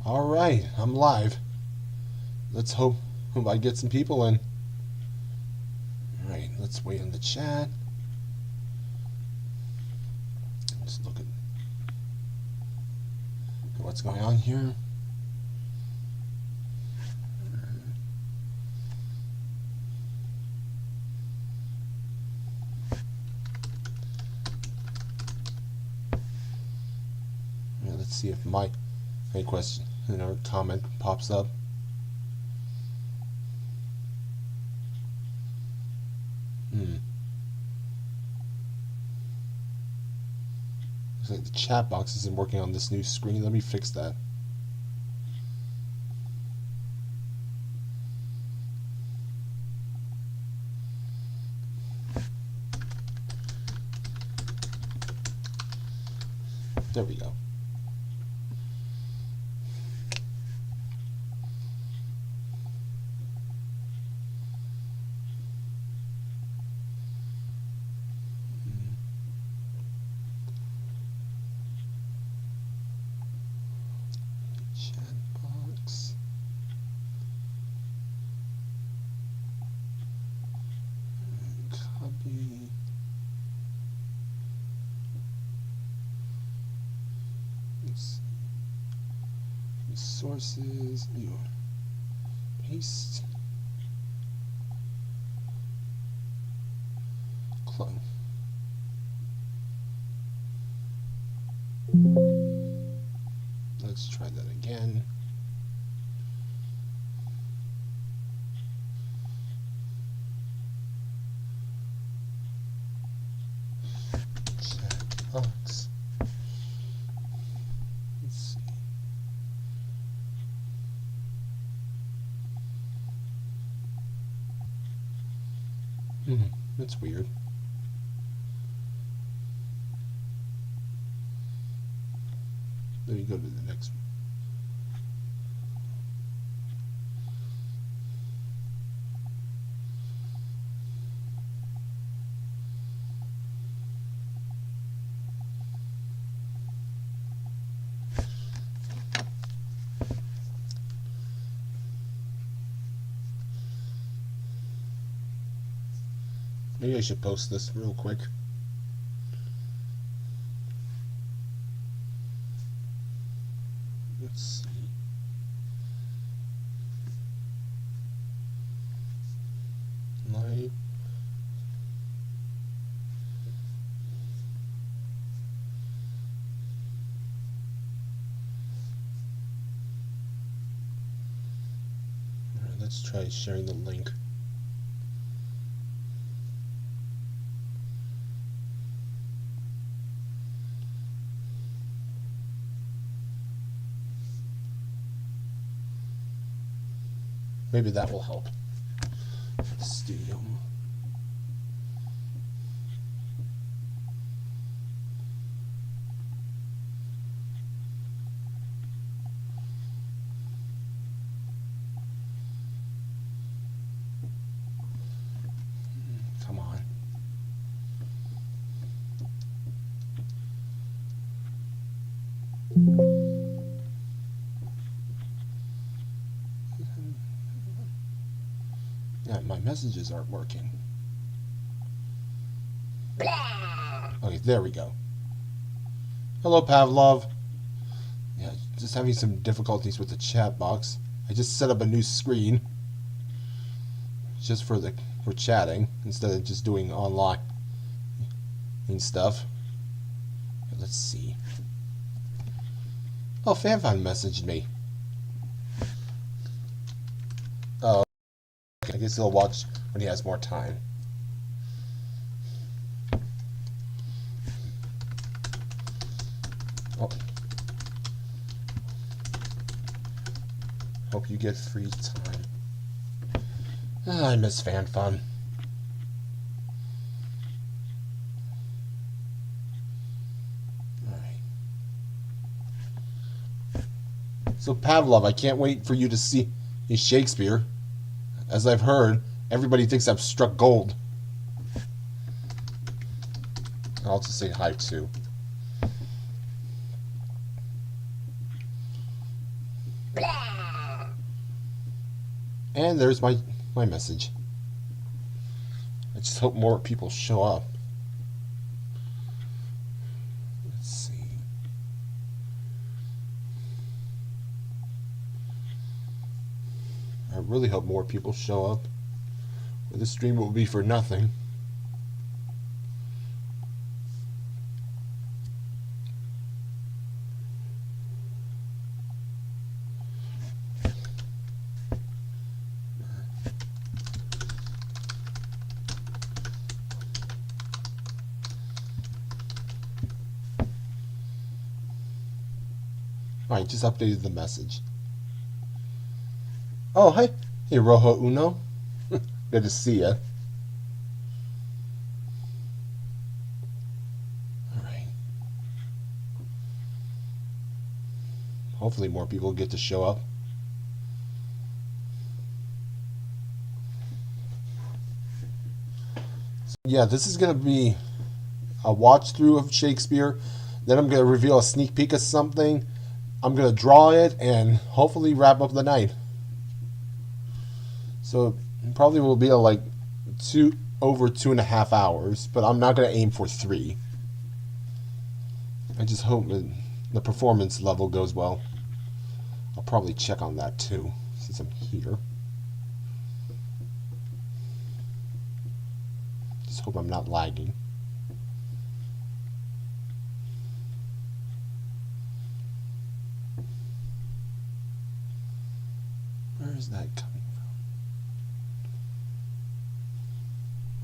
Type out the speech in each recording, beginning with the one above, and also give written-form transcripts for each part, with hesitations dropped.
Alright, I'm live. Let's hope I get some people in. Alright, let's wait in the chat. Let's look at what's going on here. Let's see if my question or comment pops up. Looks like the chat box isn't working on this new screen. Let me fix that. There we go. Chat box. Copy. Let's see. Resources. Paste. Clone. Let's try that again. Chat box. Let's see. That's weird. Let me go to the next one. Maybe I should post this real quick. Let's see. Live. All right, let's try sharing the link. Maybe that will help. Studio. Come on. Yeah, my messages aren't working. Okay, there we go. Hello, Pavlov. Yeah, just having some difficulties with the chat box. I just set up a new screen just for chatting instead of just doing online and stuff. Let's see. Oh, FanFan messaged me. Oh, okay. I guess he'll watch when he has more time. Oh. Hope you get free time. I miss FanFun. So Pavlov, I can't wait for you to see Shakespeare. As I've heard, everybody thinks I've struck gold. I'll just say hi too. And there's my message. I just hope more people show up. Let's see. I really hope more people show up. Or this stream will be for nothing. Alright, just updated the message. Oh, hey. Hey, Rojo Uno. Good to see ya. Alright. Hopefully more people get to show up. So, yeah, this is going to be a watch through of Shakespeare. Then I'm going to reveal a sneak peek of something. I'm going to draw it and hopefully wrap up the night. So it probably will be like over 2.5 hours, but I'm not going to aim for 3. I just hope that the performance level goes well. I'll probably check on that too, since I'm here. Just hope I'm not lagging. Where is that coming from?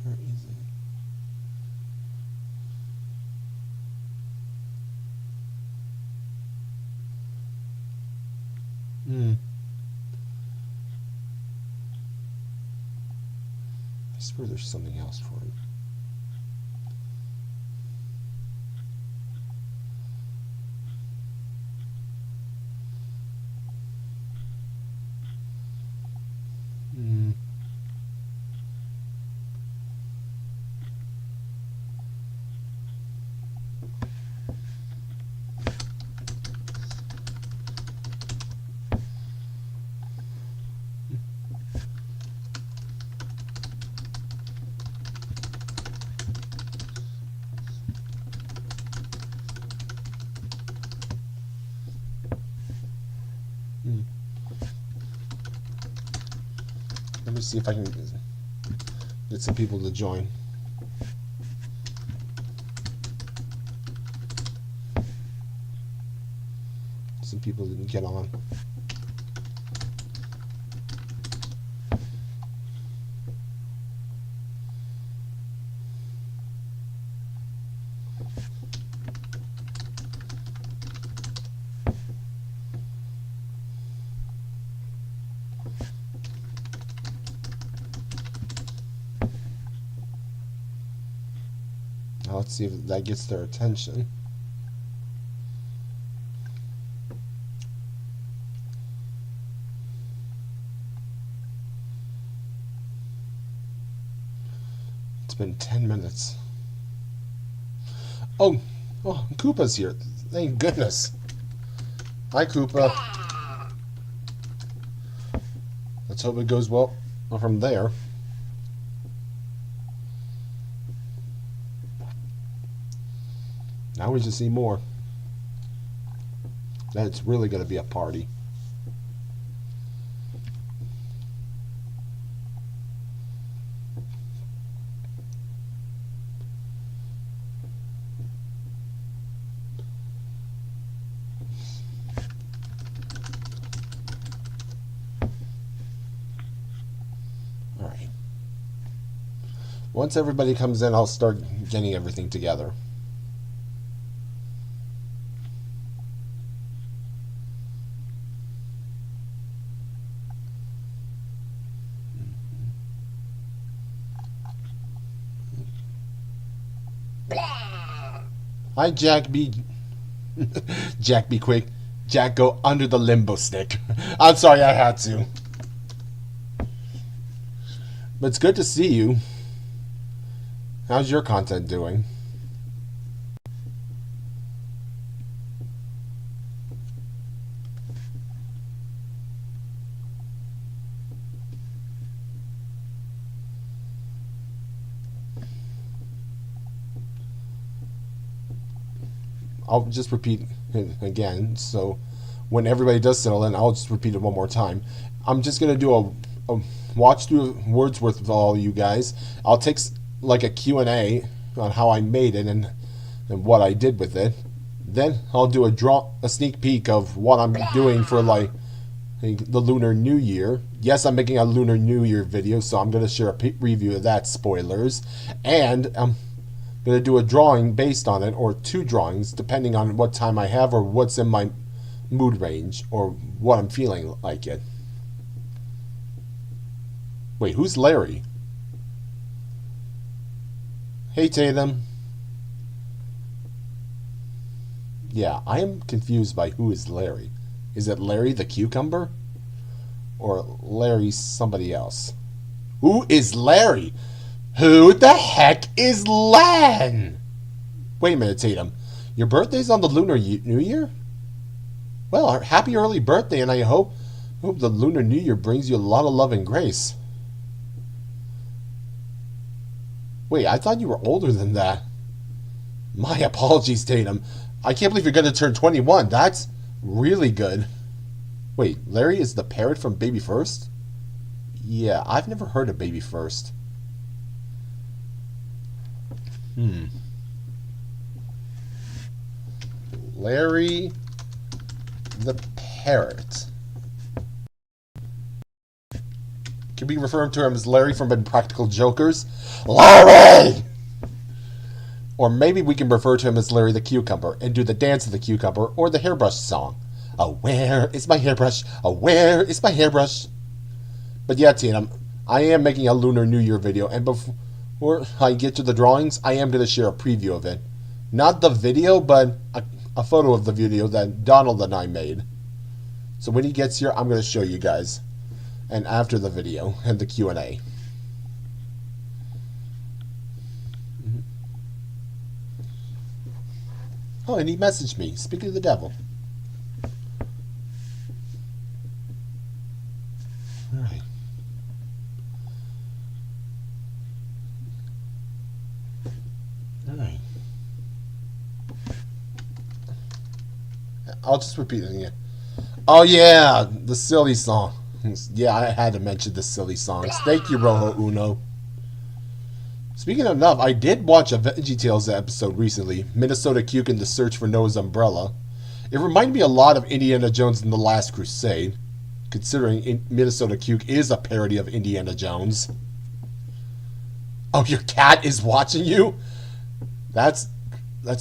Where is it? I swear there's something else for it. Let me see if I can get some people to join. Some people didn't get on. Now let's see if that gets their attention. It's been 10 minutes. Oh, Koopa's here. Thank goodness. Hi, Koopa. Let's hope it goes well from there. Now we just need more. Then it's really going to be a party. All right. Once everybody comes in, I'll start getting everything together. Hi, Jack B. Jack be quick. Jack, go under the limbo stick. I'm sorry, I had to. But it's good to see you. How's your content doing? I'll just repeat it again. So when everybody does settle in, I'll just repeat it one more time. I'm just going to do a watch through of Wordsworth with all you guys. I'll take like a Q&A on how I made it and what I did with it. Then I'll do a sneak peek of what I'm doing for like the Lunar New Year. Yes, I'm making a Lunar New Year video, so I'm going to share a review of that, spoilers. And I'm going to do a drawing based on it, or 2 drawings, depending on what time I have or what's in my mood range or what I'm feeling like it. Wait, who's Larry? Hey, Tatum. Yeah, I am confused by who is Larry. Is it Larry the cucumber? Or Larry somebody else? Who is Larry? Who the heck is Lan? Wait a minute, Tatum. Your birthday's on the Lunar New Year? Well, happy early birthday, and I hope the Lunar New Year brings you a lot of love and grace. Wait, I thought you were older than that. My apologies, Tatum. I can't believe you're going to turn 21. That's really good. Wait, Larry is the parrot from Baby First? Yeah, I've never heard of Baby First. Larry the parrot. Can we refer to him as Larry from Impractical Jokers? Larry! Or maybe we can refer to him as Larry the Cucumber and do the dance of the cucumber or the hairbrush song. Oh, where is my hairbrush? Oh, where is my hairbrush? But yeah, Tina, I am making a Lunar New Year video, and before I get to the drawings, I am going to share a preview of it. Not the video, but a photo of the video that Donald and I made. So when he gets here, I'm going to show you guys. And after the video and the Q&A. Oh, and he messaged me. Speaking of the devil. Alright. Alright. I'll just repeat it again. Oh yeah, the silly song. Yeah, I had to mention the silly songs. Thank you, Rojo Uno. Speaking of enough, I did watch a VeggieTales episode recently, Minnesota Cuke and the Search for Noah's Umbrella. It reminded me a lot of Indiana Jones and the Last Crusade, considering Minnesota Cuke is a parody of Indiana Jones. Oh, your cat is watching you? That's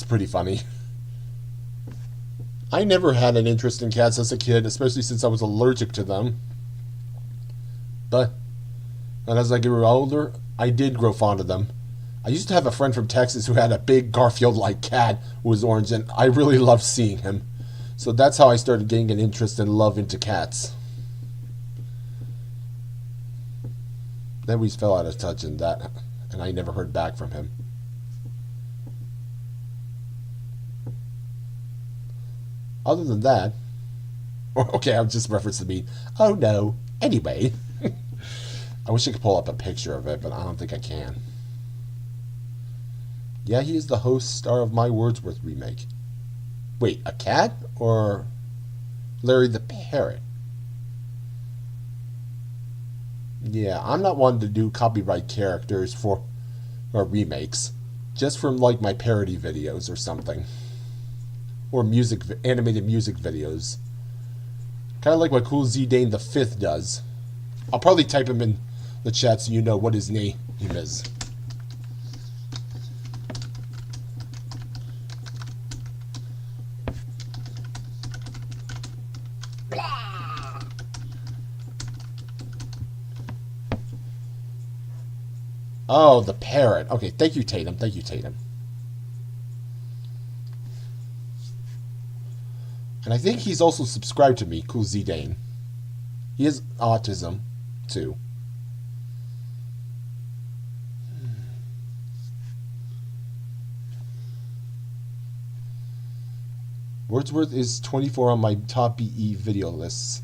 pretty funny. I never had an interest in cats as a kid, especially since I was allergic to them. But as I grew older, I did grow fond of them. I used to have a friend from Texas who had a big Garfield-like cat who was orange, and I really loved seeing him. So that's how I started getting an interest and love into cats. Then we fell out of touch and I never heard back from him. Other than that, okay, I'm just referencing me. Oh no. Anyway. I wish I could pull up a picture of it, but I don't think I can. Yeah, he is the host star of my Wordsworth remake. Wait, a cat or Larry the Parrot? Yeah, I'm not one to do copyright characters or remakes. Just from like my parody videos or something. Or animated music videos. Kind of like what Cool Z Dane the Fifth does. I'll probably type him in the chat so you know what his name is. Oh, the parrot. Okay, thank you, Tatum. Thank you, Tatum. And I think he's also subscribed to me, Cool Z Dane. He has autism, too. Wordsworth is 24 on my top BE video lists.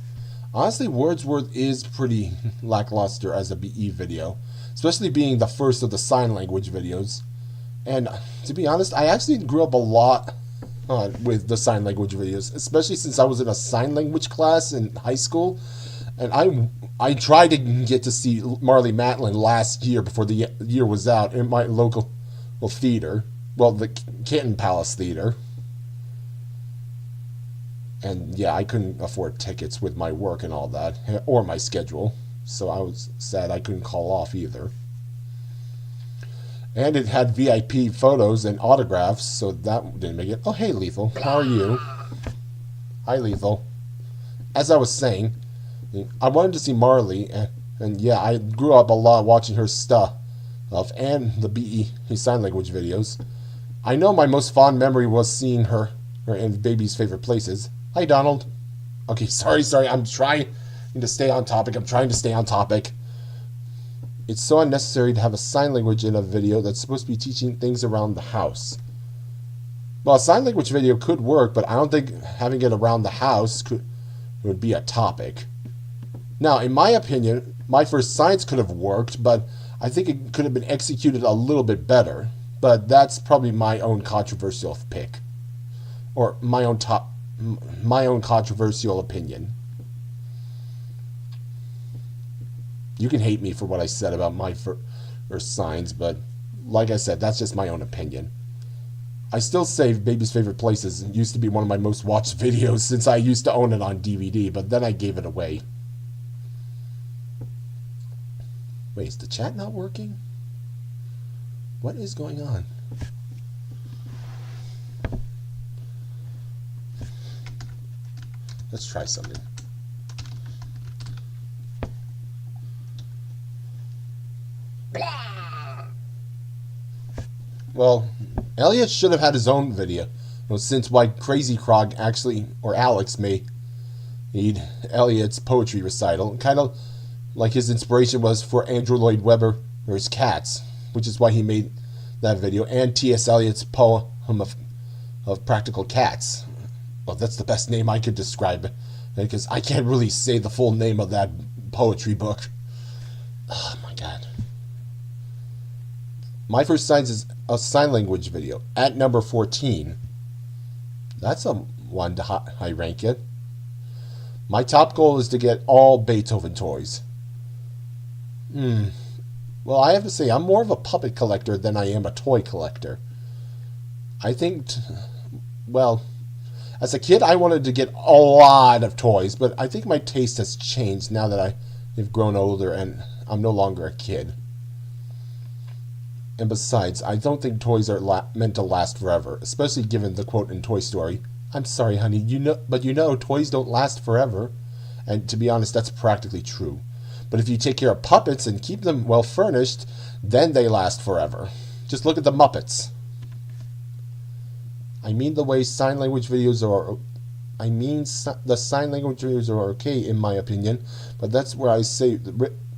Honestly, Wordsworth is pretty lackluster as a BE video, especially being the first of the sign language videos. And to be honest, I actually grew up a lot with the sign language videos, especially since I was in a sign language class in high school, and I tried to get to see Marley Matlin last year before the year was out in my local theater, well, the Canton Palace Theater. And yeah, I couldn't afford tickets with my work and all that, or my schedule, so I was sad I couldn't call off either. And it had VIP photos and autographs, so that didn't make it. Oh, hey, Lethal. How are you? Hi, Lethal. As I was saying, I wanted to see Marley, and yeah, I grew up a lot watching her stuff and the BE sign language videos. I know my most fond memory was seeing her in Baby's Favorite Places. Hi, Donald. Okay, sorry. I'm trying to stay on topic. It's so unnecessary to have a sign language in a video that's supposed to be teaching things around the house. Well, a sign language video could work, but I don't think having it around the house would be a topic. Now, in my opinion, my first science could have worked, but I think it could have been executed a little bit better. But that's probably my own controversial pick, or my own controversial opinion. You can hate me for what I said about my first signs, but like I said, that's just my own opinion. I still say Baby's Favorite Places used to be one of my most watched videos since I used to own it on DVD, but then I gave it away. Wait, is the chat not working? What is going on? Let's try something. Well, Elliot should have had his own video, since why Crazy Krog actually, or Alex, made Elliot's poetry recital. Kind of like his inspiration was for Andrew Lloyd Webber or his Cats, which is why he made that video, and T.S. Eliot's poem of Practical Cats. Well, that's the best name I could describe it, because I can't really say the full name of that poetry book. Oh my god. My first signs is a sign language video at number 14. That's a one to high rank it. My top goal is to get all Beethoven toys. Well, I have to say, I'm more of a puppet collector than I am a toy collector. I think, well, as a kid, I wanted to get a lot of toys, but I think my taste has changed now that I have grown older and I'm no longer a kid. And besides, I don't think toys are meant to last forever, especially given the quote in Toy Story, "I'm sorry, honey, but toys don't last forever." And to be honest, that's practically true. But if you take care of puppets and keep them well furnished, then they last forever. Just look at the Muppets. I mean the sign language videos are okay in my opinion, but that's where I say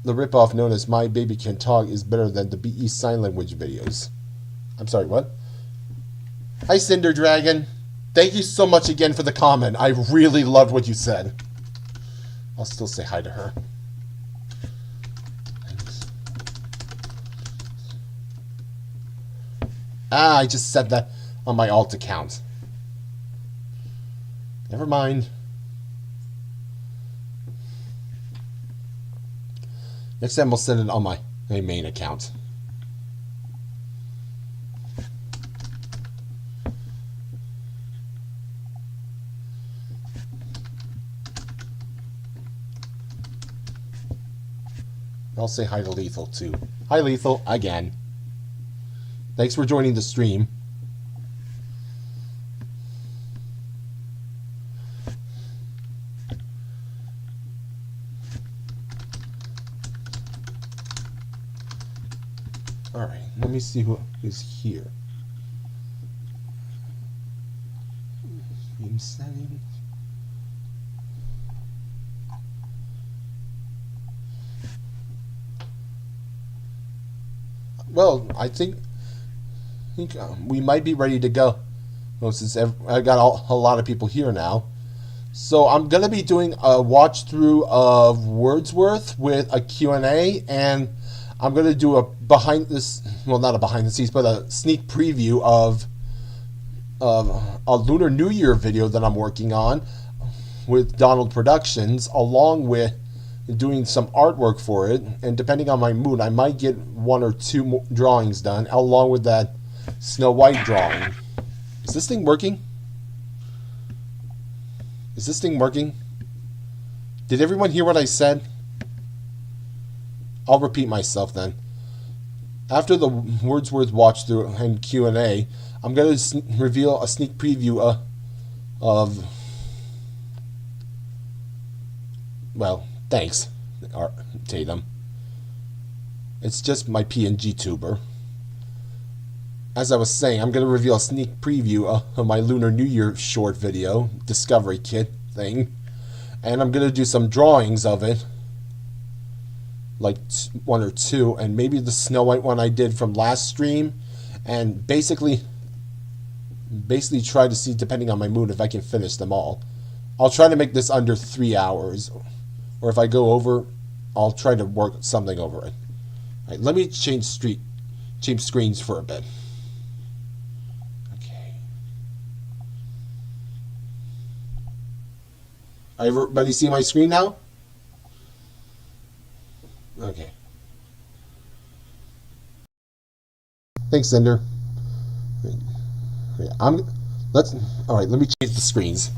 the ripoff known as My Baby Can Talk is better than the BE sign language videos. I'm sorry, what? Hi, Cinder Dragon. Thank you so much again for the comment. I really loved what you said. I'll still say hi to her. I just said that on my alt account. Never mind. Next time I'll send it on my main account. I'll say hi to Lethal too. Hi Lethal, again. Thanks for joining the stream. Alright, let me see who is here. Theme settings. Well, I think we might be ready to go. Well, since I got a lot of people here now. So I'm going to be doing a watch through of Wordsworth with a Q&A, and I'm going to do a not a behind the scenes, but a sneak preview of a Lunar New Year video that I'm working on with Donald Productions, along with doing some artwork for it. And depending on my mood, I might get 1 or 2 more drawings done, along with that Snow White drawing. Is this thing working? Is this thing working? Did everyone hear what I said? I'll repeat myself then. After the Wordsworth watch through and Q&A, I'm going to reveal a sneak preview of... Well, thanks, Tatum. It's just my PNG tuber. As I was saying, I'm going to reveal a sneak preview of my Lunar New Year short video, Discovery Kit thing. And I'm going to do some drawings of it. Like 1 or 2. And maybe the Snow White one I did from last stream. And basically try to see, depending on my mood, if I can finish them all. I'll try to make this under 3 hours. Or if I go over, I'll try to work something over it. Alright, let me change screens for a bit. Okay. Everybody see my screen now? Okay. Thanks, Cinder. Alright, let me change the screens.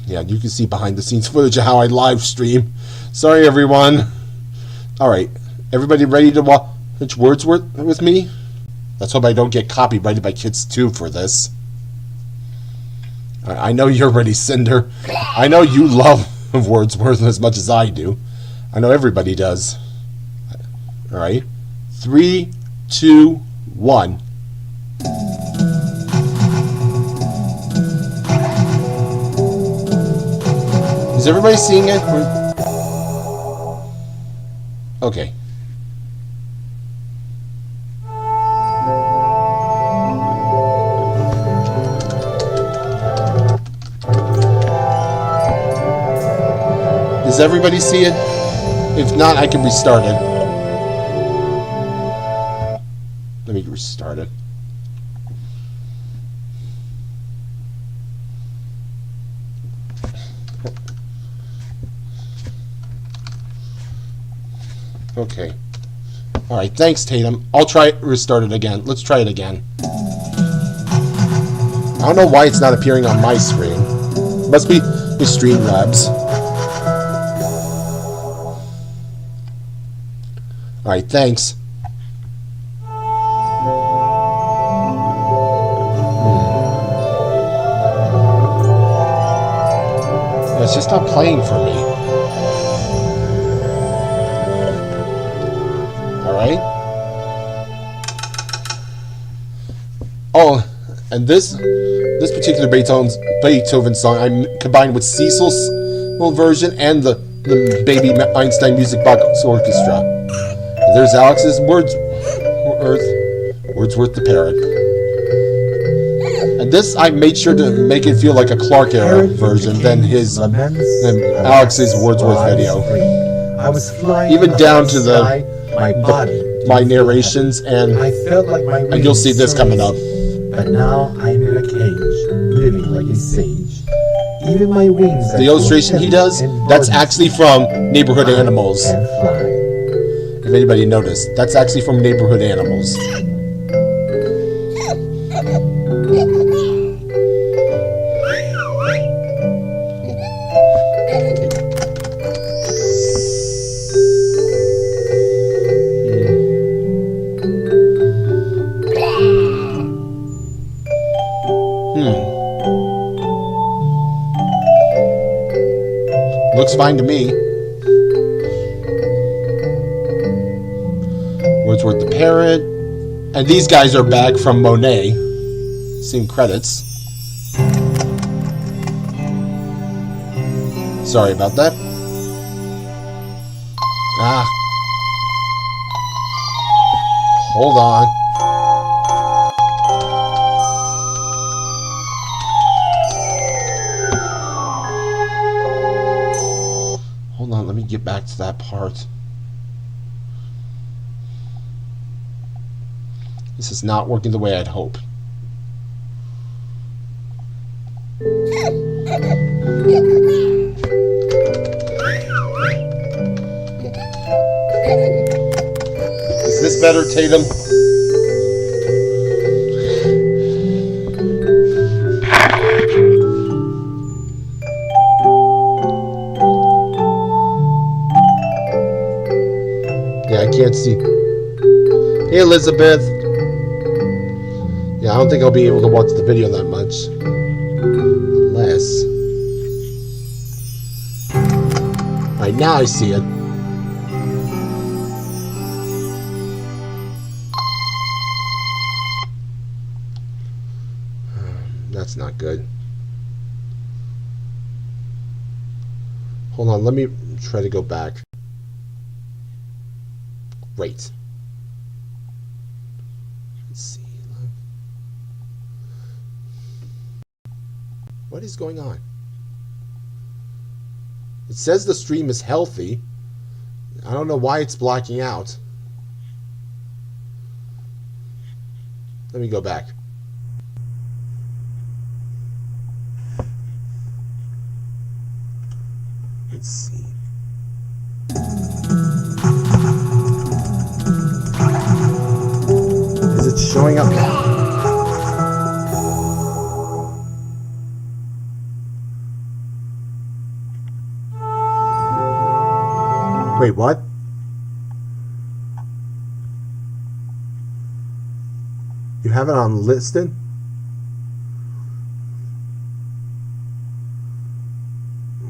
Yeah, you can see behind the scenes footage of how I live stream. Sorry, everyone. Alright, everybody ready to watch Wordsworth with me? Let's hope I don't get copyrighted by kids too for this. I know you're ready, Cinder. I know you love Wordsworth as much as I do. I know everybody does. Alright. 3, 2, 1. Is everybody seeing it? Okay. Does everybody see it? If not, I can restart it. Let me restart it. Okay. Alright, thanks, Tatum. I'll try restart it again. Let's try it again. I don't know why it's not appearing on my screen. Must be the Streamlabs. Alright, thanks. It's just not playing for me. Alright. Oh, and this particular Beethoven song I combined with Cecil's little version and the Baby Einstein Music Box Orchestra. And there's Alex's Wordsworth the Parrot. And this I made sure to make it feel like a Clark era version than Alex's Wordsworth video. I was flying even down to my narrations, and you'll see this coming up. But now I'm in a cage, living like a sage. Even my wings. The illustration he does, that's actually from Neighborhood Animals. If anybody noticed, that's actually from Neighborhood Animals. Looks fine to me. Wordsworth the Parrot. And these guys are back from Monet. Same credits. Sorry about that. Hold on. Hold on, let me get back to that part. This is not working the way I'd hope. Is this better, Tatum? Yeah, I can't see. Hey, Elizabeth. Yeah, I don't think I'll be able to watch the video that much. Unless... Alright, now I see it. That's not good. Hold on, let me try to go back. Great. Let's see. What is going on? It says the stream is healthy. I don't know why it's blocking out. Let me go back. Let's see. Is it showing up now? Wait, what? You have it on listed?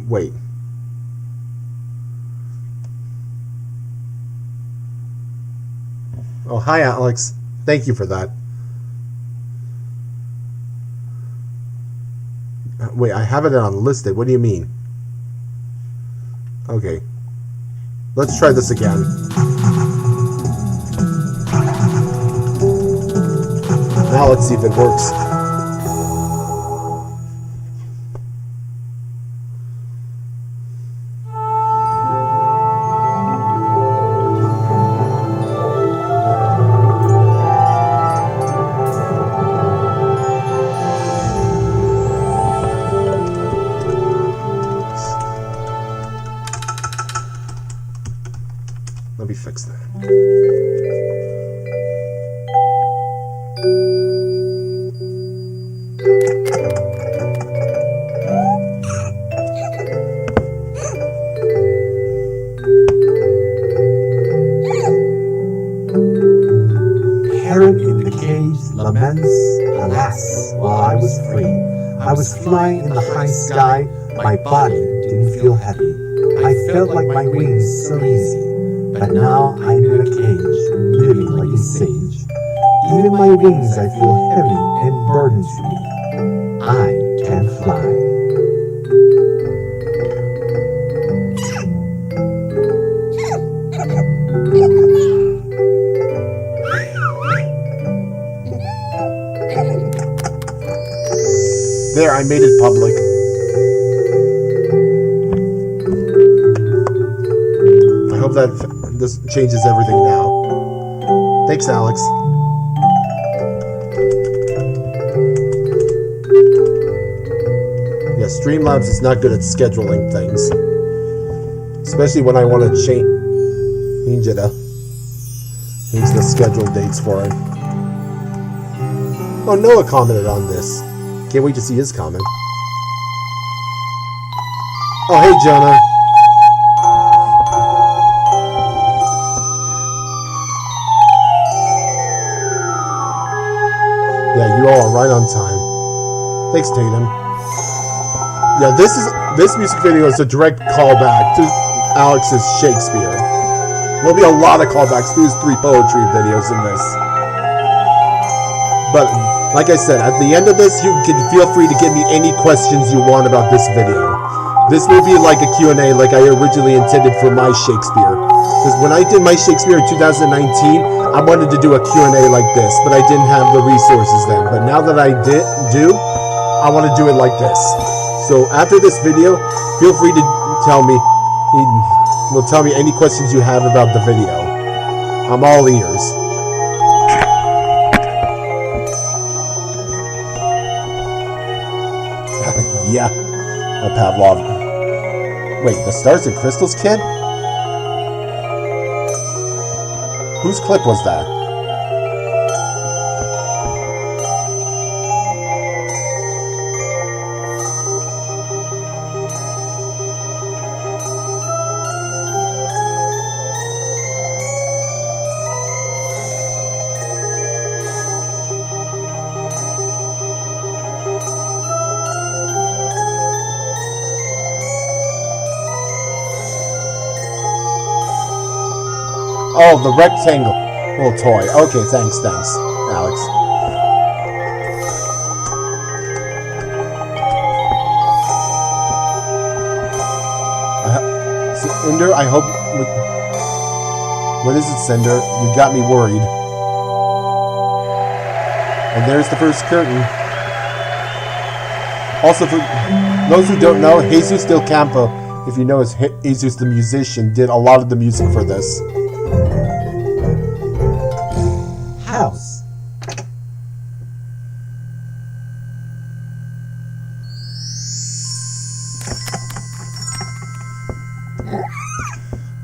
Wait. Oh, hi, Alex. Thank you for that. Wait, I have it on listed. What do you mean? Okay. Let's try this again. Now let's see if it works. Let me fix that. Parrot in the cage laments, alas, while I was free. I was flying in the high sky, my body didn't feel heavy. I felt like my wings so easy. But now I'm in a cage, living like a sage. Even my wings I feel heavy and burdened to me. I can't fly. There, I made it public. I hope that this changes everything now. Thanks, Alex. Yeah, Streamlabs is not good at scheduling things. Especially when I want to change the schedule dates for it. Oh, Noah commented on this. Can't wait to see his comment. Oh, hey, Jonah. Yeah, you all are right on time. Thanks, Tatum. Yeah, this music video is a direct callback to Alex's Shakespeare. There'll be a lot of callbacks to his 3 poetry videos in this. But, like I said, at the end of this, you can feel free to give me any questions you want about this video. This will be like a Q&A like I originally intended for my Shakespeare. Because when I did my Shakespeare in 2019, I wanted to do a Q&A like this, but I didn't have the resources then. But now that I do, I want to do it like this. So after this video, feel free to tell me any questions you have about the video. I'm all ears. Yeah. Pavlov. Wait, the Stars and Crystals kid? Whose clip was that? Oh, the rectangle little toy. Okay, thanks, Alex. Cinder, I hope... What is it, Cinder? You got me worried. And there's the first curtain. Also, for those who don't know, Jesus Del Campo, if you know as Jesus the musician, did a lot of the music for this. House.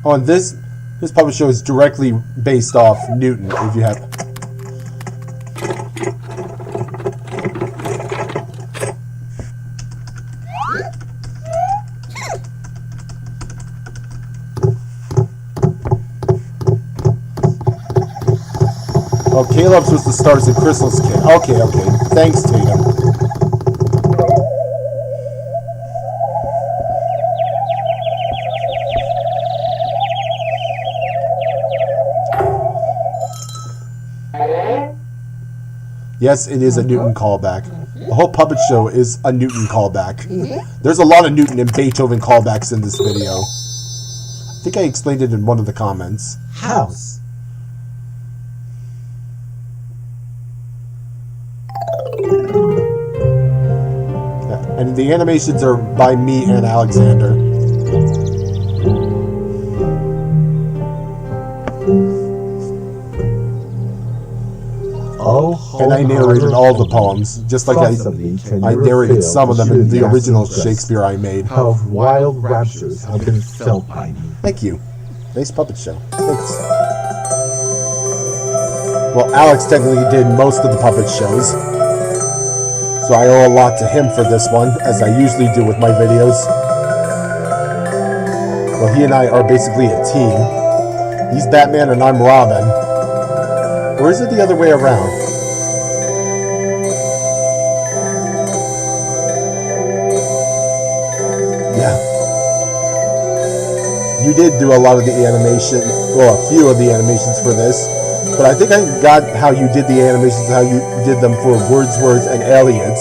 Oh, and this puppet show is directly based off Newton, if you have... Oh, Caleb's was the Stars and Crystals kid. Okay. Thanks, Tatum. Yes, it is a Newton callback. The whole puppet show is a Newton callback. There's a lot of Newton and Beethoven callbacks in this video. I think I explained it in one of the comments. House. And the animations are by me and Alexander. And I narrated all the poems, just like I narrated some of them in the original Shakespeare I made. How wild raptures have been felt by me. Thank you. Nice puppet show. Thanks. Well, Alex technically did most of the puppet shows, so I owe a lot to him for this one, as I usually do with my videos. Well, he and I are basically a team. He's Batman and I'm Robin. Or is it the other way around? Yeah. You did do a lot of the animation, well, a few of the animations for this, but I think I got how you did the animations, how you did them for Wordsworth and Elliot.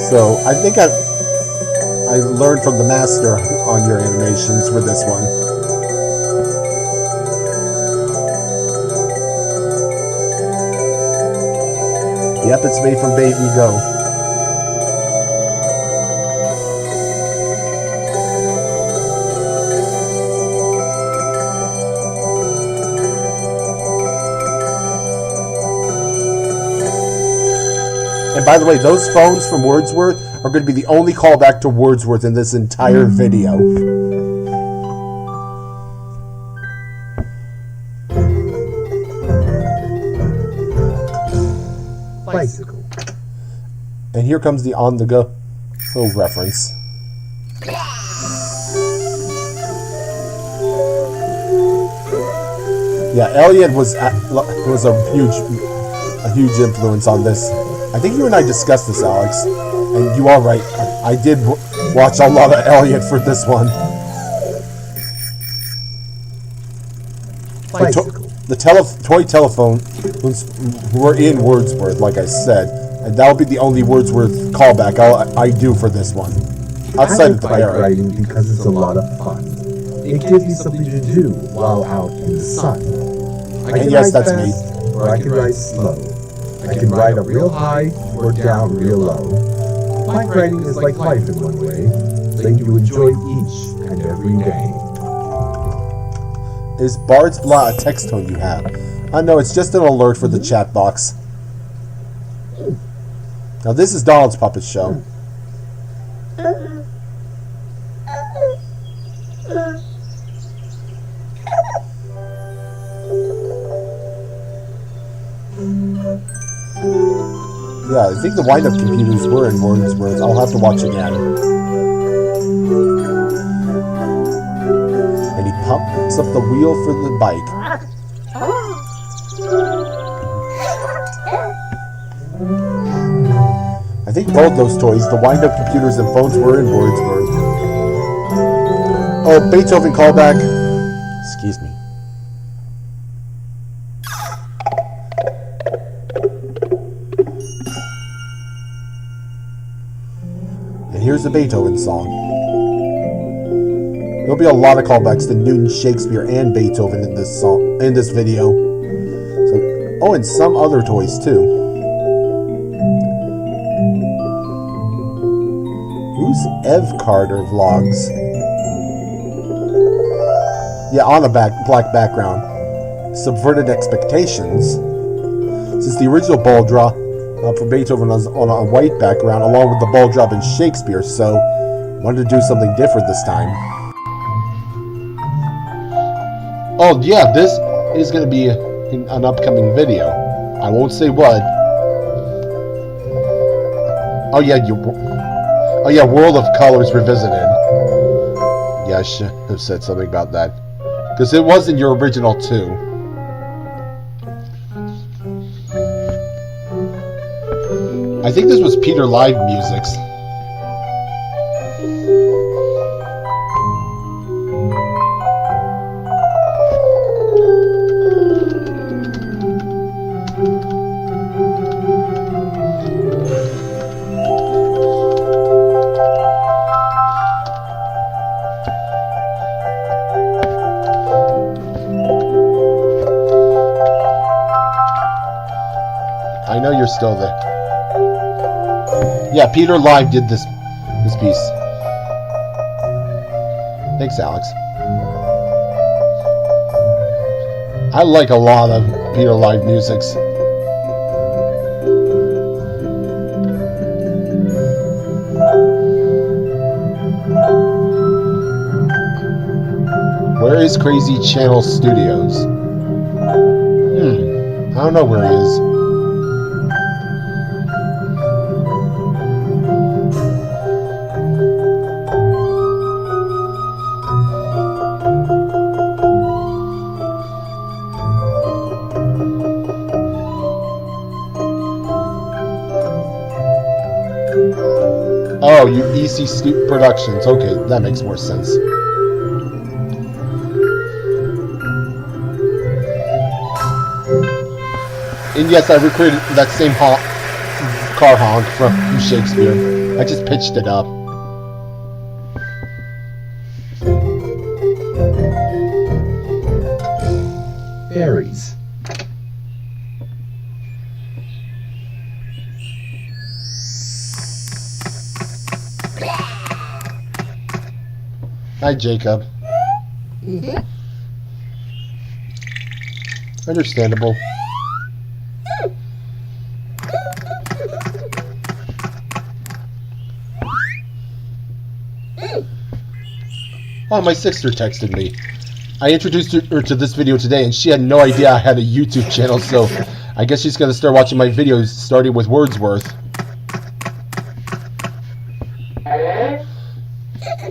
So I think I learned from the master on your animations for this one. Yep, it's made from Baby Go. And by the way, those phones from Wordsworth are going to be the only callback to Wordsworth in this entire video. Bicycle. And here comes the on-the-go reference. Yeah, Elliot was a huge influence on this. I think you and I discussed this, Alex, and you are right. I did watch a lot of Elliot for this one. The toy telephone were in Wordsworth, like I said, and that'll be the only Wordsworth callback I do for this one. Outside of the bike riding because it's a lot of fun. It gives me something to do while out in the sun. I can ride fast, or I can ride slow. I can ride up real high or down real low. Bike riding is like life in one way, letting you enjoy each and every day. Is Bard's Blah a text tone you have? No, it's just an alert for the chat box. Now this is Donald's puppet show. Yeah, I think the wind-up computers were in Wordsworth. I'll have to watch again. And he pumps up the wheel for the bike. I think both those toys, the wind-up computers and phones, were in Wordsworth. Oh, Beethoven callback. Excuse me. And here's the Beethoven song. There'll be a lot of callbacks to Newton, Shakespeare, and Beethoven in this song, in this video. So, oh, and some other toys too. Who's Ev Carter Vlogs? Yeah, on a black background. Subverted expectations. Since the original ball draw for Beethoven was on a white background, along with the ball drop in Shakespeare, so wanted to do something different this time. Oh yeah, this is going to be an upcoming video. I won't say what. Oh yeah, World of Colors Revisited. Yeah, I should have said something about that. Because it was in your original too. I think this was Peter Live Music's. I know you're still there. Yeah, Peter Live did this piece. Thanks, Alex. I like a lot of Peter Live musics. Where is Crazy Channel Studios? I don't know where he is. Oh, you EC Productions. Okay, that makes more sense. And yes, I recorded that same car honk from Shakespeare. I just pitched it up. Fairies. Hi, Jacob. Understandable. Oh, my sister texted me. I introduced her to this video today, and she had no idea I had a YouTube channel, so I guess she's going to start watching my videos, starting with Wordsworth.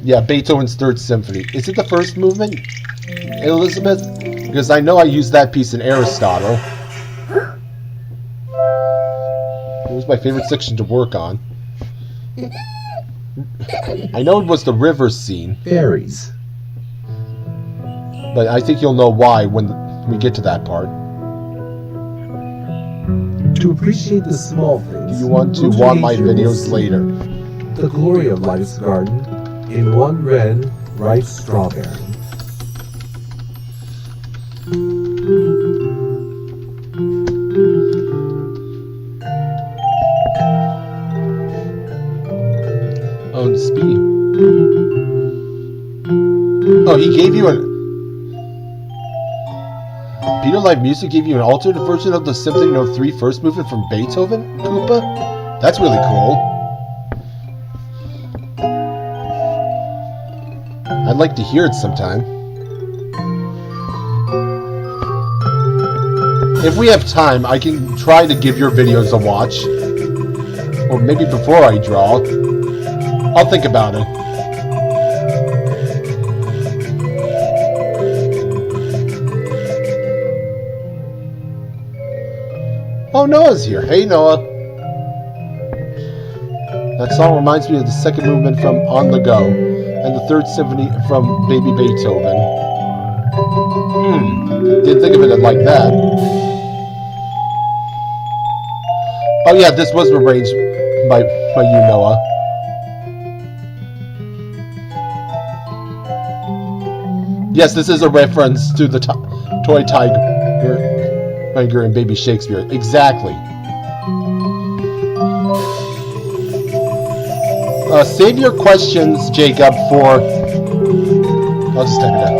Yeah, Beethoven's Third Symphony. Is it the first movement, Elizabeth? Because I know I used that piece in Aristotle. It was my favorite section to work on. I know it was the river scene. Fairies. But I think you'll know why when we get to that part. To appreciate the small things. Do you want to watch my videos later? The glory of life's garden, in one red, ripe strawberry. Oh, the speed. Oh, he gave you an... Peter Live Music gave you an alternate version of the Symphony No. 3 first movement from Beethoven, Koopa? That's really cool. I'd like to hear it sometime. If we have time, I can try to give your videos a watch. Or maybe before I draw. I'll think about it. Oh, Noah's here. Hey, Noah. That song reminds me of the second movement from On the Go and the third symphony from Baby Beethoven. Didn't think of it like that. Oh yeah, this was arranged by you, Noah. Yes, this is a reference to the toy tiger in Baby Shakespeare. Exactly. Save your questions, Jacob, for... I'll just type it down.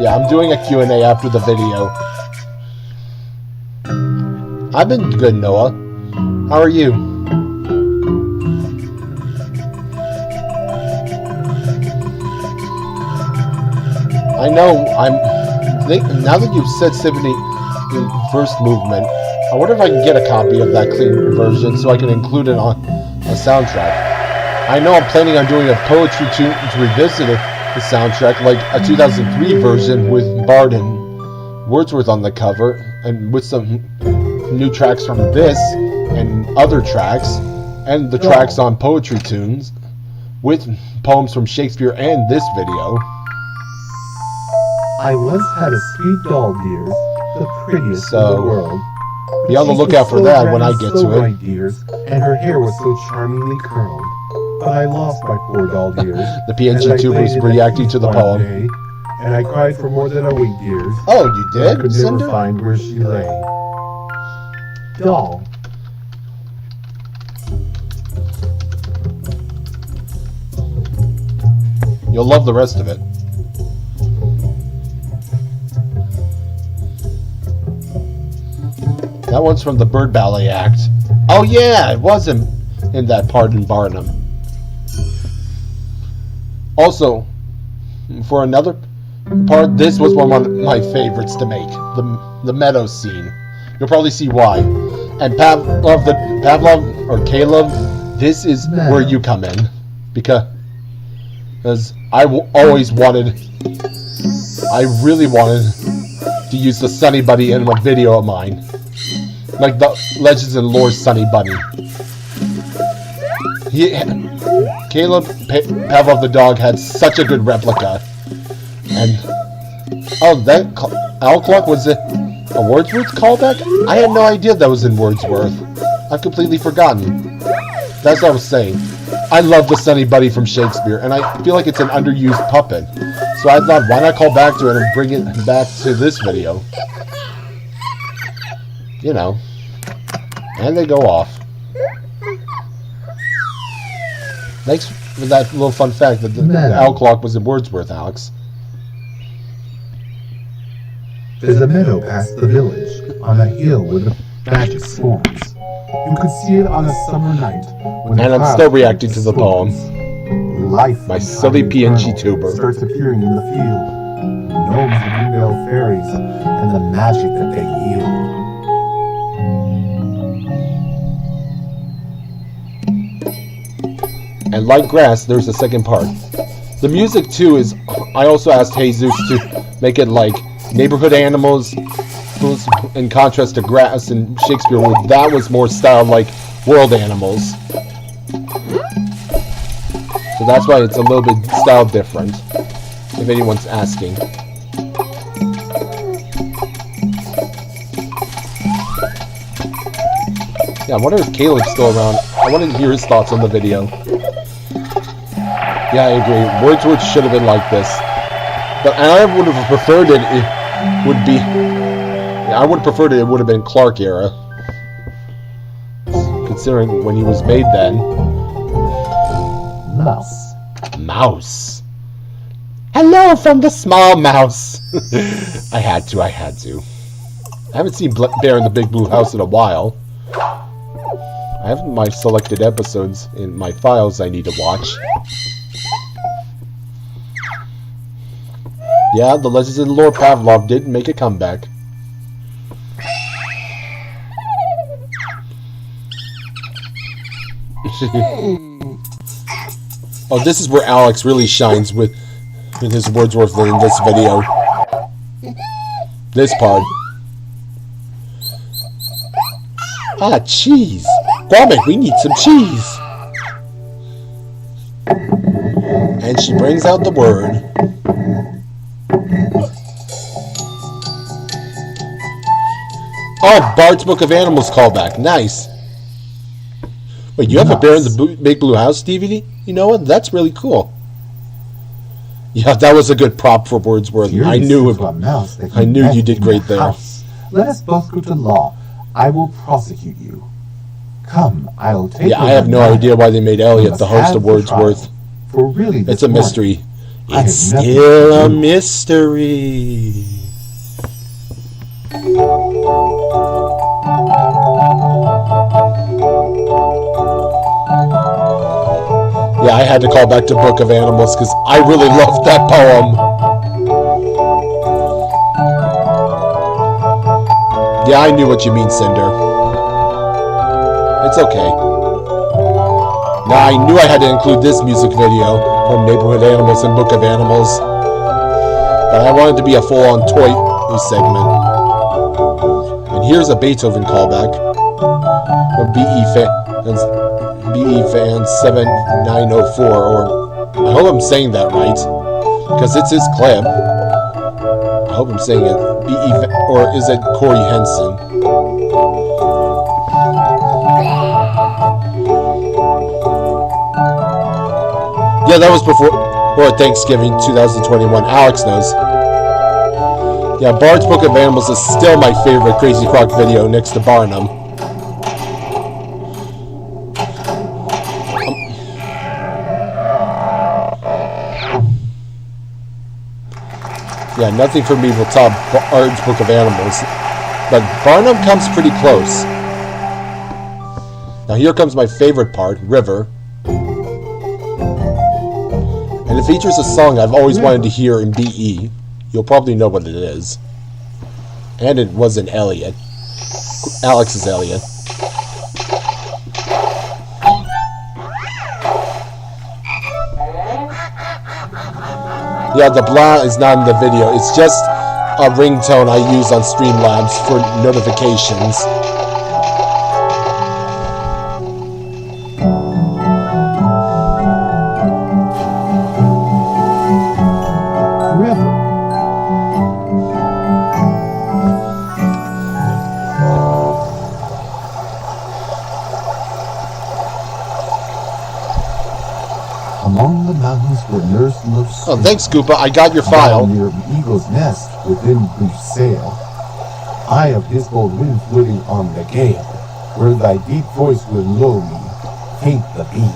Yeah, I'm doing a Q&A after the video. I've been good, Noah. How are you? I know, now that you've said symphony in first movement, I wonder if I can get a copy of that clean version so I can include it on a soundtrack. I know I'm planning on doing a poetry tune to revisit the soundtrack, like a 2003 version with Bard and Wordsworth on the cover, and with some new tracks from this and other tracks, and the tracks on poetry tunes, with poems from Shakespeare and this video. I once had a sweet doll, dears, the prettiest in the world. Be on the lookout for that when I get to it. Right, dears, and her hair was so charmingly curled. But I lost my poor doll, dears. The PNG tubers reacting to the poem. And I cried for more than a week, dears. Oh, you did? I could never find where she lay. Doll. You'll love the rest of it. That one's from the Bird Ballet Act. Oh yeah, it was in that part in Barnum. Also, for another part, this was one of my favorites to make. The meadow scene. You'll probably see why. And Pavlov or Caleb, this is where you come in. Because I really wanted to use the Sunny Bunny in a video of mine. Like the Legends and Lore Sunny Bunny. Caleb Pavlov the dog had such a good replica. And that owl clock, was it a Wordsworth callback? I had no idea that was in Wordsworth. I've completely forgotten. That's what I was saying. I love the Sunny Bunny from Shakespeare, and I feel like it's an underused puppet. So I thought, why not call back to it and bring it back to this video? You know. And they go off. Thanks for that little fun fact that the owl clock was in Wordsworth, Alex. There's a meadow past the village, on a hill with the magic swans. You could see it on a summer night. When and I'm still reacting to the poem. Life, my silly PNG tuber, starts appearing in the field. Gnomes and bluebell fairies, and the magic that they yield. And like grass, there's a second part. The music too is, I also asked Jesus to make it like neighborhood animals in contrast to grass in Shakespeare, where that was more styled like world animals. So that's why it's a little bit styled different, if anyone's asking. Yeah, I wonder if Caleb's still around. I wanted to hear his thoughts on the video. Yeah, I agree. Wordsworth should have been like this. But I would have preferred it would be... Yeah, I would have preferred it would have been Clark era. Considering when he was made then. Mouse. mouse. Hello from the small mouse. I had to. I haven't seen Bear in the Big Blue House in a while. I have my selected episodes in my files I need to watch. Yeah, the Legends of the Lord Pavlov did make a comeback. Oh, this is where Alex really shines with his Wordsworth in this video. This part. Ah, cheese! Kwame, we need some cheese! And she brings out the word. Oh, Bart's Book of Animals callback. Nice. Wait, you have a Bear in the Big Blue House DVD? You know what? That's really cool. Yeah, that was a good prop for Wordsworth. I knew it. I knew you did great there. Let us both go to law. I will prosecute you. Come, I'll take. Yeah, I have no idea why they made Elliot the host of Wordsworth. For really, it's a mystery. It's still a mystery. Yeah, I had to call back to Book of Animals because I really loved that poem. Yeah, I knew what you mean, Cinder. It's okay. Now, I knew I had to include this music video from Neighborhood Animals and Book of Animals, but I wanted to be a full-on toy segment. And here's a Beethoven callback from BE Fans 7904, or I hope I'm saying that right, because it's his clip. I hope I'm saying it. Or is it Corey Henson? Yeah, that was before Thanksgiving 2021. Alex knows. Yeah, Bard's Book of Animals is still my favorite Crazy Frog video next to Barnum. Yeah, nothing for me will top Bard's Book of Animals, but Barnum comes pretty close. Now here comes my favorite part, River. And it features a song I've always wanted to hear in BE. You'll probably know what it is. And it was an Elliot. Alex's Elliot. Yeah, the blah is not in the video. It's just a ringtone I use on Streamlabs for notifications. Among the mountains where nurse looks. Oh, thanks, Koopa. I got your file. Near the eagle's nest within whose sail, I of his bold wind floating on the gale, where thy deep voice will lull me, paint the beam.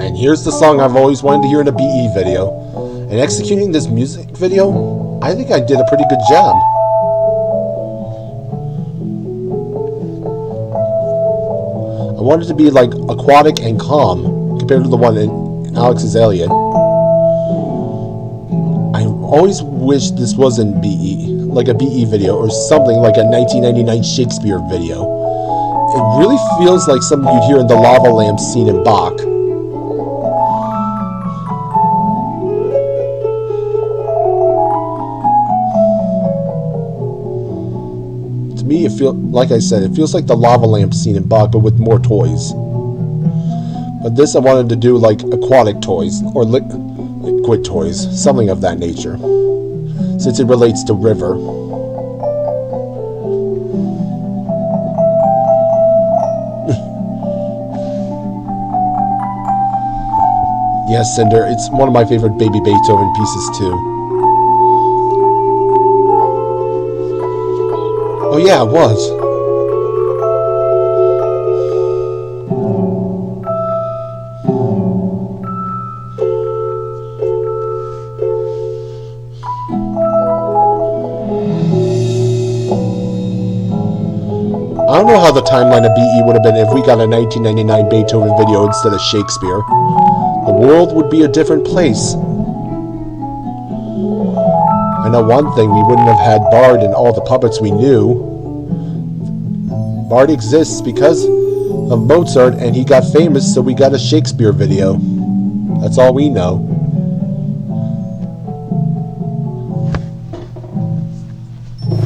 And here's the song I've always wanted to hear in a BE video. And executing this music video, I think I did a pretty good job. I wanted to be like aquatic and calm compared to the one in Alex's Elliot. I always wish this wasn't BE, like a BE video or something like a 1999 Shakespeare video. It really feels like something you'd hear in the lava lamp scene in Bach. To me, like I said, it feels like the lava lamp scene in Bach, but with more toys. But this I wanted to do like aquatic toys, or liquid toys, something of that nature, since it relates to river. Yes, Cinder, it's one of my favorite Baby Beethoven pieces too. Oh yeah, it was. I don't know how the timeline of BE would have been if we got a 1999 Beethoven video instead of Shakespeare. The world would be a different place. I know one thing, we wouldn't have had Bard and all the puppets we knew. Bard exists because of Mozart, and he got famous, so we got a Shakespeare video. That's all we know.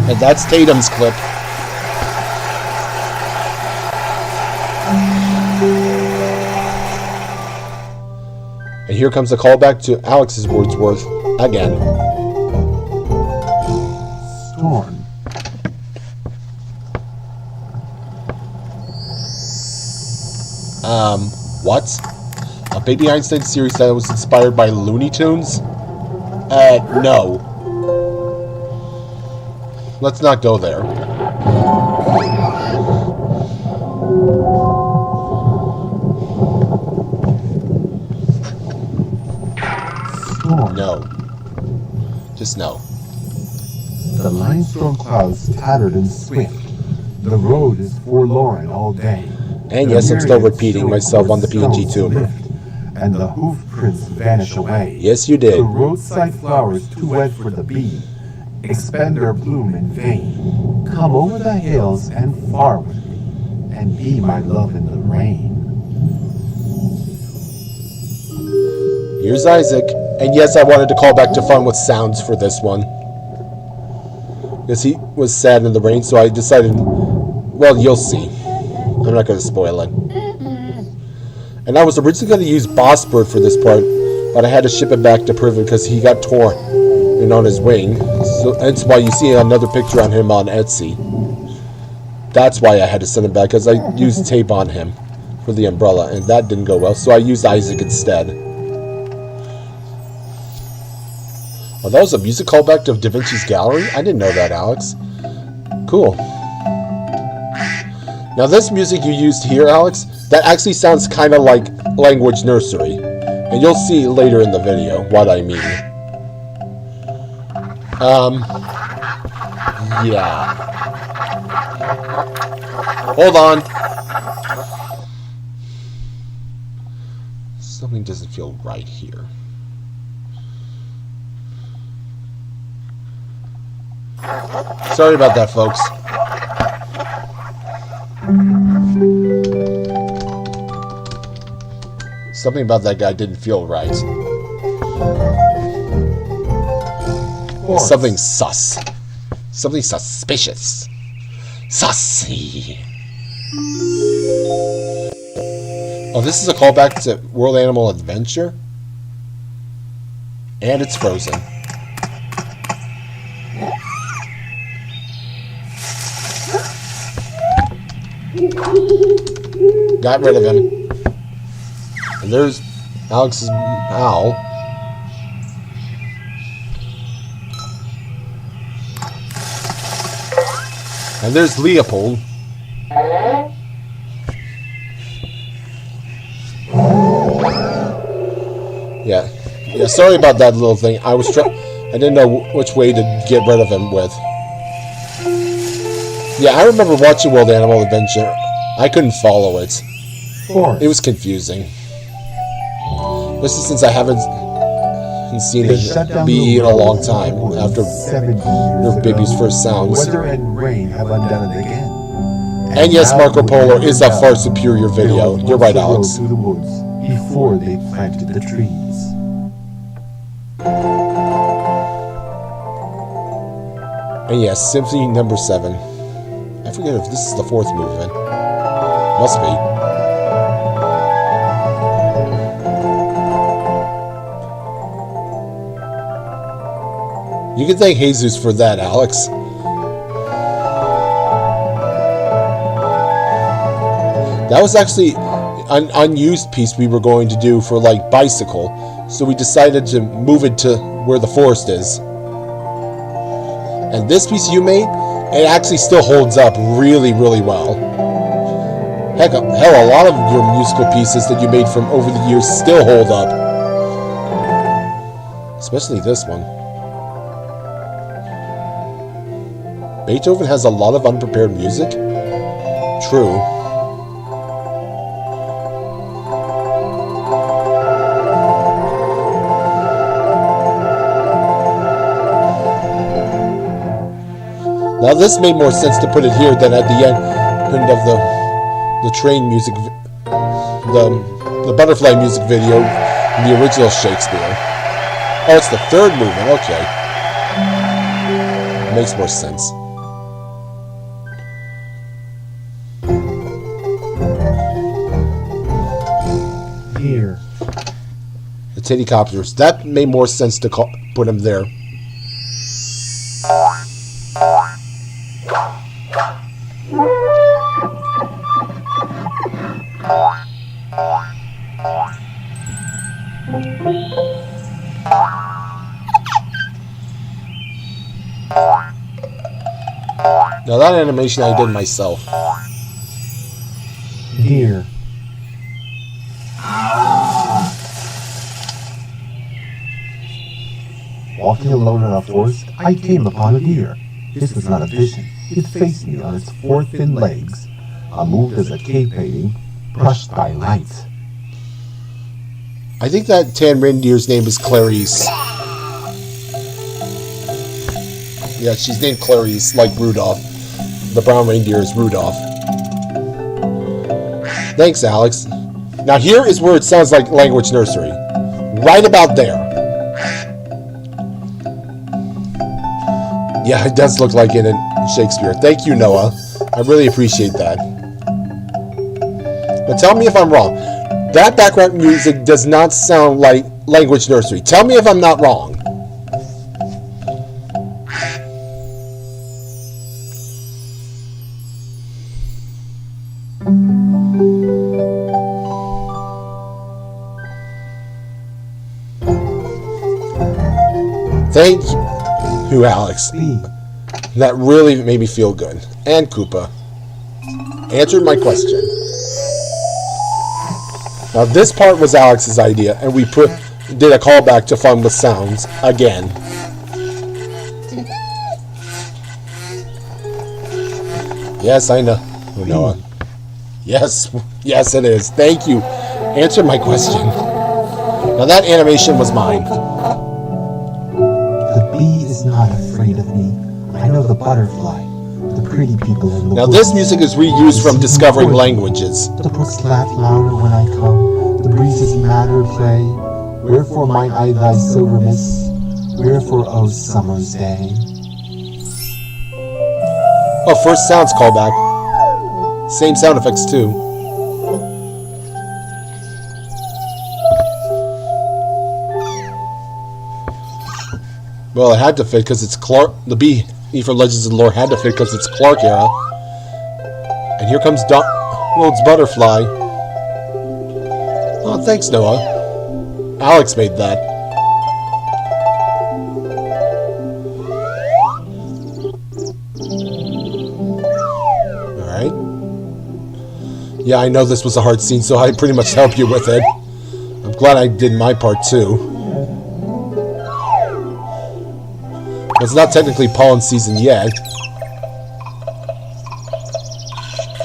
And that's Tatum's clip. And here comes the callback to Alex's Wordsworth again. Storm. What? A Baby Einstein series that was inspired by Looney Tunes? No. Let's not go there. Storm. No. Just no. The limestone clouds tattered and swift. The road is forlorn all day. And yes, I'm still repeating myself on the PNG tune. And the hoof prints vanish away. Yes, you did. The roadside flowers too wet for the bee expend their bloom in vain. Come over the hills and forward, and be my love in the rain. Here's Isaac. And yes, I wanted to call back to fun with sounds for this one. Because he was sad in the rain, so I decided, well, you'll see. I'm not going to spoil it. And I was originally going to use Boss Bird for this part, but I had to ship it back to Privet because he got torn on his wing. So that's why you see another picture on him on Etsy. That's why I had to send him back, because I used tape on him for the umbrella, and that didn't go well, so I used Isaac instead. Oh, that was a music callback to Da Vinci's Gallery? I didn't know that, Alex. Cool. Now this music you used here, Alex, that actually sounds kind of like Language Nursery. And you'll see later in the video what I mean. Yeah. Hold on. Something doesn't feel right here. Sorry about that, folks. Something about that guy didn't feel right. Something sus. Something suspicious. Sussy. Oh, this is a callback to World Animal Adventure? And it's frozen. Got rid of him. And there's Alex's owl. And there's Leopold. Yeah. Yeah, sorry about that little thing. I didn't know which way to get rid of him with. Yeah, I remember watching World Animal Adventure. I couldn't follow it. It was confusing. Especially since I haven't seen it be in a long time after your baby's first sounds. Weather and rain have undone it again. And yes, Marco Polo is a far superior video. You're right, Alex. Through the woods before they planted the trees. And yes, Symphony number 7. I forget if this is the 4th movement. Must be. You can thank Jesus for that, Alex. That was actually an unused piece we were going to do for, like, Bicycle. So we decided to move it to where the forest is. And this piece you made, it actually still holds up really, really well. Hell, a lot of your musical pieces that you made from over the years still hold up. Especially this one. Beethoven has a lot of unprepared music? True. Now this made more sense to put it here than at the end of the train music, the butterfly music video in the original Shakespeare. Oh, it's the third movement. Okay, makes more sense. Here. The Tittycopters. That made more sense to put him there. Now that animation I did myself. Deer. Walking alone in a forest, I came upon a deer. This was not a vision. It faced me on its four thin legs, unmoved as a cave painting, brushed by light. I think that tan reindeer's name is Clarice. Yeah, she's named Clarice, like Rudolph. The brown reindeer is Rudolph. Thanks, Alex. Now here is where it sounds like language nursery. Right about there. Yeah, it does look like it in Shakespeare. Thank you, Noah. I really appreciate that. But tell me if I'm wrong. That background music does not sound like language nursery. Tell me if I'm not wrong. Thank you, Alex. That really made me feel good. And Koopa answered my question. Now this part was Alex's idea, and we did a callback to Fun with Sounds again. Yes, I know, Noah. Yes, it is. Thank you. Answer my question. Now that animation was mine. The bee is not afraid of me. I know the butterfly, the pretty people in the Now woods. this music is reused from Discovering Languages. The brooks laugh louder when I come. The breezes madder play. Wherefore mine eye thy silver miss? Wherefore, O summer's day? Oh, first sounds callback. Same sound effects too. Well, it had to fit because it's Clark. The B for Legends of Lore had to fit because it's Clark era. And here comes Donald's butterfly. Oh, thanks, Noah. Alex made that. Alright. Yeah, I know this was a hard scene, so I pretty much helped you with it. I'm glad I did my part too. It's not technically pollen season yet,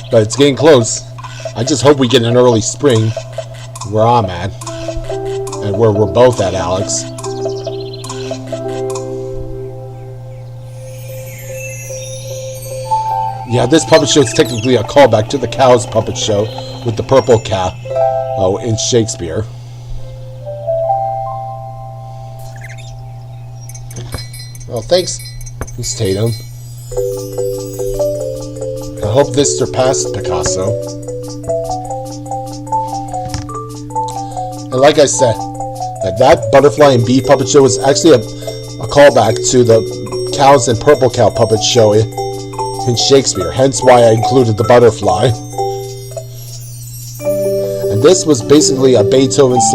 but it's getting close. I just hope we get an early spring, where I'm at, and where we're both at, Alex. Yeah, this puppet show is technically a callback to the Cow's puppet show with the purple cow in Shakespeare. Well, thanks, Miss Tatum. I hope this surpassed Picasso. And like I said, that butterfly and bee puppet show is actually a callback to the Cows and Purple Cow puppet show in Shakespeare, hence why I included the butterfly. And this was basically a Beethoven /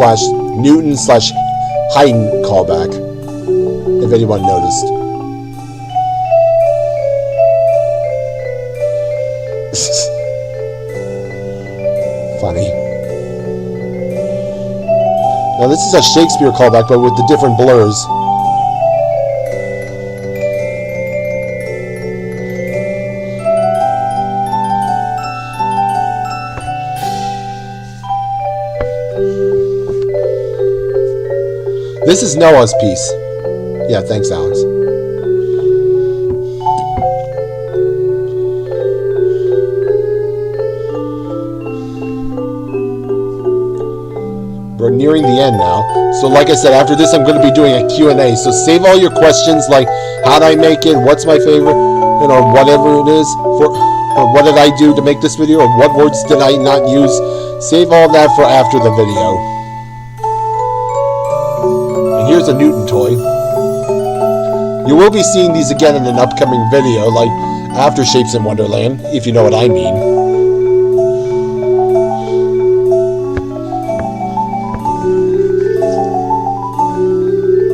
Newton / Haydn callback, if anyone noticed. Funny. Now this is a Shakespeare callback, but with the different blurs. This is Noah's piece. Yeah, thanks, Alex. We're nearing the end now. So like I said, after this I'm going to be doing a Q&A. So save all your questions like how did I make it, what's my favorite, whatever it is, or what did I do to make this video, or what words did I not use. Save all that for after the video. And here's a Newton toy. You will be seeing these again in an upcoming video, like after Shapes in Wonderland, if you know what I mean.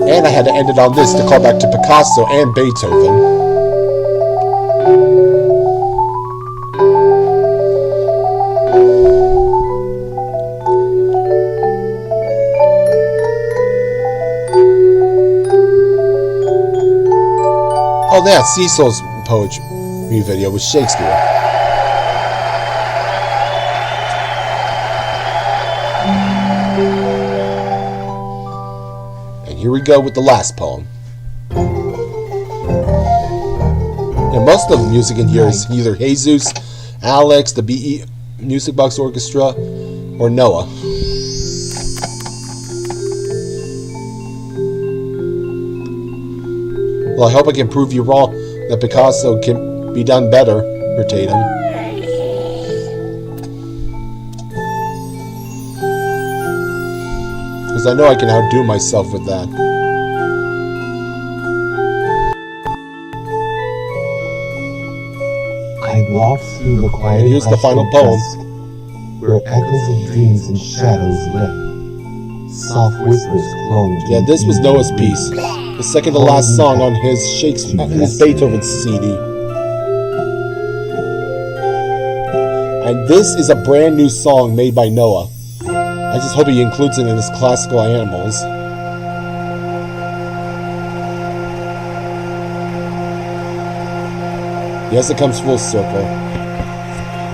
And I had to end it on this to call back to Picasso and Beethoven. Oh, yeah, Cecil's poetry video was Shakespeare. Here we go with the last poem. And most of the music in here is either Jesus, Alex, the BE Music Box Orchestra, or Noah. Well, I hope I can prove you wrong that Picasso can be done better, or Tatum. Because I know I can outdo myself with that. I walked through the quiet. And here's the final poem. Where echoes of dreams and shadows lay. Soft whispers clone. Yeah, this was Noah's piece. The second to last song on his his Beethoven CD. And this is a brand new song made by Noah. I just hope he includes it in his classical animals. Yes, it comes full circle.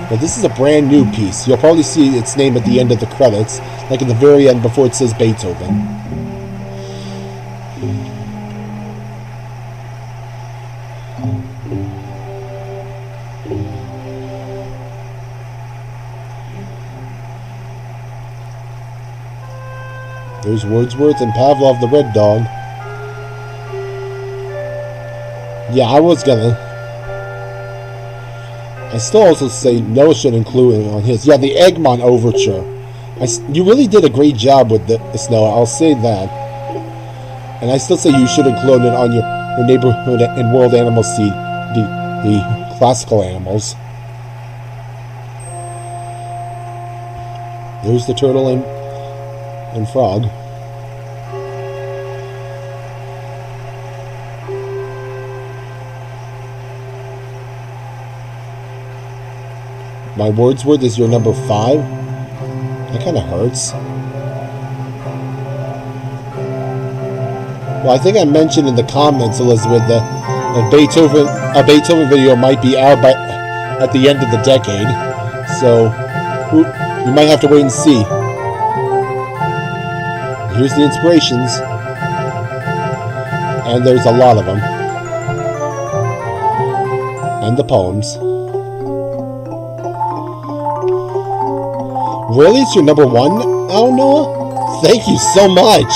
But this is a brand new piece. You'll probably see its name at the end of the credits, like in the very end before it says Beethoven. There's Wordsworth and Pavlov the Red Dog. Yeah, I was gonna. I still also say Noah should include it on his. Yeah, the Egmont Overture. You really did a great job with this, Noah. I'll say that. And I still say you should include it on your neighborhood and world animal seed, the classical animals. There's the turtle and frog. My Wordsworth is your number 5. That kind of hurts. Well, I think I mentioned in the comments, Elizabeth, that a Beethoven video might be out at the end of the decade. So we might have to wait and see. Here's the inspirations. And there's a lot of them. And the poems. Really? It's your number 1 now, Noah? Thank you so much.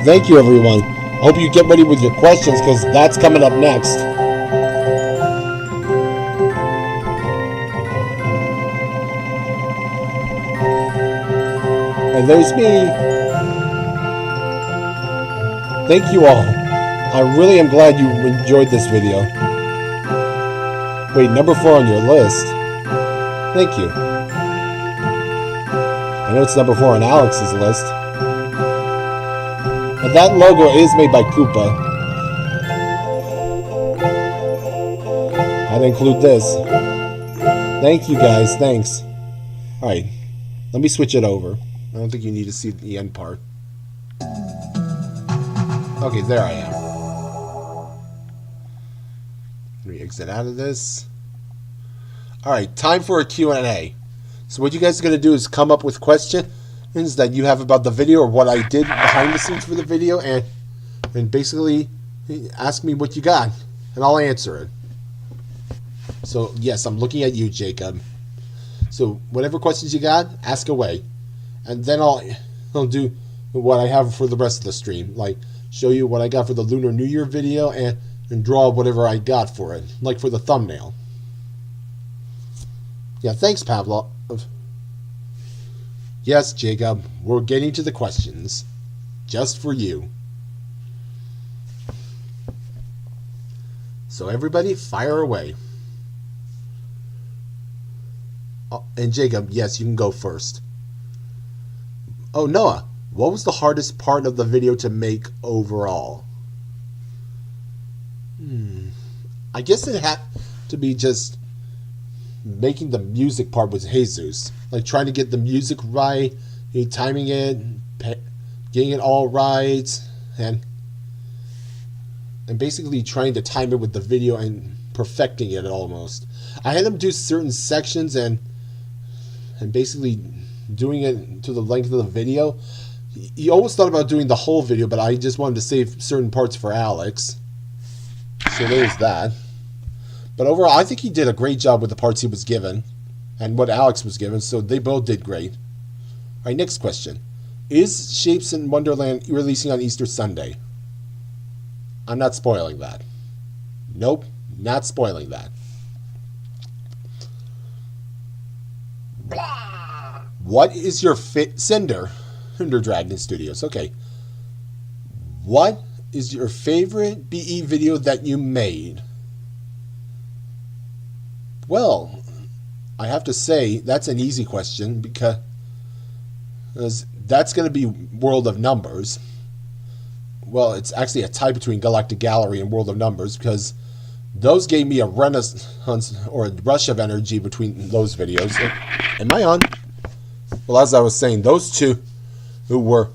Thank you, everyone. I hope you get ready with your questions, because that's coming up next. And there's me. Thank you all. I really am glad you enjoyed this video. Wait, number 4 on your list. Thank you. I know it's number 4 on Alex's list. But that logo is made by Koopa. I'd include this. Thank you guys, thanks. Alright, let me switch it over. I don't think you need to see the end part. Okay, there I am. Let me exit out of this. All right, time for a Q&A. So what you guys are going to do is come up with questions that you have about the video or what I did behind the scenes for the video, and basically ask me what you got, and I'll answer it. So, yes, I'm looking at you, Jacob. So whatever questions you got, ask away. And then I'll do what I have for the rest of the stream, like show you what I got for the Lunar New Year video and draw whatever I got for it, like for the thumbnail. Yeah, thanks, Pavlov. Yes, Jacob, we're getting to the questions. Just for you. So everybody, fire away. Oh, and Jacob, yes, you can go first. Oh, Noah, what was the hardest part of the video to make overall? I guess it had to be just making the music part with Jesus. Like trying to get the music right, timing it, getting it all right, and basically trying to time it with the video and perfecting it almost. I had him do certain sections and basically doing it to the length of the video. He almost thought about doing the whole video, but I just wanted to save certain parts for Alex. So there's that. But overall, I think he did a great job with the parts he was given and what Alex was given, so they both did great. All right, next question. Is Shapes in Wonderland releasing on Easter Sunday? I'm not spoiling that. Nope, not spoiling that. What is your Cinder Dragon Studios? Okay. What is your favorite BE video that you made? Well, I have to say that's an easy question because that's going to be World of Numbers. Well, it's actually a tie between Galactic Gallery and World of Numbers because those gave me a renaissance or a rush of energy between those videos. Am I on? Well, as I was saying, those two who were...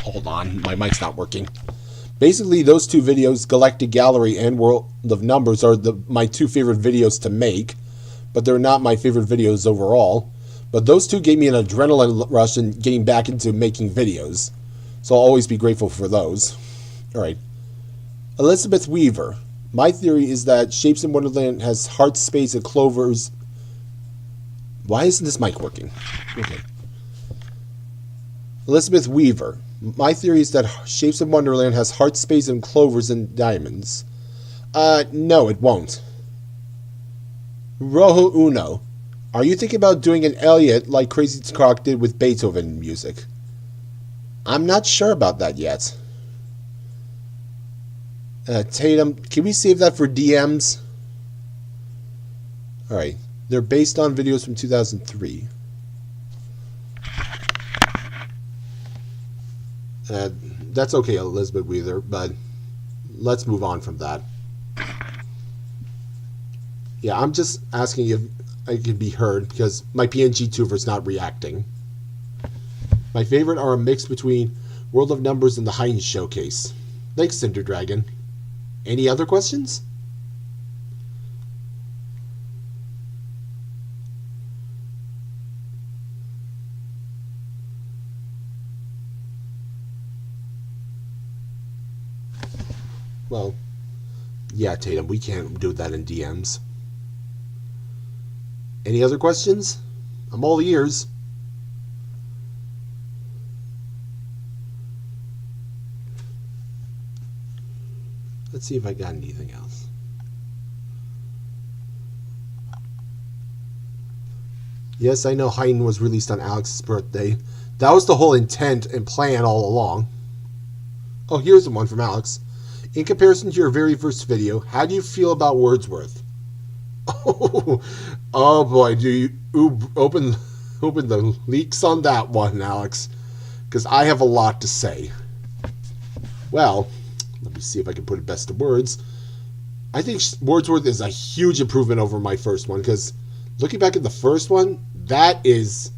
Hold on, my mic's not working. Basically, those two videos, Galactic Gallery and World of Numbers, are my two favorite videos to make, but they're not my favorite videos overall. But those two gave me an adrenaline rush in getting back into making videos, so I'll always be grateful for those. All right. Elizabeth Weaver. My theory is that Shapes in Wonderland has heart space and clovers. Why isn't this mic working? Okay. Elizabeth Weaver. My theory is that Shapes in Wonderland has heart space and clovers and diamonds. No, it won't. Rojo Uno. Are you thinking about doing an Elliot like Crazy Croc did with Beethoven music? I'm not sure about that yet. Tatum, can we save that for DMs? Alright. They're based on videos from 2003. That's okay, Elizabeth Weaver, but let's move on from that. Yeah, I'm just asking if I could be heard because my PNG tuber's not reacting. My favorite are a mix between World of Numbers and the Heinz Showcase. Thanks, Cinder Dragon. Any other questions? Well, yeah, Tatum, we can't do that in DMs. Any other questions? I'm all ears. Let's see if I got anything else. Yes, I know Haydn was released on Alex's birthday. That was the whole intent and plan all along. Oh, here's the one from Alex. In comparison to your very first video, how do you feel about Wordsworth? Oh boy, do you open the leaks on that one, Alex? Because I have a lot to say. Well, let me see if I can put it best to words. I think Wordsworth is a huge improvement over my first one, because looking back at the first one, that is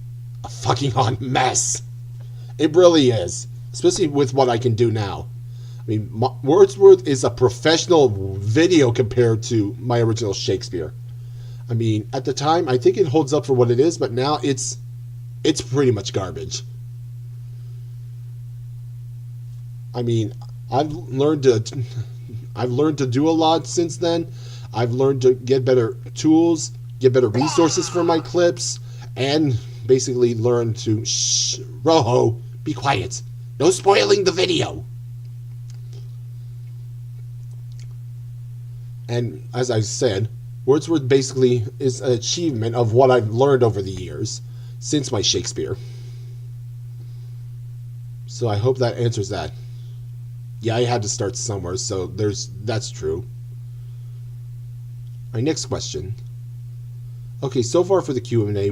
a fucking hot mess. It really is, especially with what I can do now. I mean, Wordsworth is a professional video compared to my original Shakespeare. I mean, at the time, I think it holds up for what it is, but now it's pretty much garbage. I mean, I've learned to do a lot since then. I've learned to get better tools, get better resources for my clips, and basically learn to Rojo, be quiet. No spoiling the video. And as I said, Wordsworth basically is an achievement of what I've learned over the years since my Shakespeare. So I hope that answers that. Yeah, I had to start somewhere, so that's true. My next question. Okay, so far for the Q&A,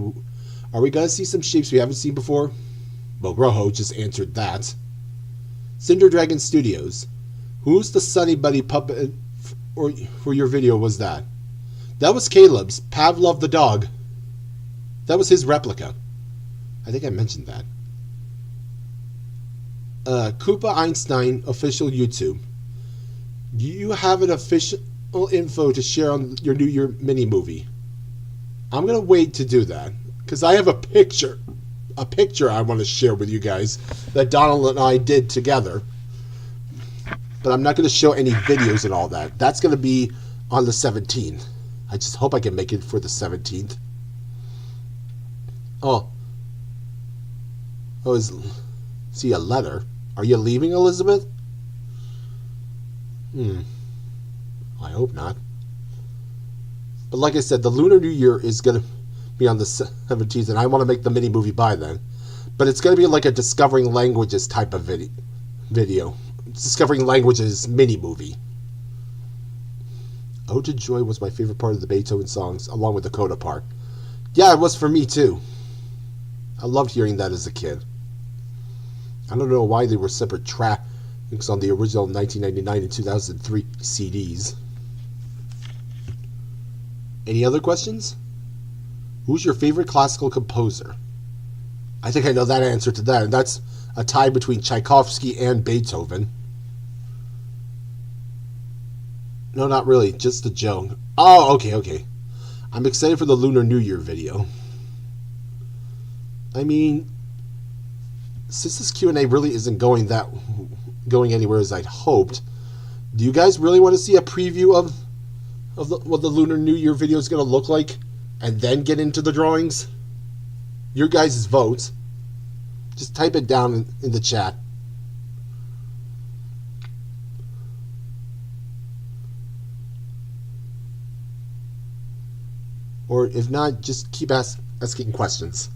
are we going to see some shapes we haven't seen before? Well, Rojo just answered that. Cinder Dragon Studios. Who's the Sunny Buddy puppet for your video was that? That was Caleb's, Pavlov the dog. That was his replica. I think I mentioned that. Koopa Einstein official YouTube. Do you have an official info to share on your New Year mini movie? I'm gonna wait to do that because I have a picture I want to share with you guys that Donald and I did together. But I'm not gonna show any videos and all that. That's gonna be on the 17th. I just hope I can make it for the 17th. See a letter. Are you leaving, Elizabeth? I hope not. But like I said, the Lunar New Year is going to be on the 17th, and I want to make the mini movie by then. But it's going to be like a Discovering Languages type of video. Discovering Languages mini movie. Ode to Joy was my favorite part of the Beethoven songs, along with the coda part. Yeah, it was for me too. I loved hearing that as a kid. I don't know why they were separate tracks on the original 1999 and 2003 CDs. Any other questions? Who's your favorite classical composer? I think I know that answer to that, and that's a tie between Tchaikovsky and Beethoven. No, not really, just a joke. Oh, okay. I'm excited for the Lunar New Year video. I mean, since this Q&A really isn't going anywhere as I'd hoped, do you guys really want to see a preview of what the Lunar New Year video is going to look like, and then get into the drawings? Your guys' votes. Just type it down in the chat. Or if not, just keep asking questions.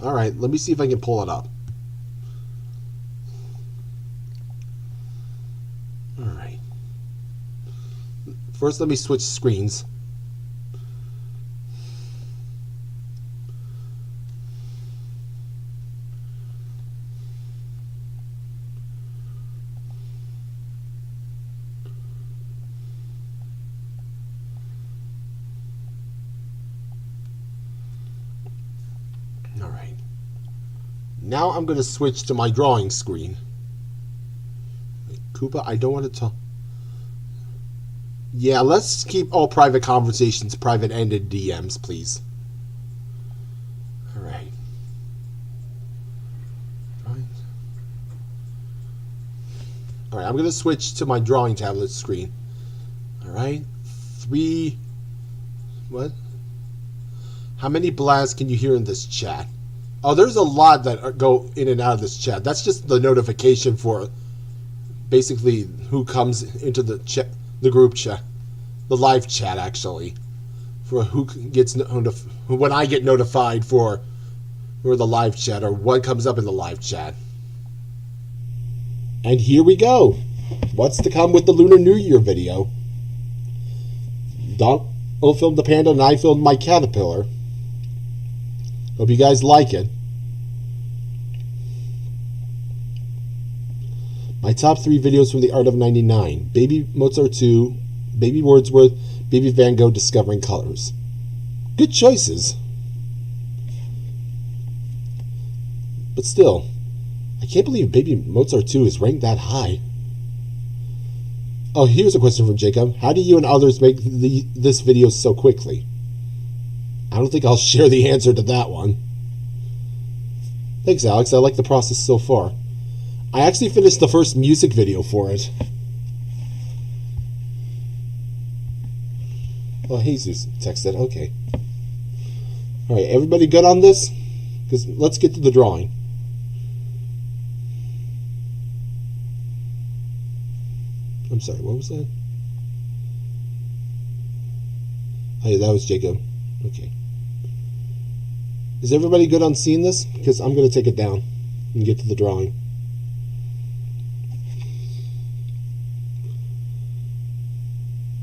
Alright, let me see if I can pull it up. Alright. First, let me switch screens. Alright. Now I'm going to switch to my drawing screen. Koopa, I don't want to talk. Yeah, let's keep all private conversations private-ended DMs, please. Alright. Alright, I'm going to switch to my drawing tablet screen. Alright. What? How many blasts can you hear in this chat? Oh, there's a lot that go in and out of this chat. That's just the notification for basically who comes into the chat, the group chat, the live chat actually, for who gets when I get notified for the live chat or what comes up in the live chat. And here we go. What's to come with the Lunar New Year video? Donald filmed the panda and I filmed my caterpillar. Hope you guys like it. My top 3 videos from TheArtof99. Baby Mozart 2, Baby Wordsworth, Baby Van Gogh Discovering Colors. Good choices. But still, I can't believe Baby Mozart 2 is ranked that high. Oh, here's a question from Jacob. How do you and others make this video so quickly? I don't think I'll share the answer to that one. Thanks, Alex. I like the process so far. I actually finished the first music video for it. Oh, Jesus texted. Okay. Alright, everybody good on this? Because let's get to the drawing. I'm sorry, what was that? Oh, yeah, that was Jacob. Okay. Is everybody good on seeing this? Because I'm going to take it down and get to the drawing.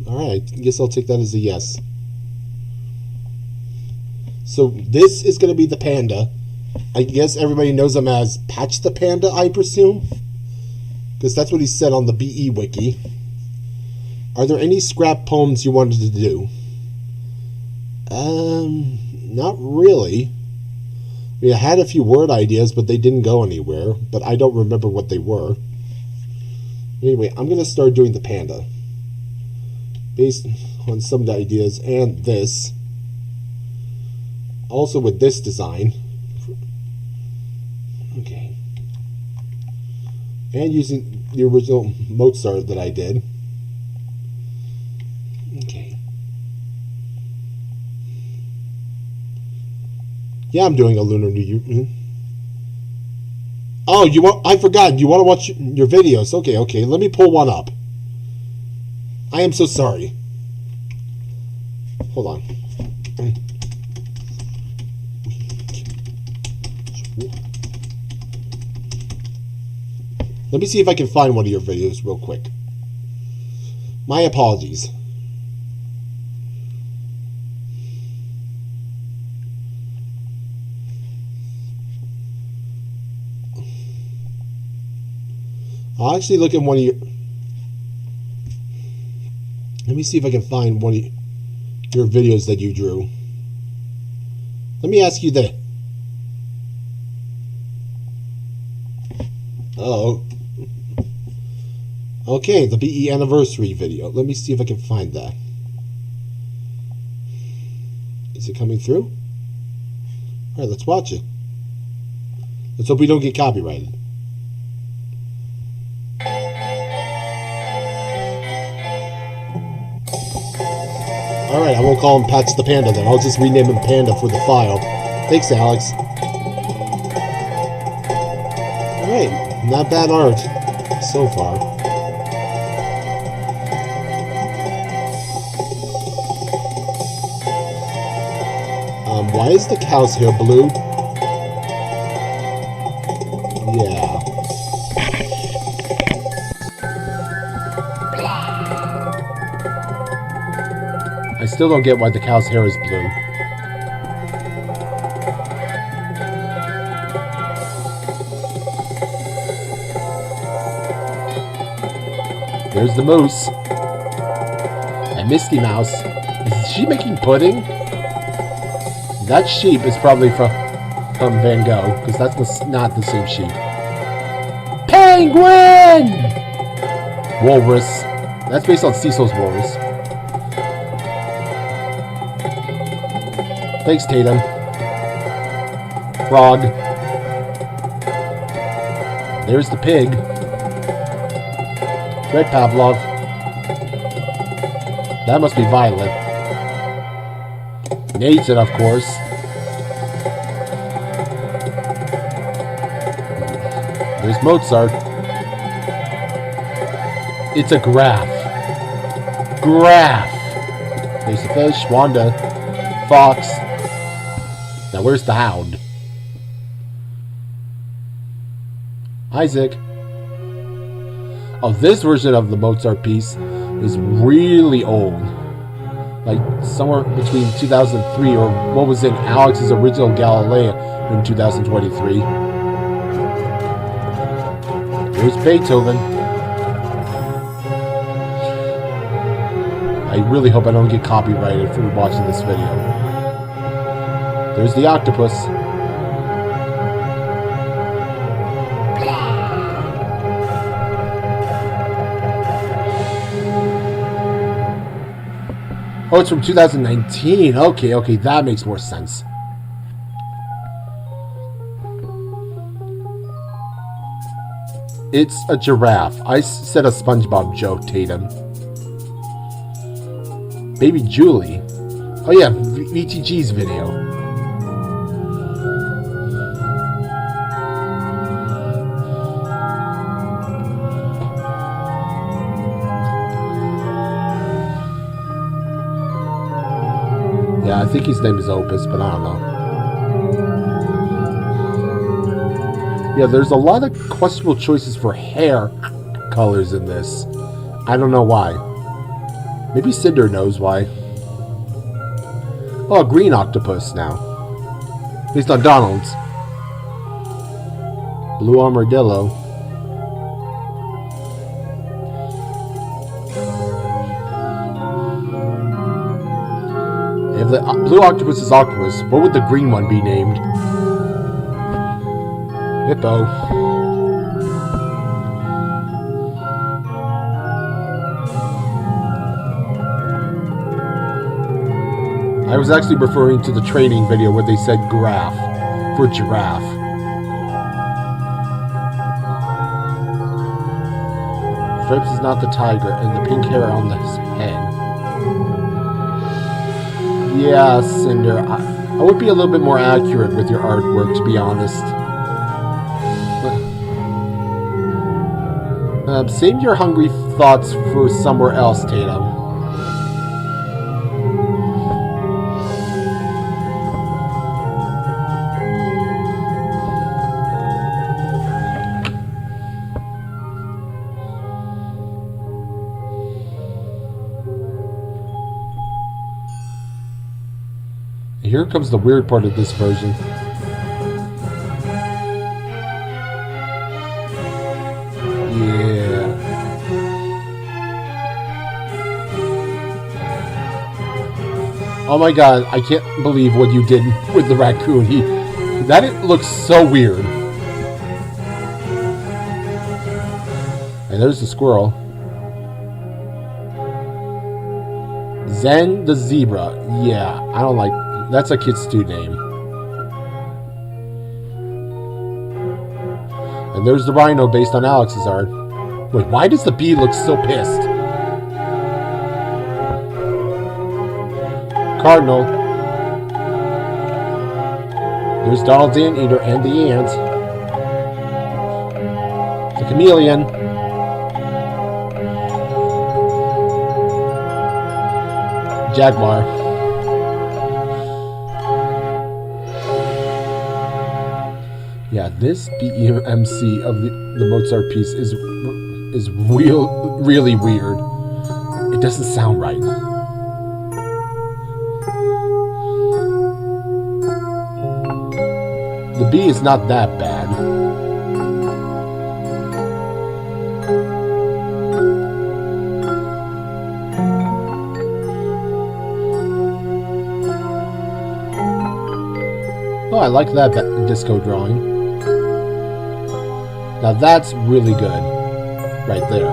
Alright, I guess I'll take that as a yes. So this is going to be the panda. I guess everybody knows him as Patch the Panda, I presume. Because that's what he said on the BE Wiki. Are there any scrap poems you wanted to do? Not really. I mean, I had a few word ideas, but they didn't go anywhere. But I don't remember what they were. Anyway, I'm going to start doing the panda. Based on some of the ideas and this. Also with this design. Okay. And using the original Mozart that I did. Okay. Yeah, I'm doing a Lunar New Year. Oh, you want? I forgot. You want to watch your videos? Okay. Let me pull one up. I am so sorry. Hold on. Let me see if I can find one of your videos real quick. My apologies. I'll actually look at one of your... Let me see if I can find one of your videos that you drew. Let me ask you this. Oh. Okay, the BE anniversary video. Let me see if I can find that. Is it coming through? Alright, let's watch it. Let's hope we don't get copyrighted. Alright, I won't call him Patch the Panda then. I'll just rename him Panda for the file. Thanks, Alex. Alright, not bad art so far. Why is the cow's hair blue? Yeah. I still don't get why the cow's hair is blue. There's the moose. And Misty Mouse. Is she making pudding? That sheep is probably from Van Gogh, because that's not the same sheep. Penguin! Walrus. That's based on Cecil's Walrus. Thanks, Tatum. Frog. There's the pig. Red Pavlov. That must be Violet. Nathan, of course. There's Mozart. It's a graph. Graph. There's the fish, Wanda, fox. Now where's the hound? Isaac. Oh, this version of the Mozart piece is really old. Like somewhere between 2003 or what was in Alex's original Galileo in 2023. Here's Beethoven. I really hope I don't get copyrighted for watching this video. There's the octopus. Oh, it's from 2019. Okay, that makes more sense. It's a giraffe. I said a SpongeBob joke, Tatum. Baby Julie. Oh yeah, VTG's video. Yeah, I think his name is Opus, but I don't know. Yeah, there's a lot of questionable choices for hair colors in this. I don't know why. Maybe Cinder knows why. Oh, a green octopus now. Based on Donald's. Blue armadillo. If the blue octopus is octopus, what would the green one be named? Hippo. I was actually referring to the training video where they said graph for giraffe. Stripes is not the tiger, and the pink hair on his head. Yeah, Cinder, I would be a little bit more accurate with your artwork, to be honest. Save your hungry thoughts for somewhere else, Tatum. Here comes the weird part of this version. Yeah. Oh my god, I can't believe what you did with the raccoon. That looks so weird. And there's the squirrel. Zen the zebra. Yeah, I don't like... That's a Kid Stew name. And there's the rhino based on Alex's art. Wait, why does the bee look so pissed? Cardinal. There's Donald the Anteater and the ant. The chameleon. Jaguar. Yeah, this BEMC of the Mozart piece is really weird. It doesn't sound right. The B is not that bad. Oh, I like that disco drawing. Now that's really good, right there.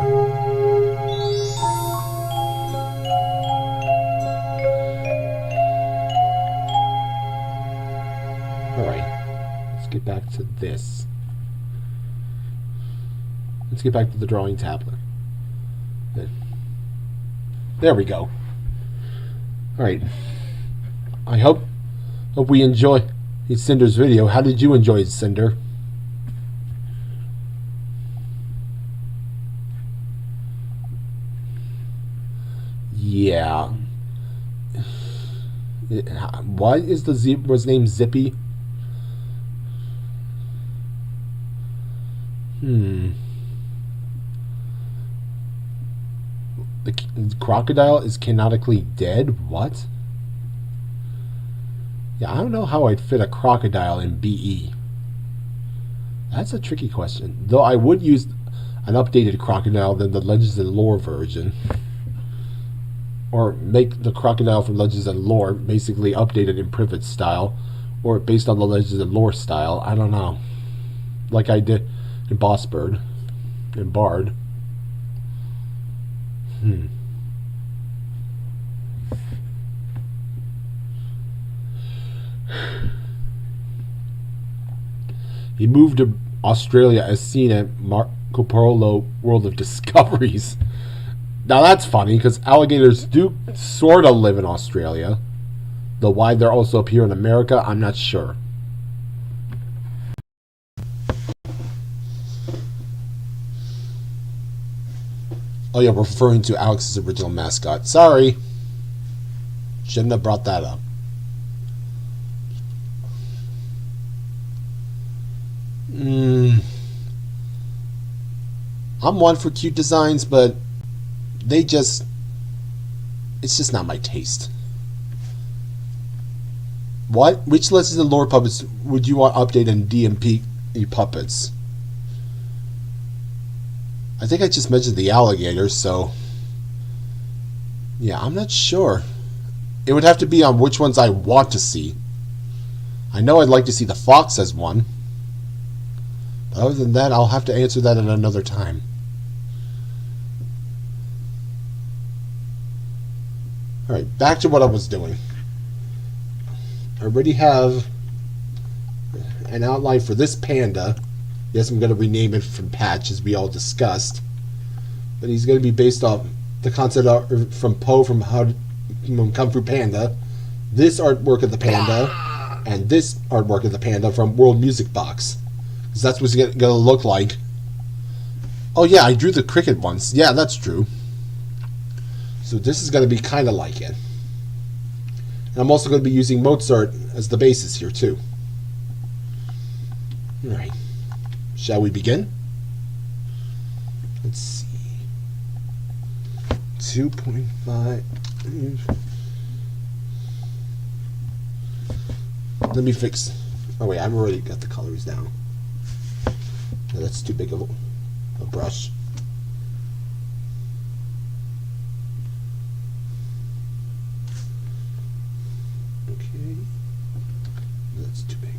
Alright, let's get back to this. Let's get back to the drawing tablet. There we go. Alright, I hope we enjoy Cinder's video. How did you enjoy it, Cinder? Yeah. Why is the zebra's name Zippy? The crocodile is canonically dead? What? Yeah, I don't know how I'd fit a crocodile in BE. That's a tricky question. Though I would use an updated crocodile than the Legends and Lore version. Or make the crocodile from Legends and Lore basically updated in Privet style. Or based on the Legends and Lore style. I don't know. Like I did in Boss Bird. In Bard. He moved to Australia as seen at Marco Polo World of Discoveries. Now that's funny, because alligators do sort of live in Australia. Though why they're also up here in America, I'm not sure. Oh yeah, we're referring to Alex's original mascot. Sorry. Shouldn't have brought that up. I'm one for cute designs, but it's just not my taste. What? Which lessons and lore puppets would you want updated in DMP puppets? I think I just mentioned the alligator, so yeah, I'm not sure. It would have to be on which ones I want to see. I know I'd like to see the fox as one. But other than that, I'll have to answer that at another time. Alright, back to what I was doing. I already have an outline for this panda. Yes, I'm going to rename it from Patch, as we all discussed. But he's going to be based off the concept art from Poe from Kung Fu Panda, this artwork of the panda, and this artwork of the panda from World Music Box. Because that's what's going to look like. Oh yeah, I drew the cricket once. Yeah, that's true. So this is going to be kind of like it. And I'm also going to be using Mozart as the basis here too. Alright. Shall we begin? Let's see. 2.5. Let me fix. Oh wait, I've already got the colors down. No, that's too big of a brush. Okay. That's too big.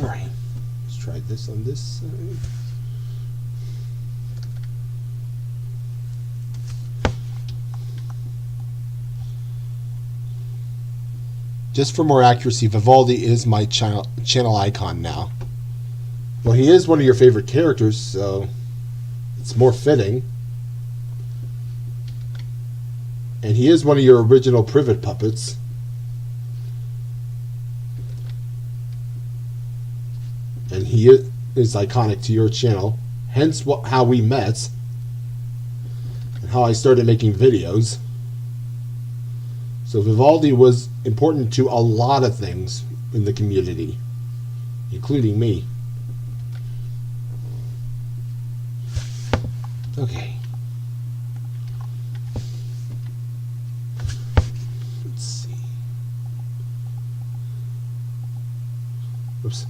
Alright, let's try this on this side. Just for more accuracy, Vivaldi is my channel icon now. Well, he is one of your favorite characters, so it's more fitting. And he is one of your original Privet puppets. And he is iconic to your channel, hence how we met and how I started making videos. So Vivaldi was important to a lot of things in the community, including me. Okay. Let's see. Oops.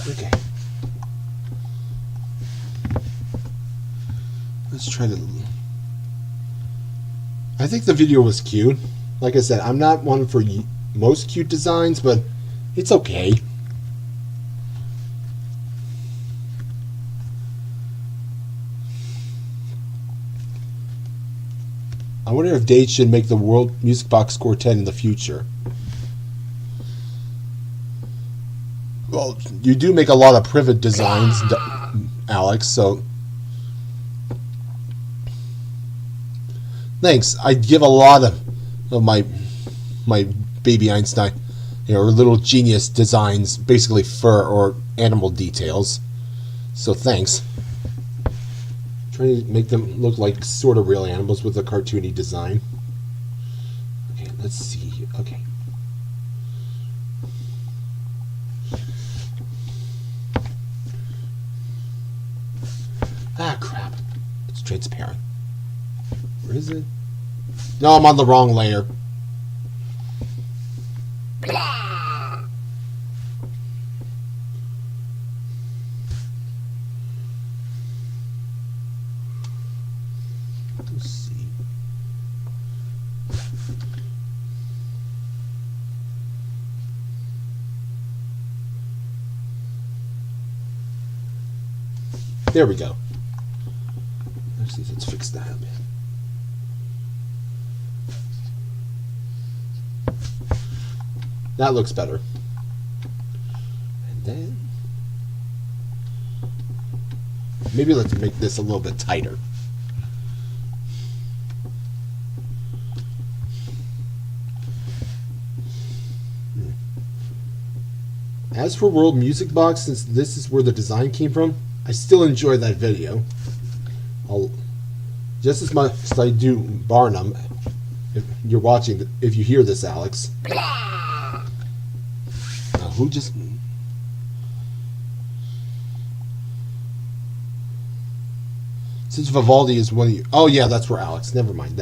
Okay. Let's try to... I think the video was cute. Like I said, I'm not one for most cute designs, but it's okay. I wonder if Dave should make the World Music Box Quartet in the future. Well, you do make a lot of Privet designs, Alex, so... Thanks. I give a lot of my baby Einstein, little genius designs, basically fur or animal details. So thanks. Trying to make them look like sort of real animals with a cartoony design. Okay, let's see. Okay. Ah, crap. It's transparent. Where is it? No, I'm on the wrong layer. Let's see. There we go. Let's see if it's fixed that. That looks better. And then maybe let's make this a little bit tighter. As for World Music Box, since this is where the design came from, I still enjoy that video. Just as much as I do Barnum. If you're watching, if you hear this, Alex. Who just... Since Vivaldi is one of you... Oh, yeah, that's where Alex... Never mind.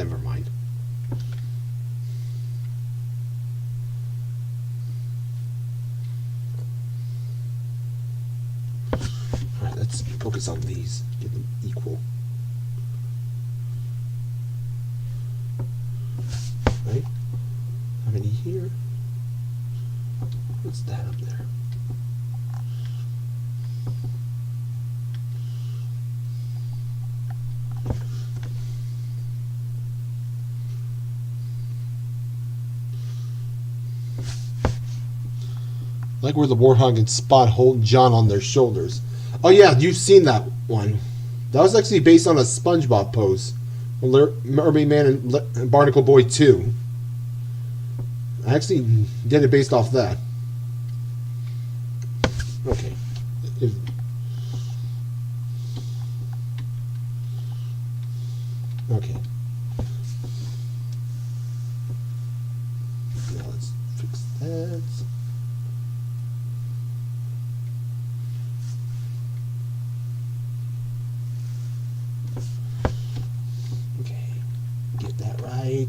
Alright, let's focus on these. Get them equal. Right? How many here? What's that up there? Like where the Warthog and Spot hold John on their shoulders. Oh yeah, you've seen that one. That was actually based on a SpongeBob pose. Mermaid Man and Barnacle Boy 2. I actually did it based off that. Okay. Okay. Now let's fix that. Okay. Get that right.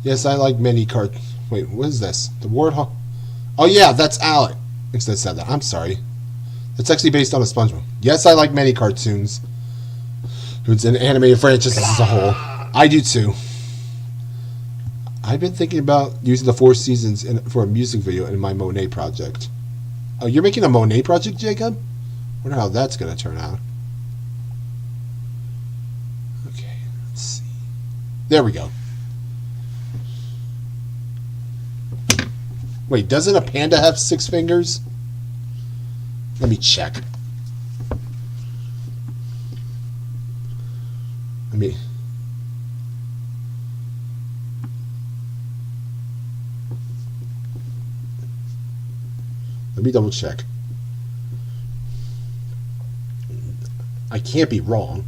Yes, I like mini cart. Wait, what is this? The Warthog? Oh yeah, that's Alex that said that. I'm sorry. It's actually based on a SpongeBob. Yes, I like many cartoons. It's an animated franchise as a whole. I do too. I've been thinking about using the 4 seasons for a music video in my Monet project. Oh, you're making a Monet project, Jacob? Wonder how that's going to turn out. Okay, let's see. There we go. Wait, doesn't a panda have 6 fingers? Let me check. Let me double check. I can't be wrong.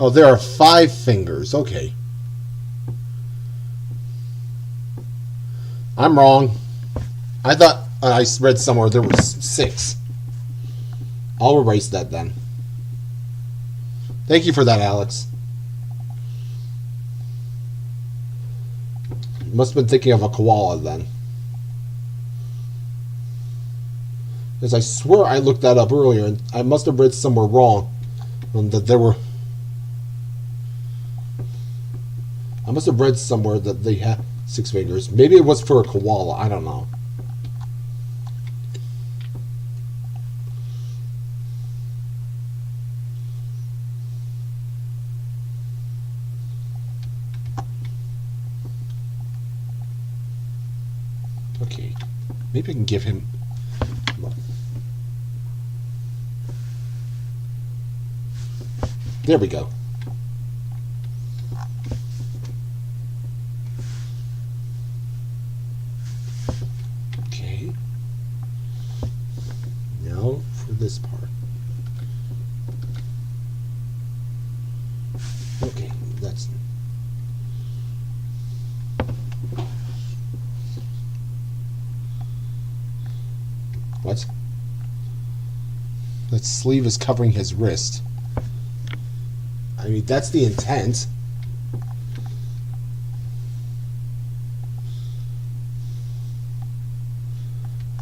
Oh, there are 5 fingers. Okay. I'm wrong. I thought I read somewhere there was 6. I'll erase that then. Thank you for that, Alex. You must have been thinking of a koala then. Because I swear I looked that up earlier, and I must have read somewhere wrong. That there were... I must have read somewhere that they had 6 fingers. Maybe it was for a koala. I don't know. Okay. Maybe I can give him... There we go. Okay. Now for this part. Okay, that's... What? That sleeve is covering his wrist. I mean, that's the intent.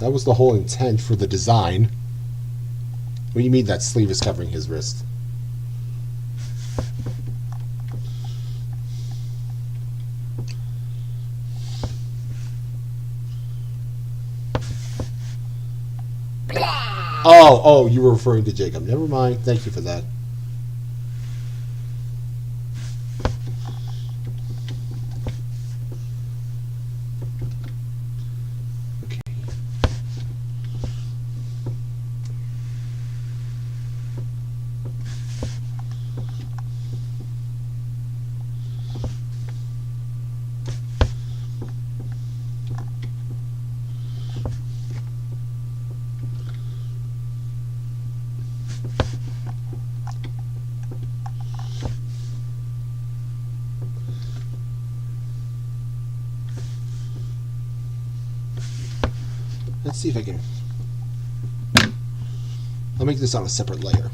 That was the whole intent for the design. What do you mean that sleeve is covering his wrist? Oh, you were referring to Jacob. Never mind. Thank you for that. Okay. Let's see if I can... I'll make this on a separate layer.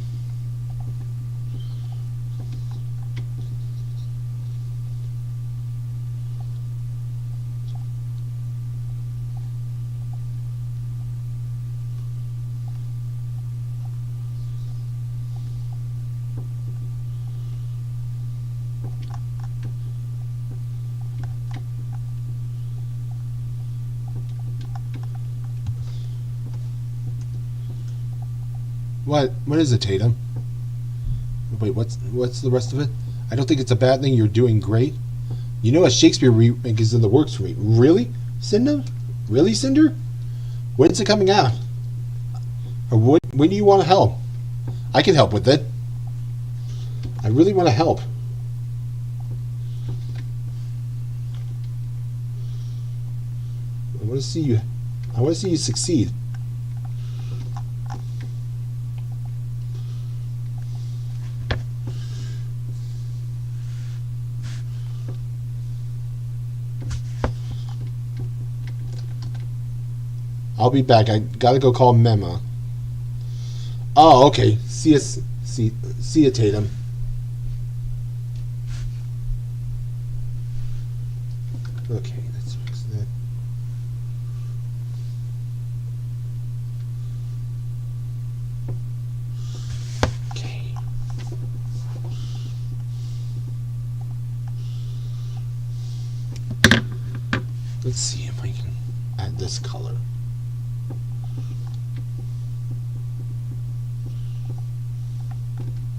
What is it, Tatum? Wait, what's the rest of it? I don't think it's a bad thing. You're doing great. You know a Shakespeare remake is in the works for me. Really, Cinder? Really, Cinder? When's it coming out? Or when do you want to help? I can help with it. I really want to help. I want to see you. I want to see you succeed. I'll be back. I gotta go call Mema. Oh, okay. See ya, Tatum. Okay, let's fix that. Okay. Let's see if I can add this color.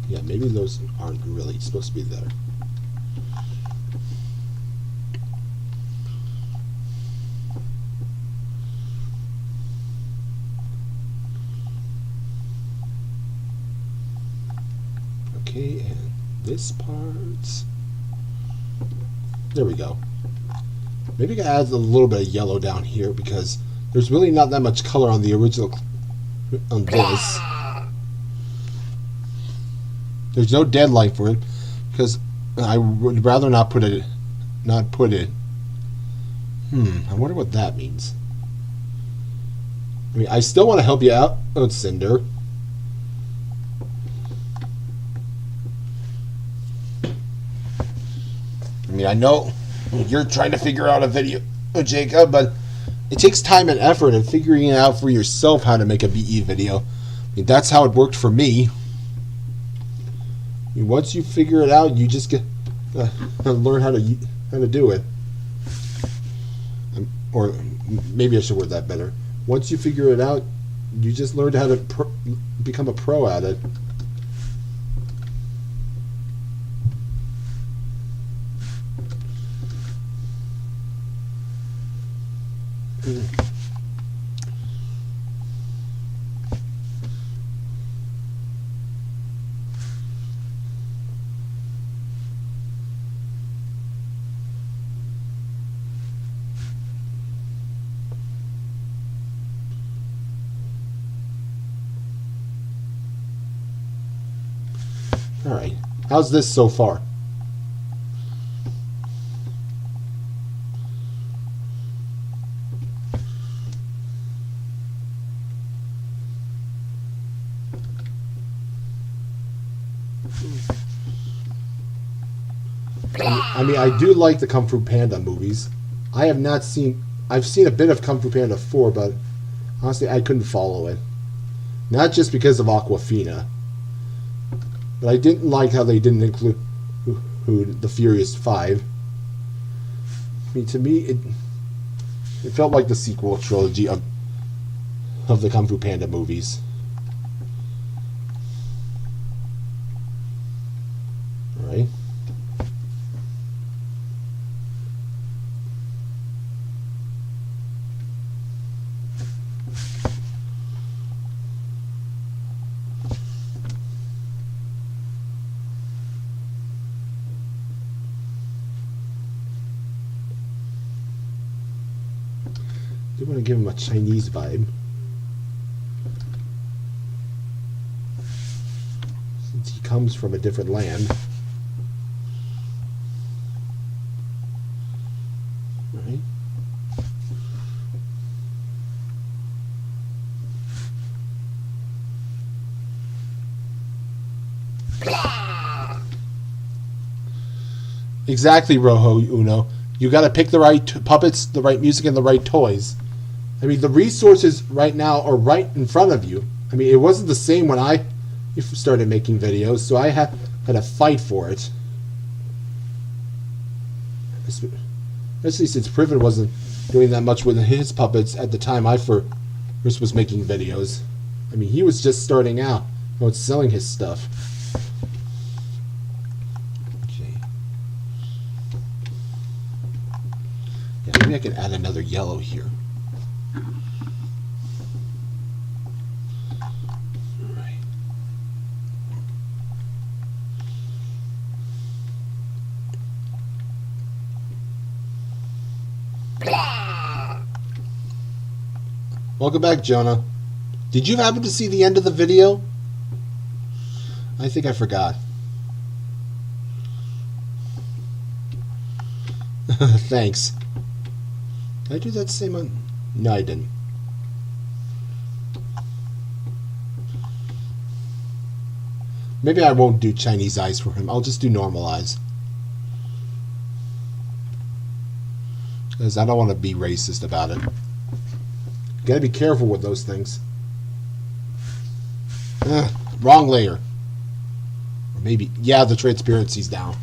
Yeah, maybe those aren't really supposed to be there. Okay, and this part. There we go. Maybe I can add a little bit of yellow down here because there's really not that much color on the original on this. There's no deadline for it because I would rather not put it. I wonder what that means. I mean, I still want to help you out, Cinder. I mean, I know you're trying to figure out a video, Jacob, but it takes time and effort in figuring it out for yourself how to make a BE video. I mean, that's how it worked for me. I mean, once you figure it out, you just get learn how to do it. Or maybe I should word that better. Once you figure it out, you just learn how to become a pro at it. Alright, how's this so far? I mean, I do like the Kung Fu Panda movies. I've seen a bit of Kung Fu Panda 4, but honestly, I couldn't follow it. Not just because of Aquafina, but I didn't like how they didn't include the Furious 5. I mean, to me, it felt like the sequel trilogy of the Kung Fu Panda movies. Alright. I do want to give him a Chinese vibe. Since he comes from a different land. Right. Exactly, Rojo Uno. You got to pick the right puppets, the right music, and the right toys. I mean, the resources right now are right in front of you. I mean, it wasn't the same when I started making videos, so I had to fight for it. Especially since Priven wasn't doing that much with his puppets at the time I first was making videos. I mean, he was just starting out selling his stuff. Okay. Yeah, maybe I can add another yellow here. Welcome back, Jonah. Did you happen to see the end of the video? I think I forgot. Thanks. Did I do that same one? No, I didn't. Maybe I won't do Chinese eyes for him. I'll just do normal eyes. Because I don't want to be racist about it. You gotta be careful with those things. Wrong layer. Or maybe, yeah, the transparency's down.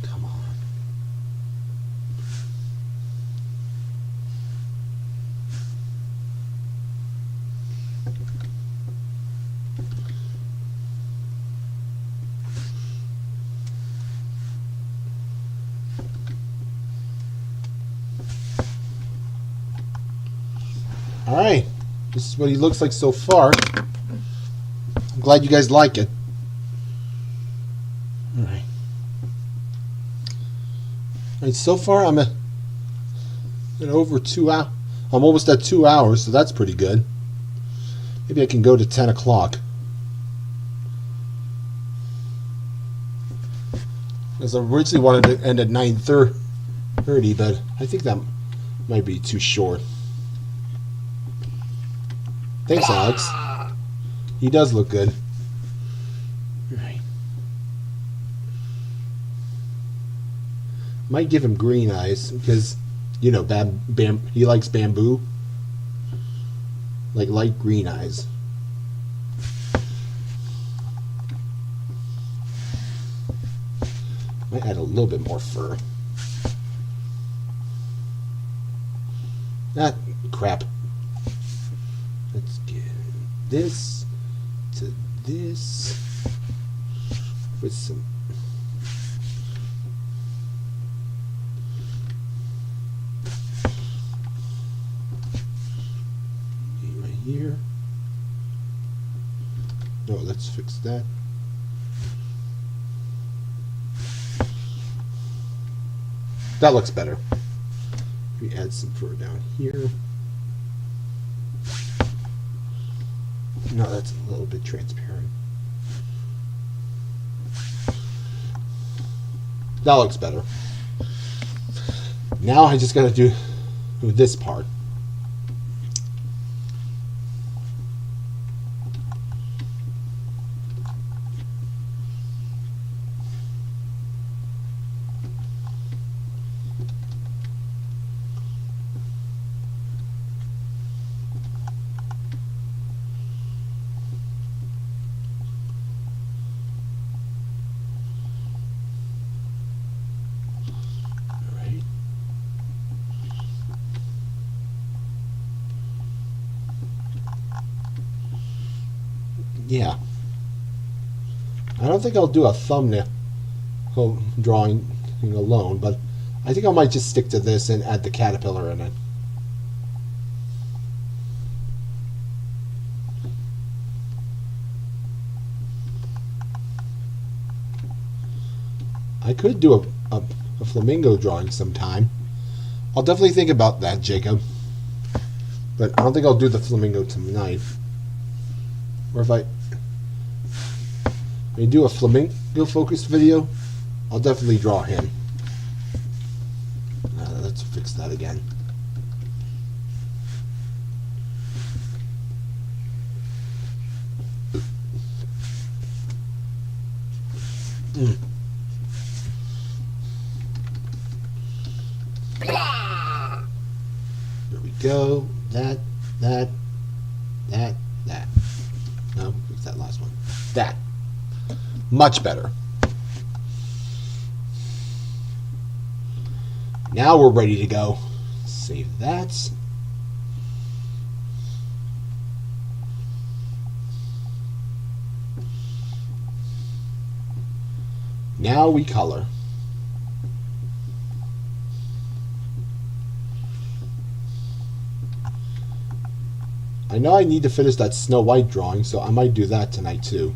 Come on. Alright, this is what he looks like so far. I'm glad you guys like it. Alright. Alright, so far I'm at over 2 hours. I'm almost at 2 hours, so that's pretty good. Maybe I can go to 10 o'clock. Because I originally wanted to end at 9:30, but I think that might be too short. Thanks, Alex. He does look good. Alright. Might give him green eyes because, you know, he likes bamboo. Like light green eyes. Might add a little bit more fur. Ah, crap. Let's get this to this with some. Right here. No, let's fix that. That looks better. We add some fur down here. No, that's a little bit transparent. That looks better. Now I just gotta do this part. Yeah. I don't think I'll do a thumbnail drawing alone, but I think I might just stick to this and add the caterpillar in it. I could do a flamingo drawing sometime. I'll definitely think about that, Jacob. But I don't think I'll do the flamingo tonight. Or if I do a flamingo focused video, I'll definitely draw him. Let's fix that again. There we go. That. No, fix that last one. That. Much better. Now we're ready to go. Save that. Now we color. I know I need to finish that Snow White drawing, so I might do that tonight too.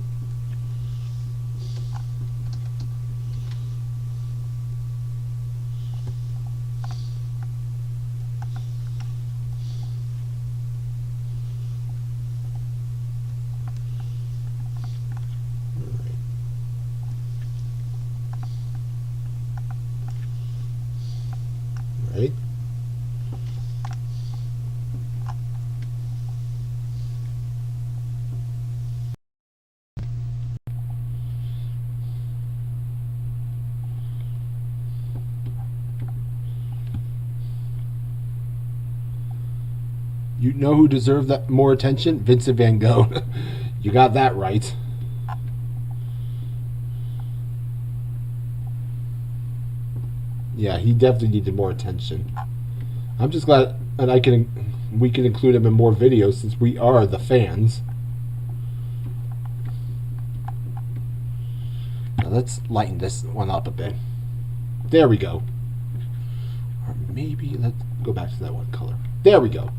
All right. You know who deserved that more attention? Vincent van Gogh. You got that right. Yeah, he definitely needed more attention. I'm just glad that we can include him in more videos since we are the fans. Now let's lighten this one up a bit. There we go. Or maybe let's go back to that one color. There we go.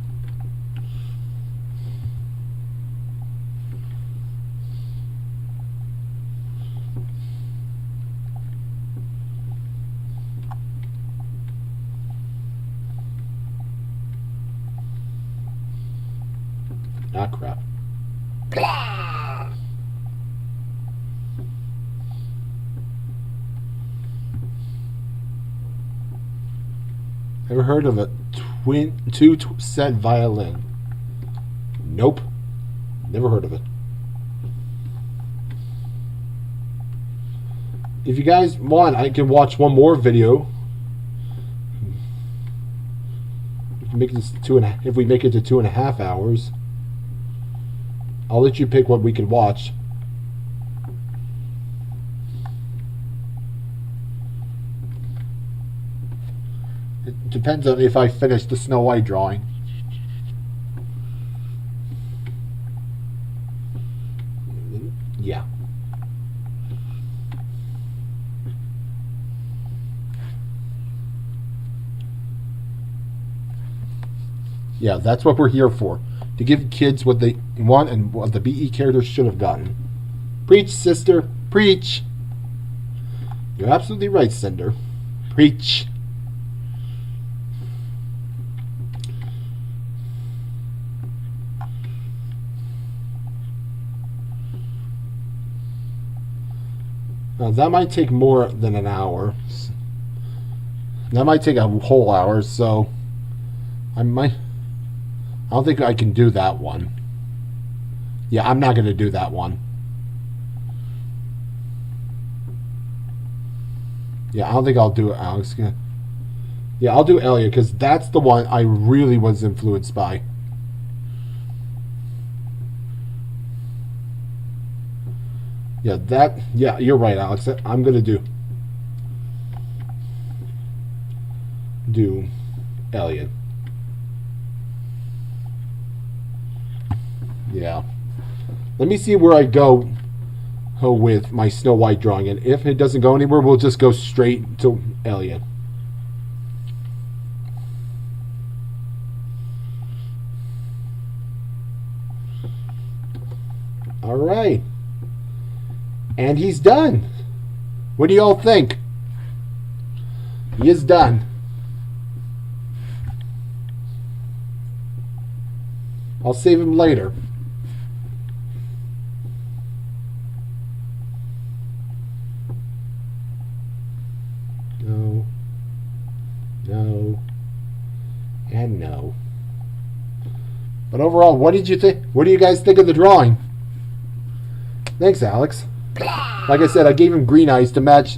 Ah, crap. Ever heard of a two-set violin? Nope. Never heard of it. If you guys want, I can watch one more video make this if we make it to 2.5 hours, I'll let you pick what we can watch. It depends on if I finish the Snow White drawing. Yeah. Yeah, that's what we're here for. To give kids what they want and what the BE characters should have gotten. Preach, sister. Preach. You're absolutely right, Cinder. Preach. Now, that might take more than an hour. That might take a whole hour, so I don't think I can do that one. Yeah, I'm not going to do that one. Yeah, I don't think I'll do it, Alex. Yeah, I'll do Elliot, because that's the one I really was influenced by. Yeah, you're right, Alex. I'm going to do Elliot. Yeah. Let me see where I go with my Snow White drawing, and if it doesn't go anywhere, we'll just go straight to Elliot. All right. And he's done. What do you all think? He is done. I'll save him later. No. No. And no. But overall, what did you think? What do you guys think of the drawing? Thanks, Alex. Like I said, I gave him green eyes to match.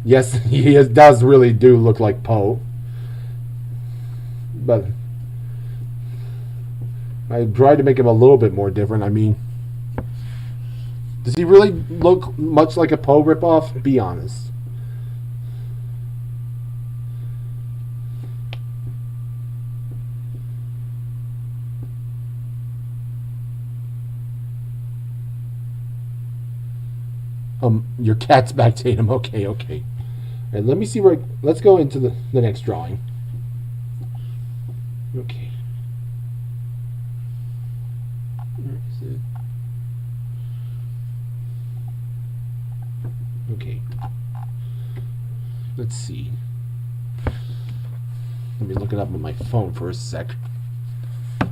Yes, he does really do look like Poe. But I tried to make him a little bit more different. I mean, does he really look much like a Poe ripoff? Be honest. Your cat's back, Tatum. Okay. All right, let me see where. Let's go into the next drawing. Okay. Where is it? Okay. Let's see. Let me look it up on my phone for a sec. All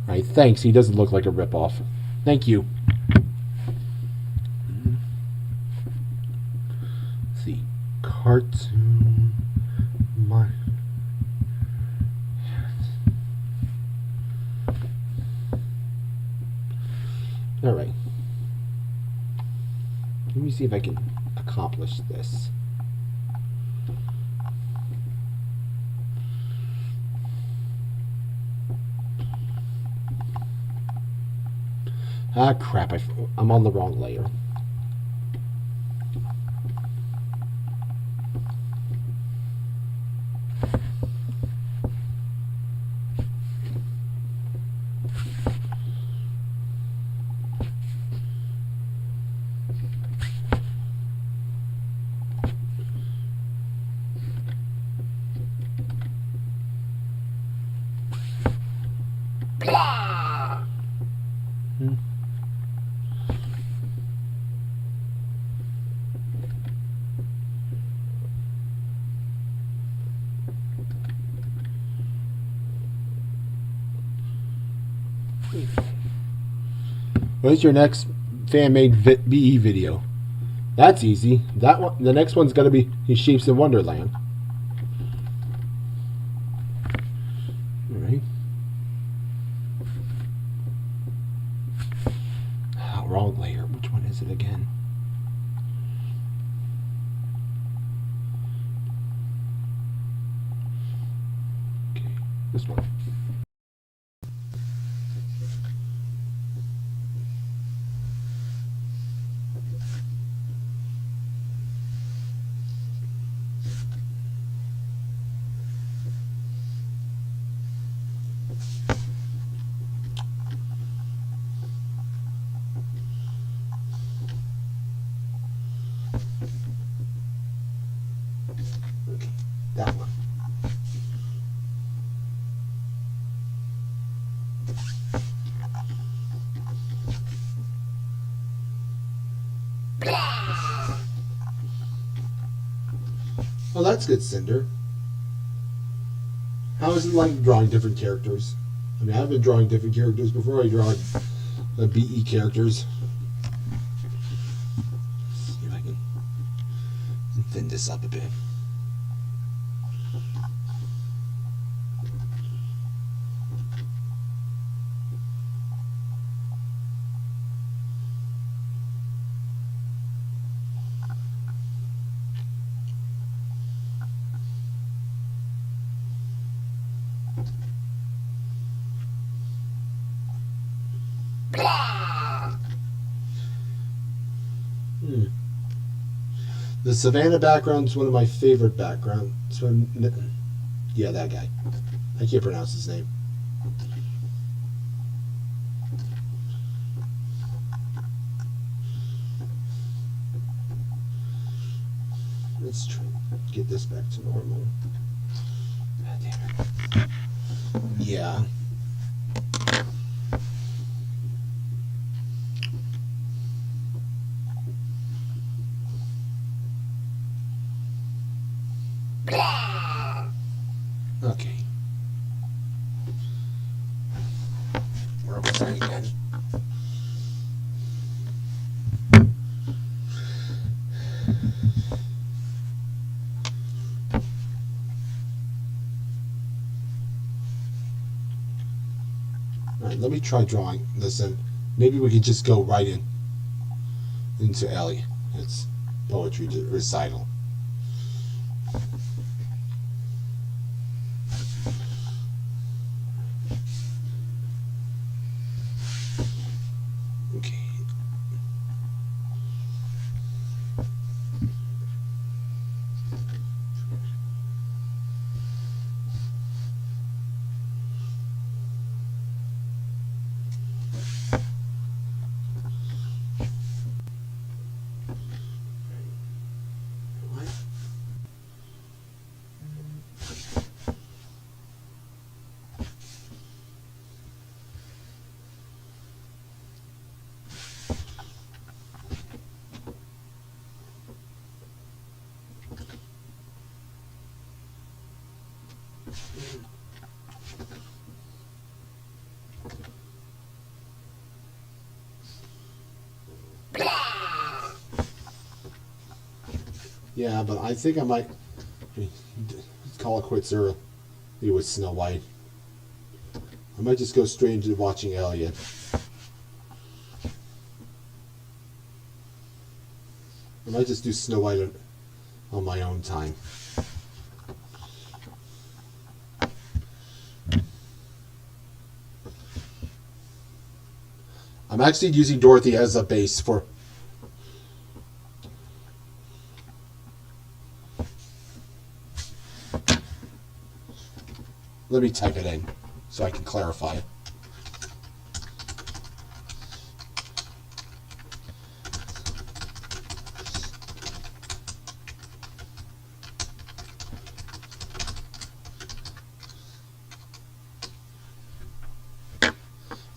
right, thanks. He doesn't look like a ripoff. Thank you. Let's see. Cartoon. All right. Let me see if I can accomplish this. Ah, crap. I'm on the wrong layer. What's your next fan-made BE video? That's easy. That one, the next one's gonna be Shapes in Wonderland. All right. Oh, wrong layer. Which one is it again? This one. Okay, that one. Oh, that's good, Cinder. How is it like drawing different characters? I mean, I've been drawing different characters before I draw the BE characters. See if I can thin this up a bit. The Savannah background is one of my favorite backgrounds. Yeah, that guy. I can't pronounce his name. Let's try to get this back to normal. God damn it. Yeah. Okay. Where was I again? Alright, let me try drawing this and maybe we could just go right into Elliot. It's poetry recital. Yeah, but I think I might call it quits early with Snow White. I might just go straight into watching Elliot. I might just do Snow White on my own time. I'm actually using Dorothy as a base for... Let me type it in so I can clarify it.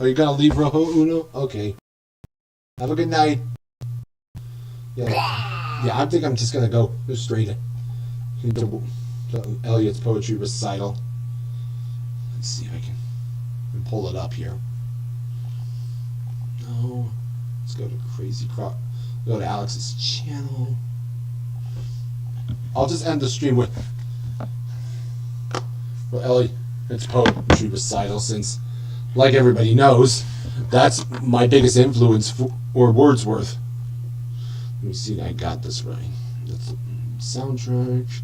Are you gonna leave Rojo Uno? Okay. Have a good night. Yeah, I think I'm just gonna go straight into Elliot's poetry recital. Let's see if I can pull it up here. No. Let's go to Crazy Croc. Go to Alex's channel. I'll just end the stream with Elliot's poetry recital since, like everybody knows, that's my biggest influence for Wordsworth. Let me see that I got this right. That's the soundtrack.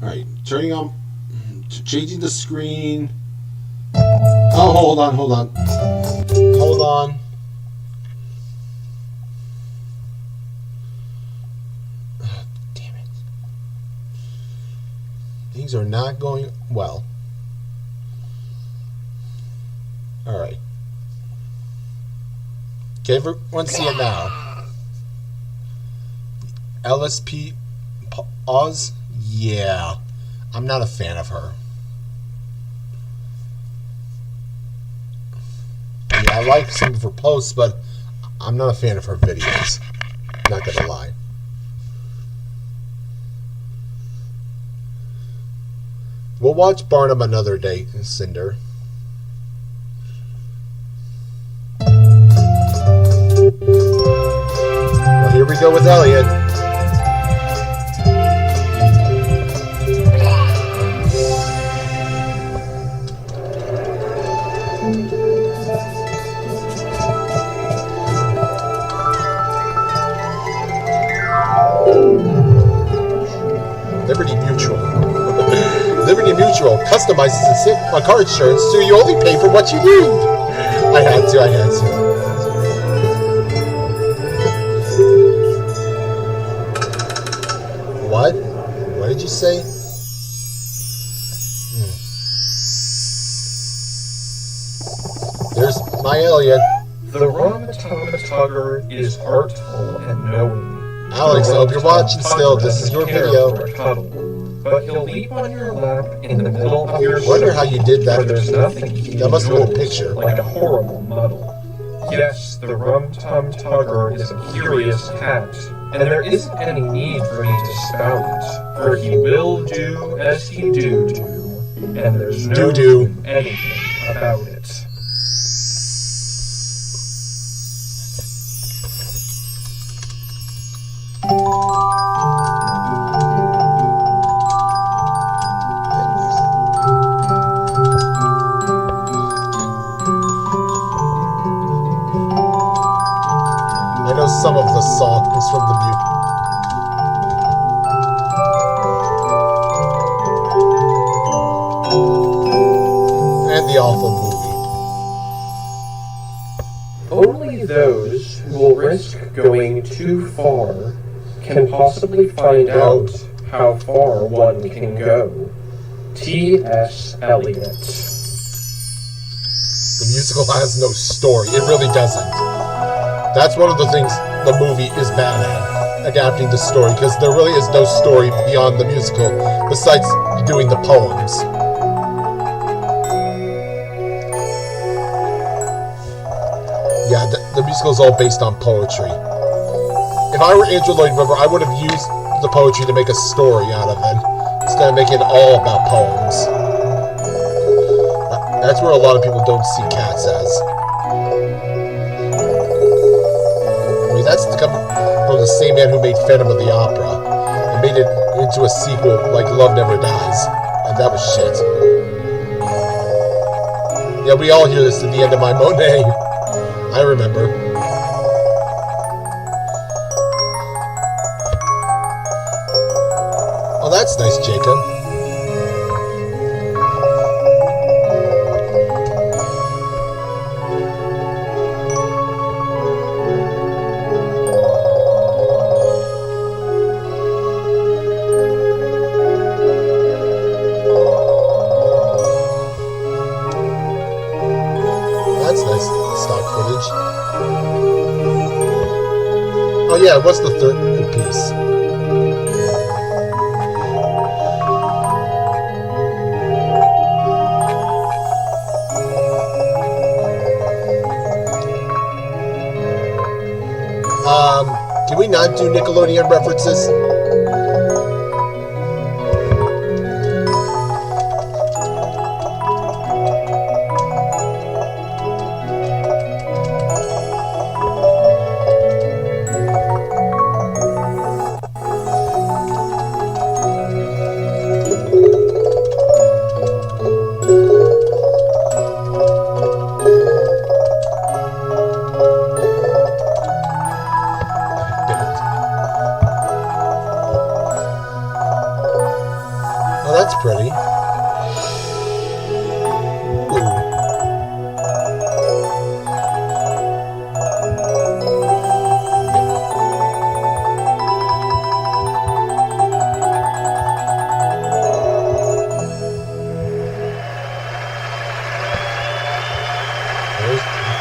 Alright, turning on, changing the screen. Oh, hold on. Hold on. Oh, damn it. Things are not going well. Alright. Can everyone see it now? LSP Oz? Yeah. I'm not a fan of her. Yeah, I like some of her posts, but I'm not a fan of her videos. Not gonna lie. We'll watch Barnum another day, Cinder. Well, here we go with Elliot. Liberty Mutual. Liberty Mutual customizes and car insurance so you only pay for what you need. I had to. What? What did you say? There's my Elliot. The rum-tum-tugger is artful and knowing. Alex, I hope you're watching still. This is your video. But he'll leap on your lap in the middle of your Wonder how you did that. there's nothing he That must have been a enjoys picture. like a horrible muddle. Yes, the rum-tum-tugger is a curious cat, and there isn't any need for me to spout it, for he will do as he do, and there's no doing anything about it. I know some of the songs from the and the awful movie. Only those who will risk going too far can possibly find out how far one can go. T.S. Elliot. The musical has no story. It really doesn't. That's one of the things the movie is bad at, adapting the story, because there really is no story beyond the musical, besides doing the poems. Yeah, the musical is all based on poetry. If I were Andrew Lloyd Webber, I would have used the poetry to make a story out of it, instead of making it all about poems. That's where a lot of people don't see Cats as. That's coming from the same man who made Phantom of the Opera and made it into a sequel like Love Never Dies, and that was shit. Yeah, we all hear this at the end of my Monet. I remember. Oh, that's nice, Jacob. Oh yeah, what's the third piece? Can we not do Nickelodeon references? that's pretty. Ooh.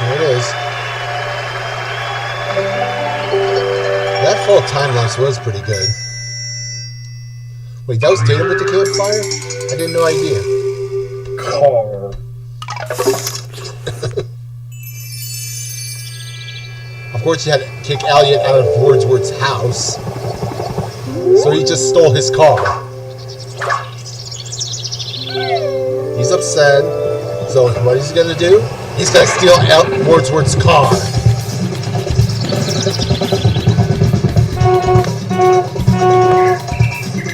There it is. That full time lapse was pretty good. Wait, that was Tatum with the campfire? I didn't know idea. Car. Of course, he had to kick Elliot out of Wordsworth's house. So he just stole his car. He's upset. So what is he gonna do? He's gonna steal Wordsworth's car.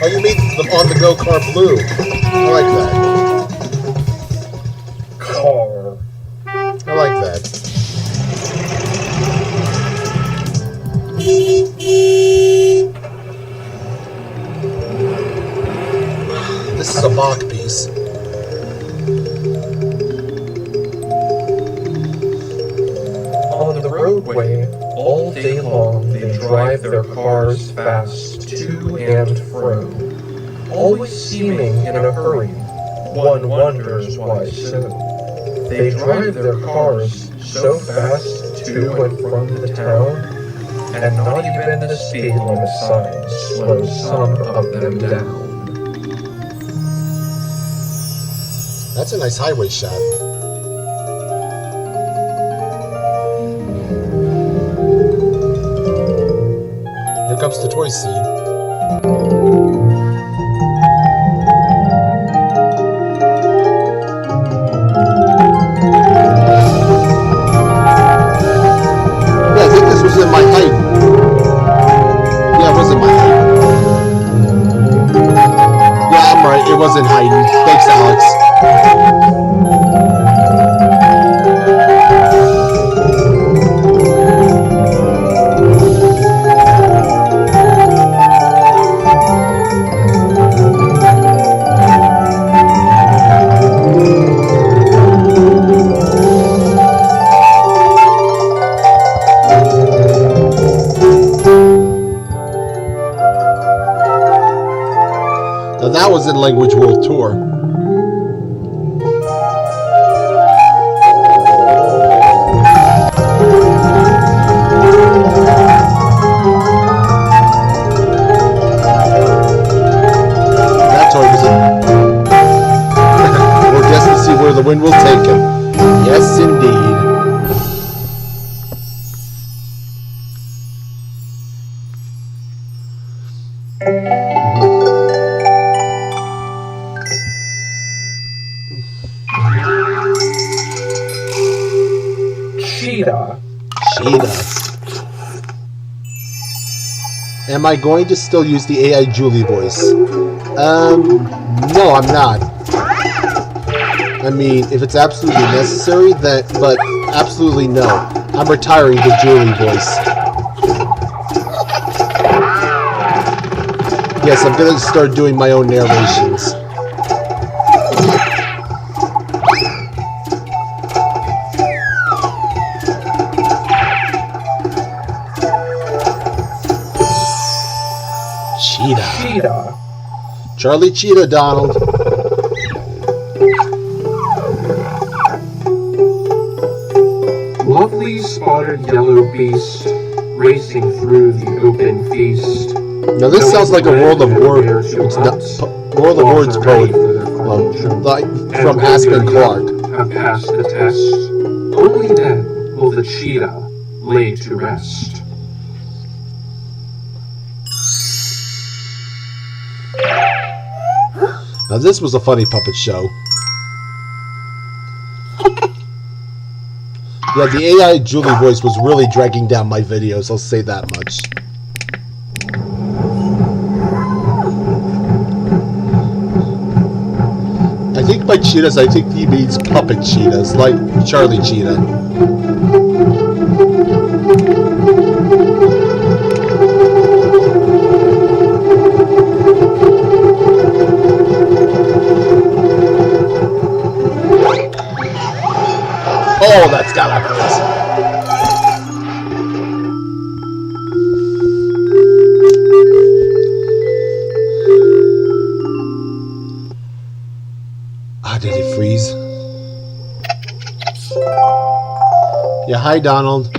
Oh, you made the on-the-go car blue. I like that. Car. I like that. This is a mock piece. On the roadway, all day long, they drive their cars fast to and fro, always seeming in a hurry. One wonders why so. They drive their cars so fast to and from the town, and not even the speed limit signs slow some of them down. That's a nice highway shot. Here comes the toy scene. Yeah, I think this was in my height. Yeah, it was in my height. Yeah, I'm right. It was in Haydn. Thanks, Alex. Now that was in Language World Tour. That toy was in. We're destined to see where the wind will take him. Yes, indeed. Cheetah. Am I going to still use the AI Julie voice? No, I'm not. I mean, if it's absolutely necessary, then, but absolutely no. I'm retiring the Julie voice. Yes, I'm gonna start doing my own narrations. Cheetah. Charlie Cheetah, Donald. Lovely spotted yellow beast, racing through the open feast. Now this sounds like a World of Words. It's not World of Words poet, like from Aspen Clark. Have passed the test. Only then will the cheetah lay to rest. Now this was a funny puppet show. Yeah, the AI Julie voice was really dragging down my videos, I'll say that much. I think by cheetahs, I think he means puppet cheetahs, like Charlie Cheetah. Oh, that's gotta hurt. Did it freeze? Yeah, hi, Donald.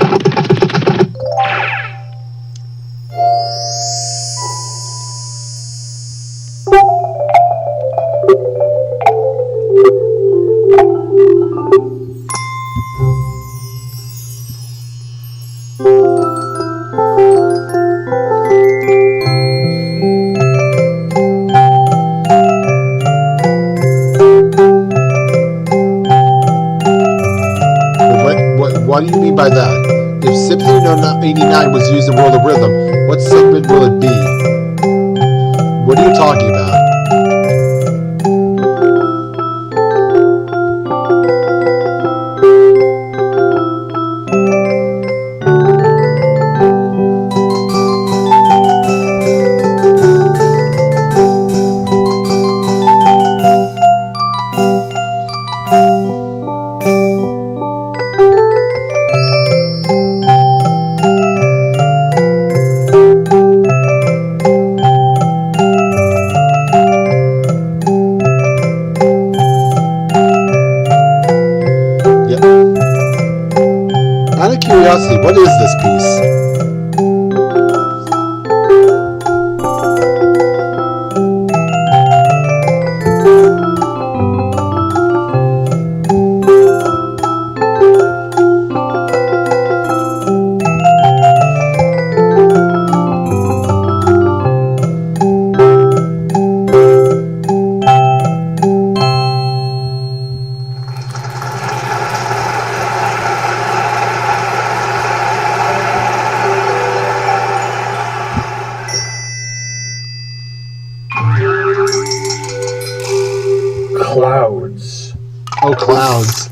What do you mean by that? If SIP-89 was used in World of Rhythm, what segment will it be? What are you talking about? Out of curiosity, what is this piece? Clouds. Oh, clouds.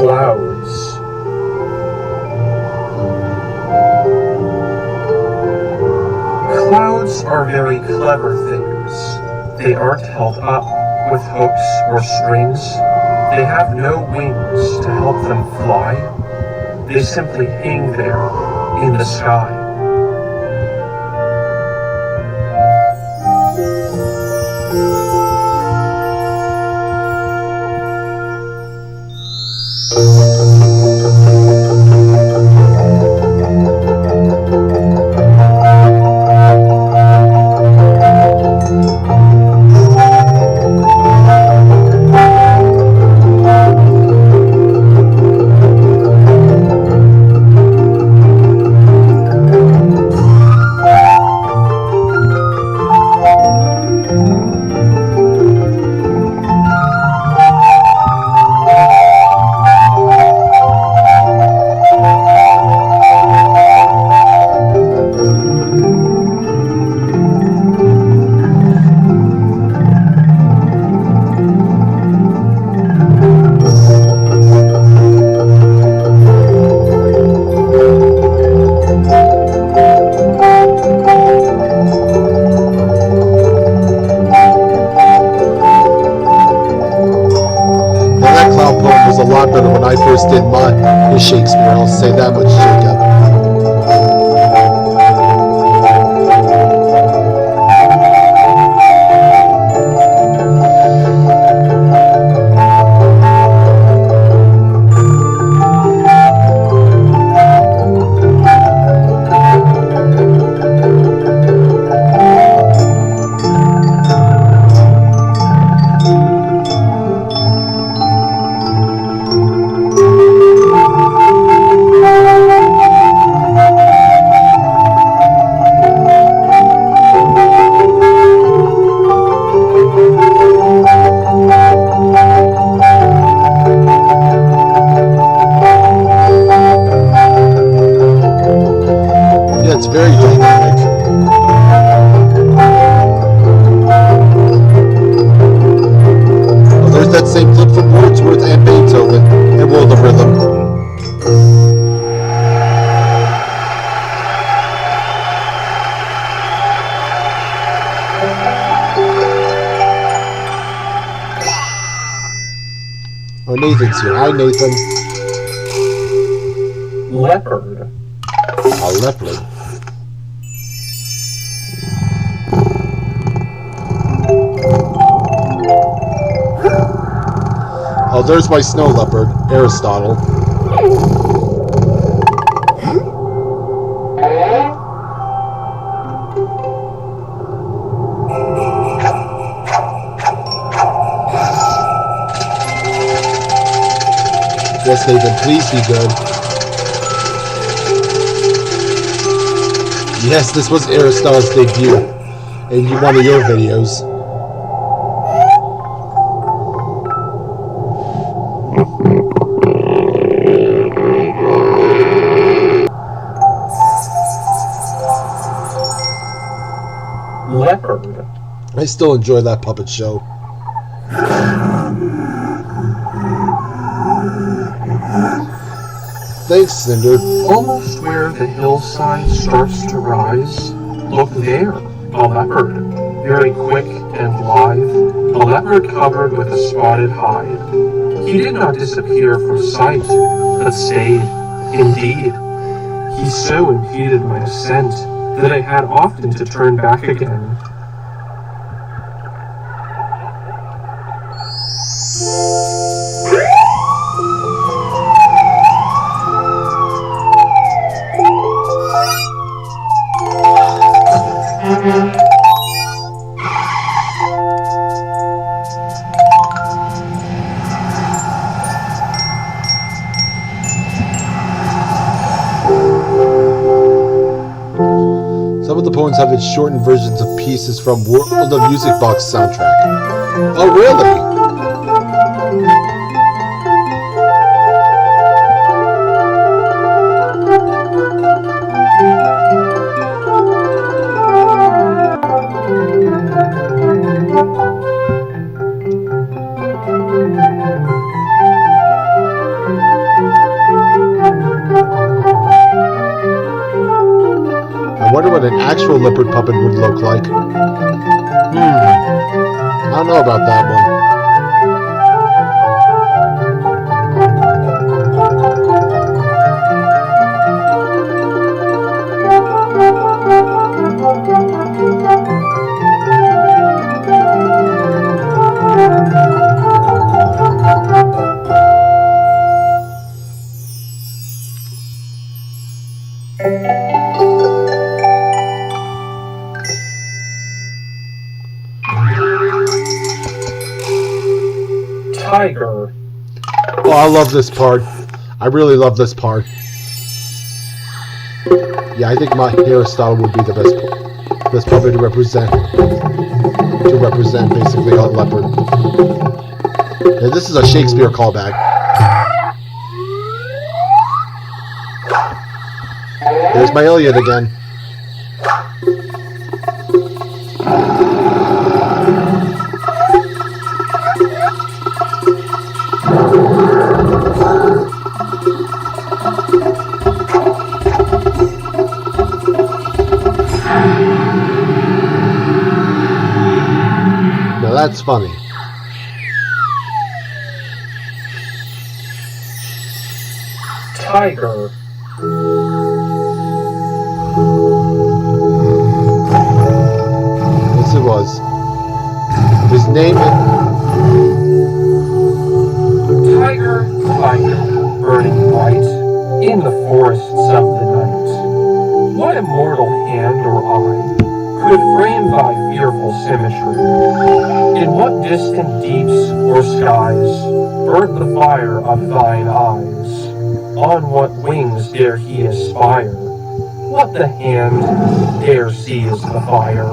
Clouds. Clouds are very clever things. They aren't held up with hooks or strings. They have no wings to help them fly. They simply hang there in the sky. Was a lot better when I first did his Shakespeare, I'll say that much, Jacob. Hi, Nathan. Leopard. A leopard. Oh, there's my snow leopard, Aristotle. Yes, Nathan, please be good. Yes, this was Aristotle's debut in one of your videos. Leopard. I still enjoy that puppet show. Thanks, Cinder. Almost where the hillside starts to rise, look there, a leopard, very quick and lithe, a leopard covered with a spotted hide. He did not disappear from sight, but stayed. Indeed, he so impeded my ascent that I had often to turn back again. Some of the poems have its shortened versions of pieces from World of Music Box soundtrack. Oh, really? I wonder what an actual leopard puppet would look like. I don't know about that one. Tiger. Oh, I love this part. I really love this part. Yeah, I think my Aristotle would be the best puppet to represent basically a leopard. Yeah, this is a Shakespeare callback. There's my Elliot again. Now that's funny. Tiger. Yes, it was. His name Tiger, tiger, burning bright in the forests of the night. What immortal hand or eye could frame thy fearful symmetry? In what distant deeps or skies burnt the fire of thine eyes? On what wings dare he aspire? What the hand dare seize the fire?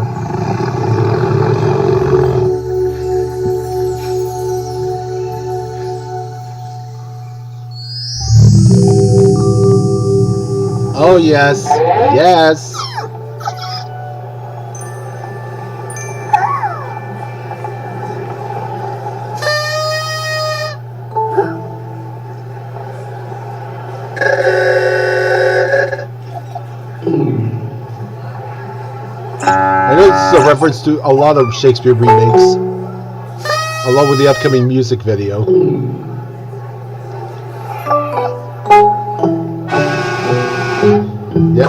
Oh, yes. Yes. I know this is a reference to a lot of Shakespeare remakes, along with the upcoming music video.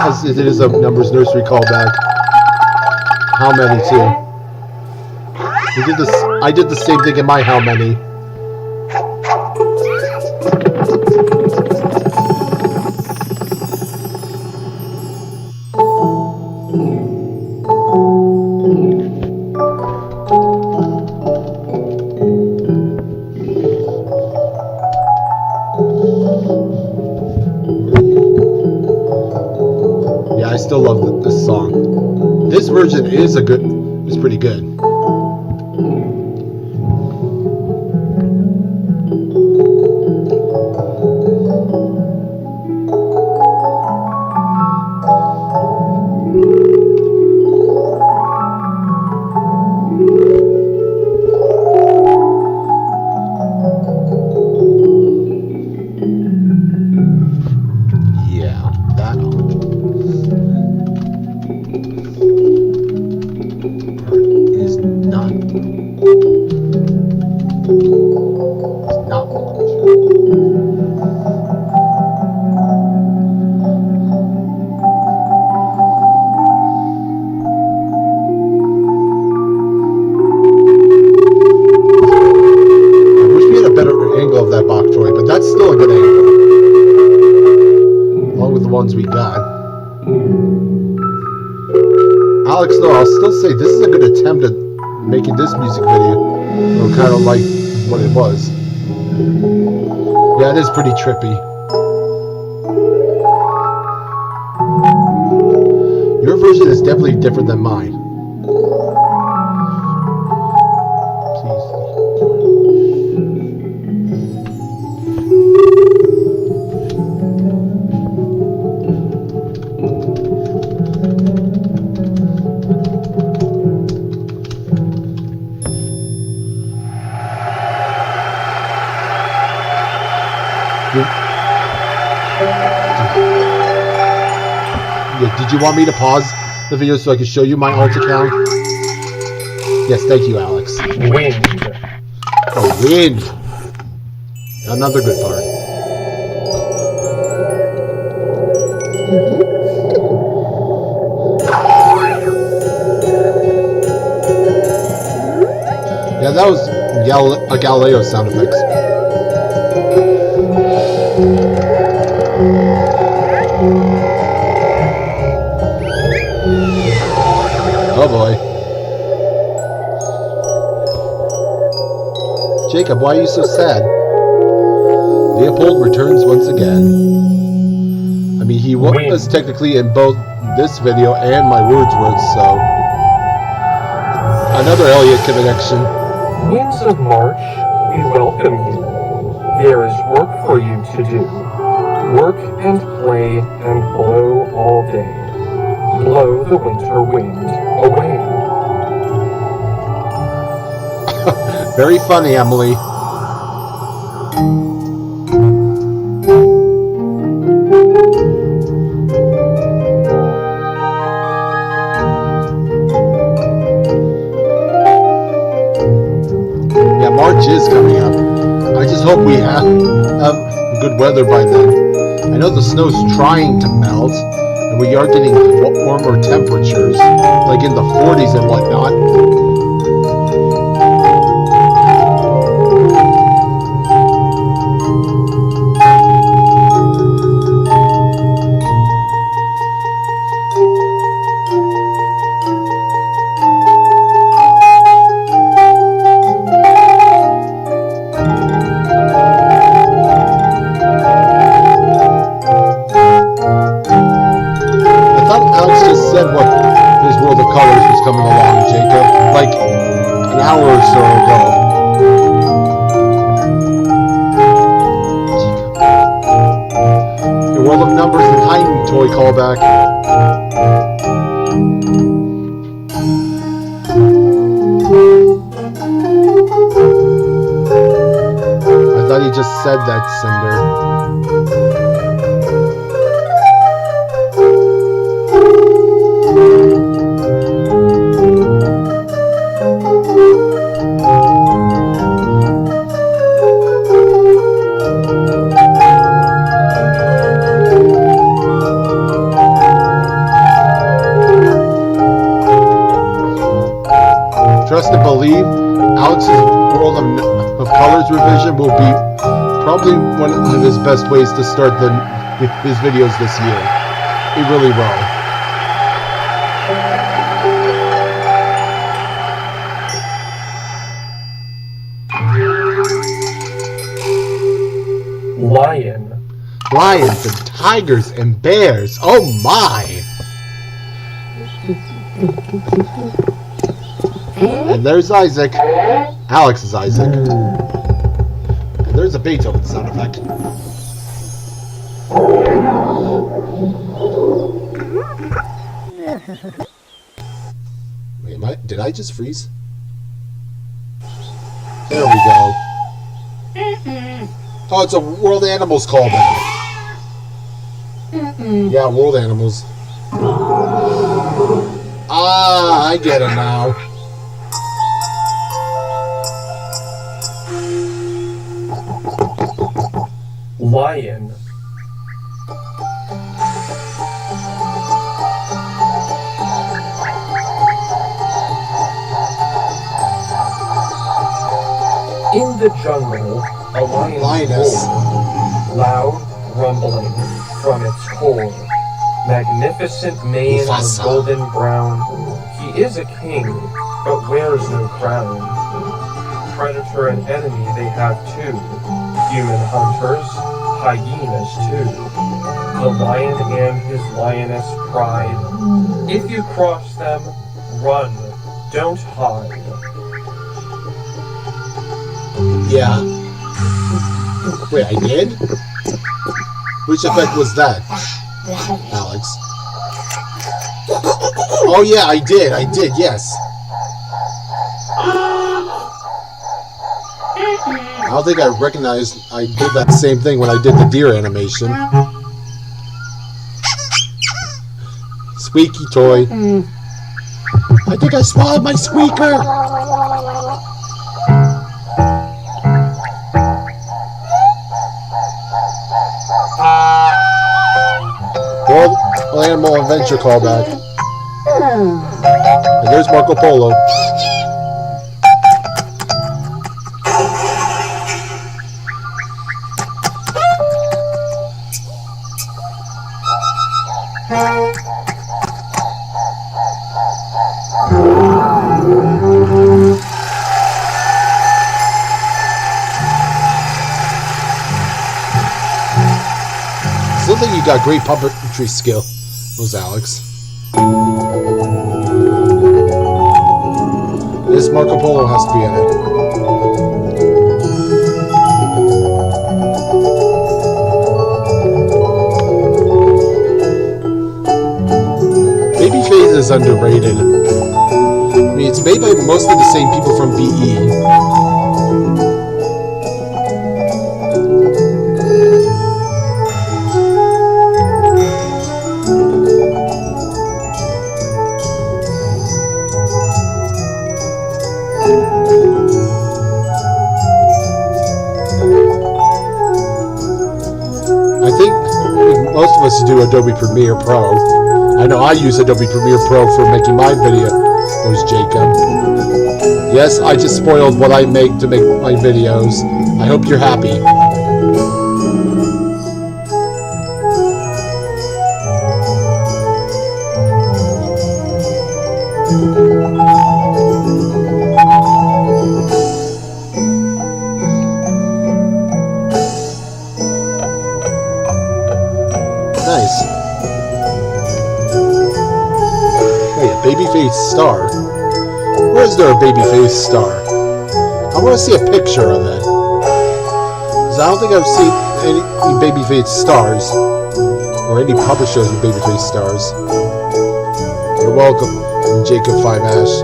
as it is a numbers nursery callback. How many too? We did this. I did the same thing in my how many. Yeah, I still love this song. This version is pretty good. We got. Alex, though, I'll still say this is a good attempt at making this music video. Or kind of like what it was. Yeah, it is pretty trippy. Your version is definitely different than mine. Did you want me to pause the video so I can show you my alt account? Yes, thank you, Alex. Wind. Oh, wind. Another good part. Yeah, that was a Galileo sound effects. Oh boy. Jacob, why are you so sad? Leopold returns once again. I mean, he was technically in both this video and my Wordsworth, so... Another Elliot connection. Winds of March, we welcome you. There is work for you to do. Work and play and blow all day. Blow the winter wind away. Very funny, Emily. Yeah, March is coming up. I just hope we have good weather by then. I know the snow's trying to melt, and we are getting warmer temperatures, like in the 40s and whatnot. Coming along, Jacob, like an hour or so ago. Your World of Numbers and Tiny Toy callback. I thought he just said that, Cinder. World of Colors revision will be probably one of his best ways to start his videos this year. He really will. Lions and tigers and bears. Oh my! And there's Isaac. Alex is Isaac. And there's a Beethoven sound effect. Wait, did I just freeze? There we go. Oh, it's a World Animals callback. Yeah, World Animals. Ah, I get it now. Lion. In the jungle, a lioness roared, loud rumbling from its core. Magnificent mane of golden brown, he is a king, but wears no crown. Predator and enemy they have too, human hunters, hyenas too. The lion and his lioness pride. If you cross them, run, don't hide. Yeah. Wait, I did? Which effect was that, Alex? Oh yeah, I did, yes. I don't think I recognized I did that same thing when I did the deer animation. Squeaky toy. I think I swallowed my squeaker! World Animal Adventure callback. And there's Marco Polo. Still think you got great puppetry skill, was Alex. This Marco Polo has to be in it. Babyface is underrated. I mean, it's made by mostly the same people from VE. I think most of us do Adobe Premiere Pro. I know I use Adobe Premiere Pro for making my videos, Jacob. Yes, I just spoiled what I make to make my videos. I hope you're happy. Nice. Wait, a babyface star? Where is there a babyface star? I want to see a picture of it. Because I don't think I've seen any babyface stars. Or any publishers with babyface stars. You're welcome, Jacob 5 Ash.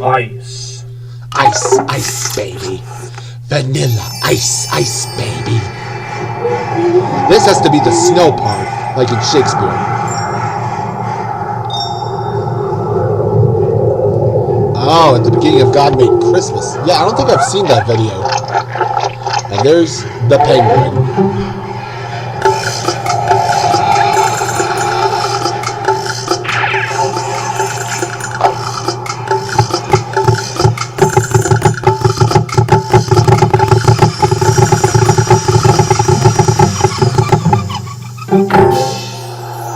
Ice. Ice, ice, baby. Vanilla ice, ice, baby. This has to be the snow part, like in Shakespeare. Oh, at the beginning of God Made Christmas. Yeah, I don't think I've seen that video. And there's the penguin.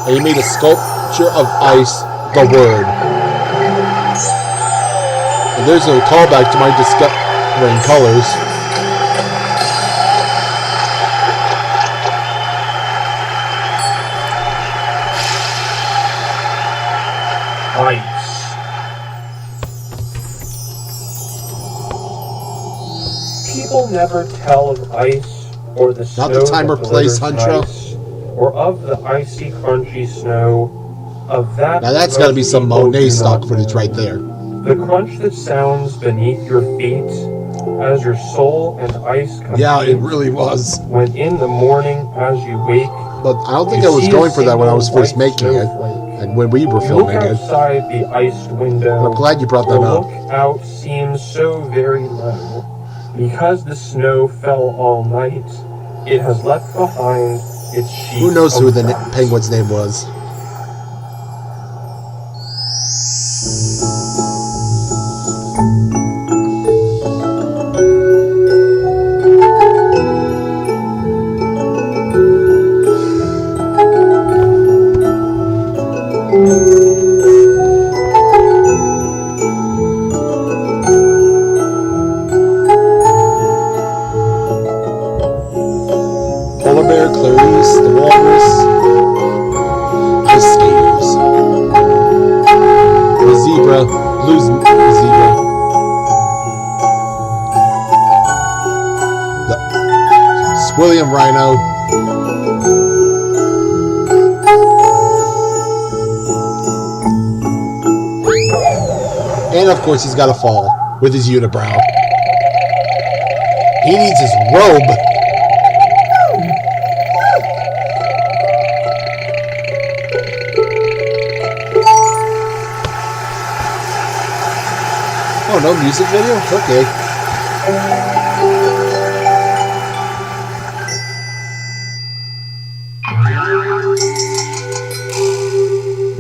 And he made a sculpture of ice, the word. And there's a callback to my discovering colors. Ice. People never tell of ice or the snow. Not the time or that place, delivers Huntra. ice, or of the icy, crunchy snow. Of that. Now that's got to be some most people Monet do stock not footage know. right there. The crunch that sounds beneath your feet as your soul and ice compete. Yeah, it really was. When in the morning as you wake, But I don't think you I was see going a for that when I was single first white making it. snowflake. And when we were You look filming it. outside the iced window. I'm glad you brought The that up. lookout seems so very low. Because the snow fell all night, it has left behind its sheets. Who knows who of the frost. penguin's name was? Polar bear, Clarice, the walrus, the skaters, the zebra, blue zebra, the William Rhino, and of course he's got to fall with his unibrow. He needs his robe. Oh, no music video? Okay.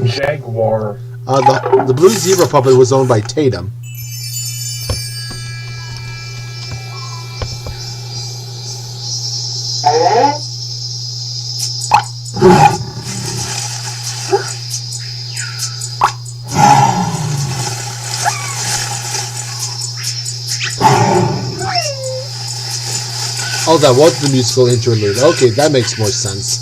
Jaguar. The blue zebra puppet was owned by Tatum. Oh, that was the musical interlude. Okay, that makes more sense.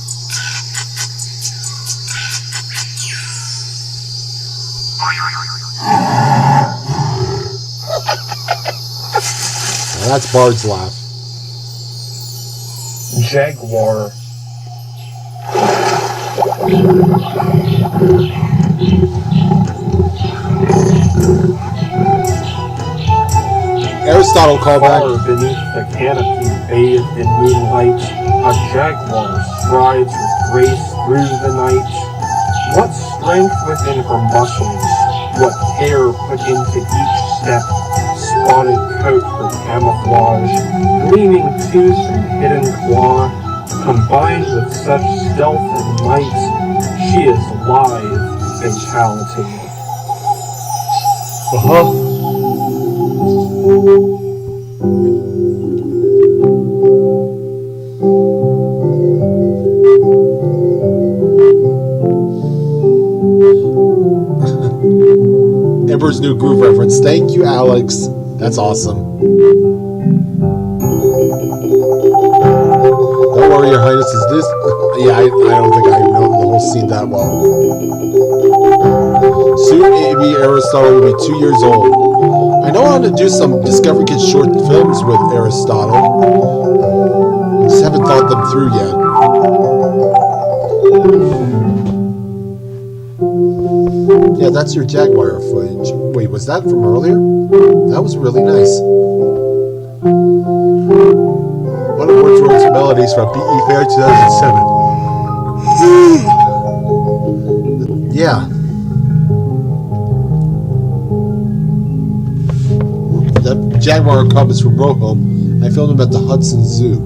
Now that's Bard's laugh. Jaguar. Aristotle callback. Far beneath the canopy, bathed in moonlight, a jaguar strides with grace through the night. What strength within her muscles, what care put into each step, spotted coat her camouflage, gleaming tooth and hidden claw, combined with such stealth and might, she is lithe fatality. Emperor's New Groove reference. Thank you, Alex. That's awesome. Don't worry, Your Highness. Is this? Yeah, I don't think I know the whole scene that well. Soon, maybe Aristotle will be 2 years old. I know how to do some Discovery Kids short films with Aristotle. I just haven't thought them through yet. Yeah, that's your Jaguar footage. Wait, was that from earlier? That was really nice. One of Wordsworth's melodies from BE Fair 2007. Yeah. The Jaguar cub is from Rojo. I filmed him at the Hudson Zoo.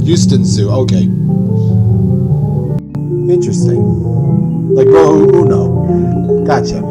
Houston Zoo, okay. Interesting. Like Rojo Uno. Gotcha.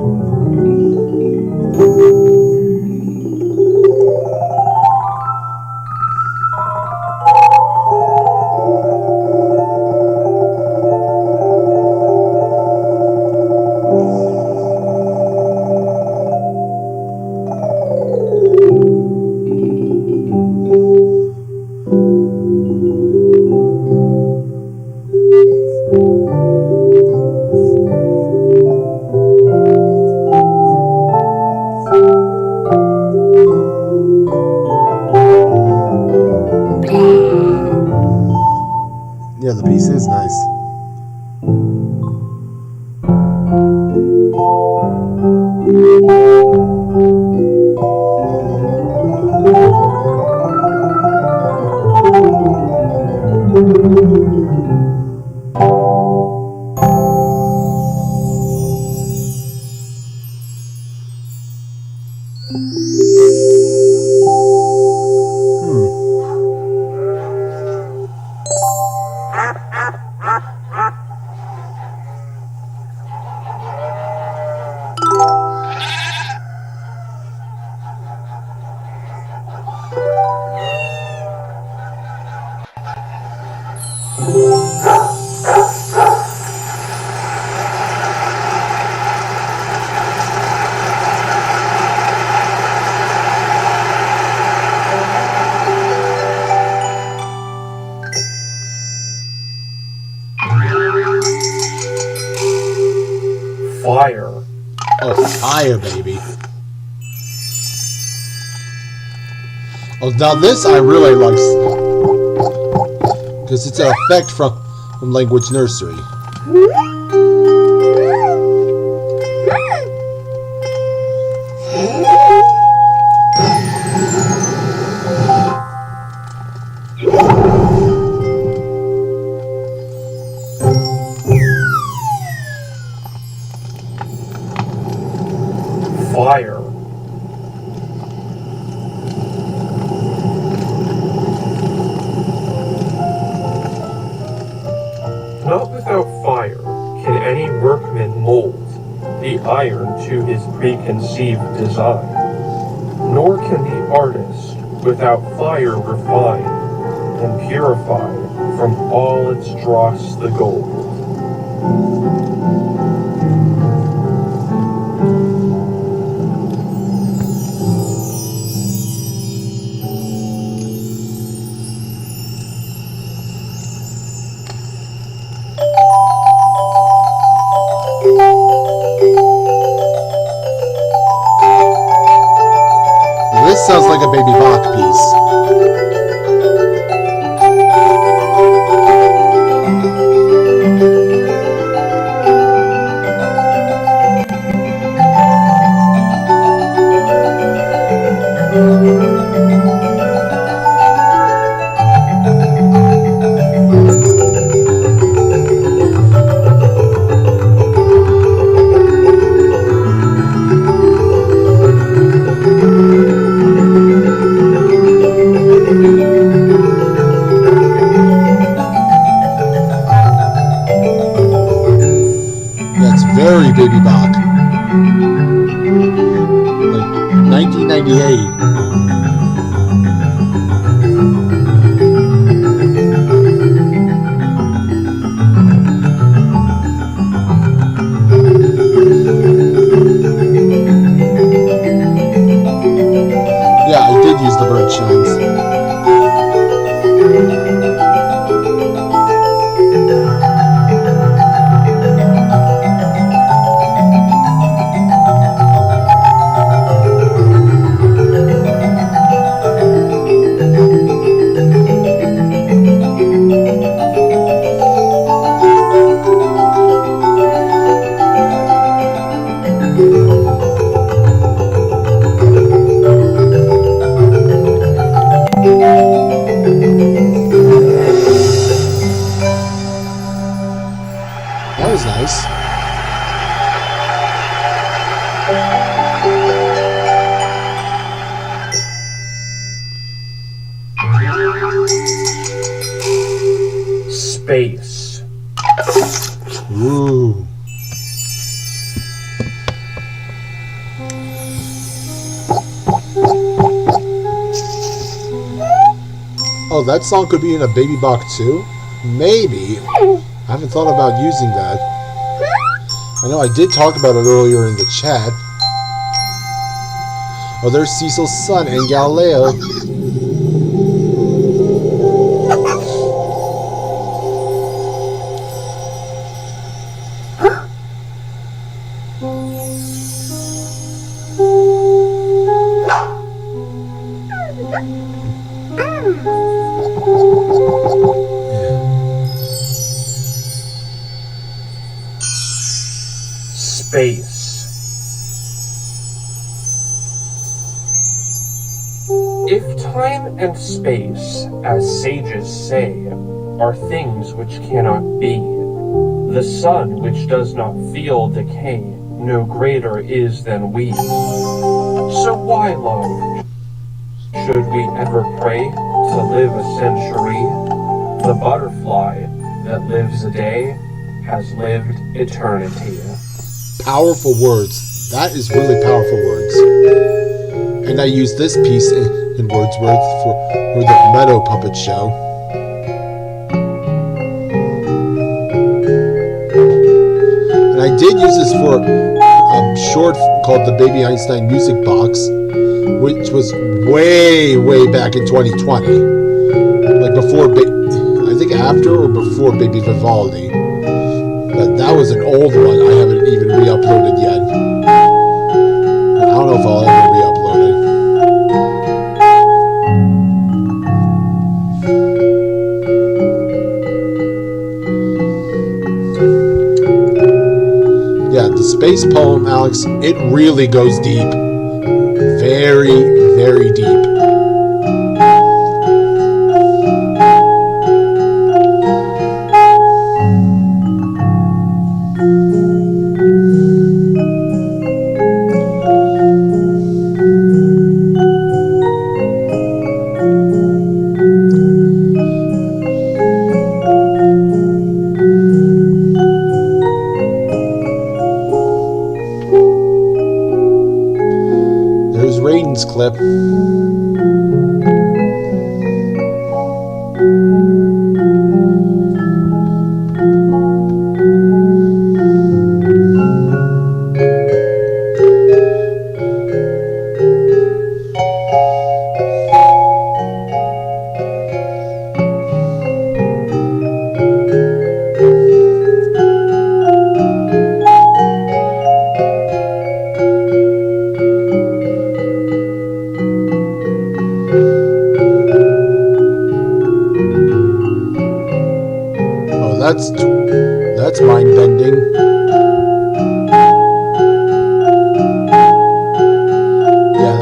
Yeah, the piece is nice. Fire. Oh, fire, baby. Oh, now this I really like. Because it's an effect from Language Nursery. Fire. Not without fire can any workman mold the iron to his preconceived design, nor can the artist without fire refine and purify from all its dross the gold. This sounds like a Baby Bach piece. That's very Baby Bach. Like 1998. Yeah, I did use the bird chimes. Space. Ooh. Oh, that song could be in a Baby Bach too? Maybe. I haven't thought about using that. I know I did talk about it earlier in the chat. Oh, there's Cecil's son and Galileo. Space. If time and space, as sages say, are things which cannot be, the sun which does not feel decay no greater is than we. So why, love, should we ever pray to live a century? The butterfly that lives a day has lived eternity. Powerful words. That is really powerful words. And I used this piece in Wordsworth for the Meadow Puppet Show. And I did use this for a short called the Baby Einstein Music Box, which was way, way back in 2020. Like before, I think after or before Baby Vivaldi. But that was an old one I haven't even re-uploaded yet. I don't know if I'll ever re-upload it. Yeah, the space poem, Alex, it really goes deep. Very, very deep. Clip. That's mind bending. Yeah,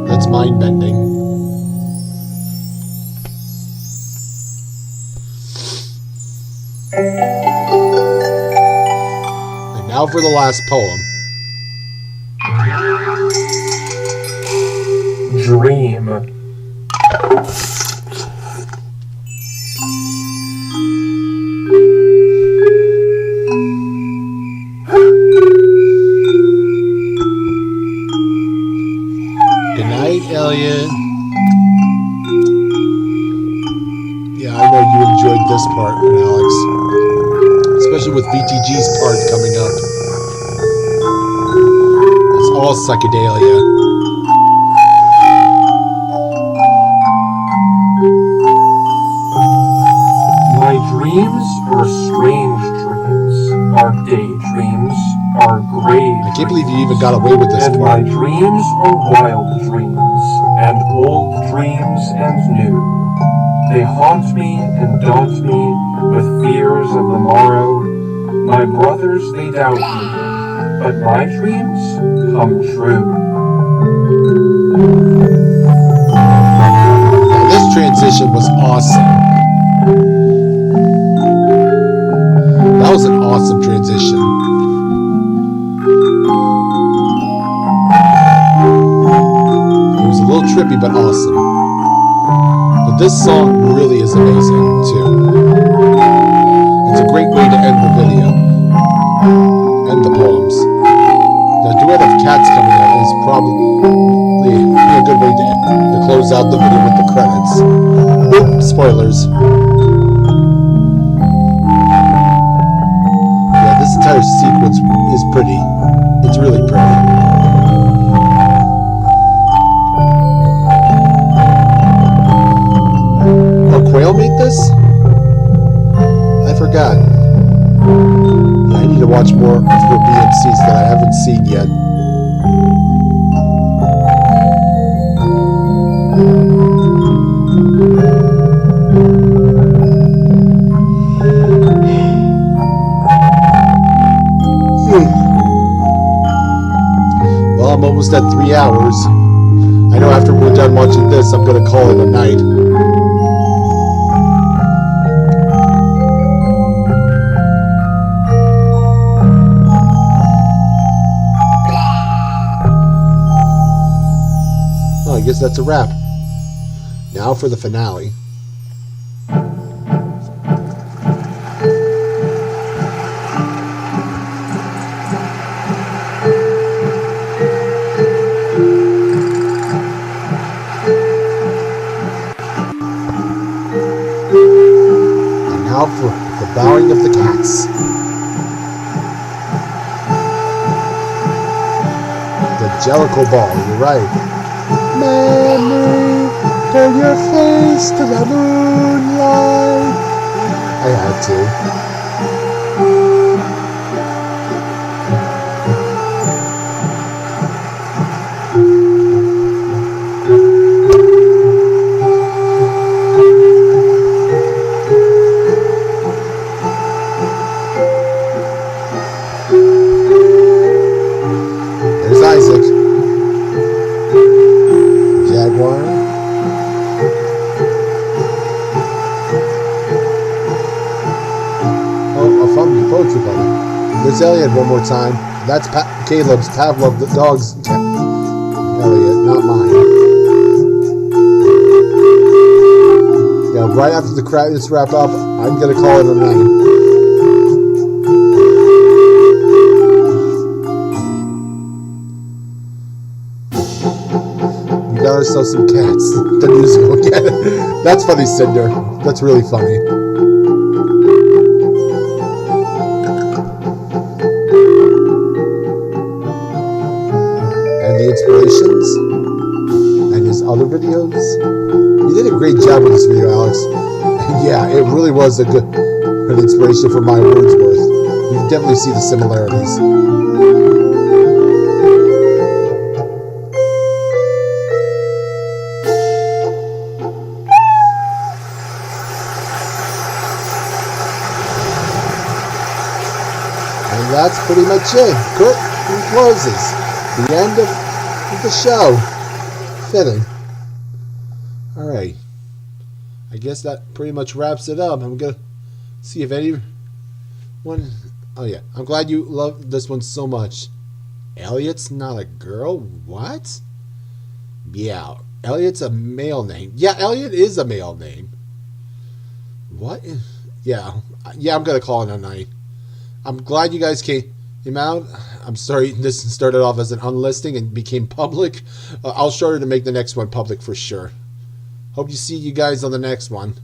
that's mind bending. And now for the last poem. Dream. Good night, Elliot. Yeah, I know you enjoyed this part, Alex. Especially with VTG's part coming up. It's all psychedelia. My dreams are strange dreams, are daydreams, are grave. I can't believe you even got away with this and part. My dreams are wild dreams, and old dreams and new. They haunt me and daunt me with fears of the morrow. My brothers, they doubt me, but my dreams come true. Now, this transition was awesome. That was an awesome transition. It was a little trippy, but awesome. But this song really is amazing, too. It's a great way to end the video. End the poems. The duet of cats coming out is probably a good way to close out the video with the credits. Oop, spoilers. Yeah, this entire sequence is pretty. It's really pretty. Quail made this? I forgot. Yeah, I need to watch more of her BMCs that I haven't seen yet. Well, I'm almost at 3 hours. I know after we're done watching this, I'm going to call it a night. I guess that's a wrap. Now for the finale. And now for the bowing of the cats. The Jellicle Ball, you're right. Memory, turn your face to the moonlight. I had to. There's Isaac. Jaguar. Oh, I found the poetry button. There's Elliot one more time. That's Caleb's, Pavlov, the dog's. Elliot, not mine. Yeah, right after the credits wrap up, I'm gonna call it a night. We got ourselves some cats. The musical again. That's funny, Cinder. That's really funny. And the inspirations and his other videos. You did a great job with this video, Alex. Yeah, it really was an inspiration for my Wordsworth. You definitely see the similarities. And that's pretty much it. Curtain closes. The end of the show. Fitting. Alright. I guess that pretty much wraps it up. I'm going to see if anyone... Oh yeah. I'm glad you loved this one so much. Elliot's not a girl? What? Yeah. Elliot's a male name. Yeah, Elliot is a male name. What? Yeah. Yeah, I'm going to call it a night. I'm glad you guys came out. I'm sorry this started off as an unlisting and became public. I'll try to make the next one public for sure. Hope to see you guys on the next one.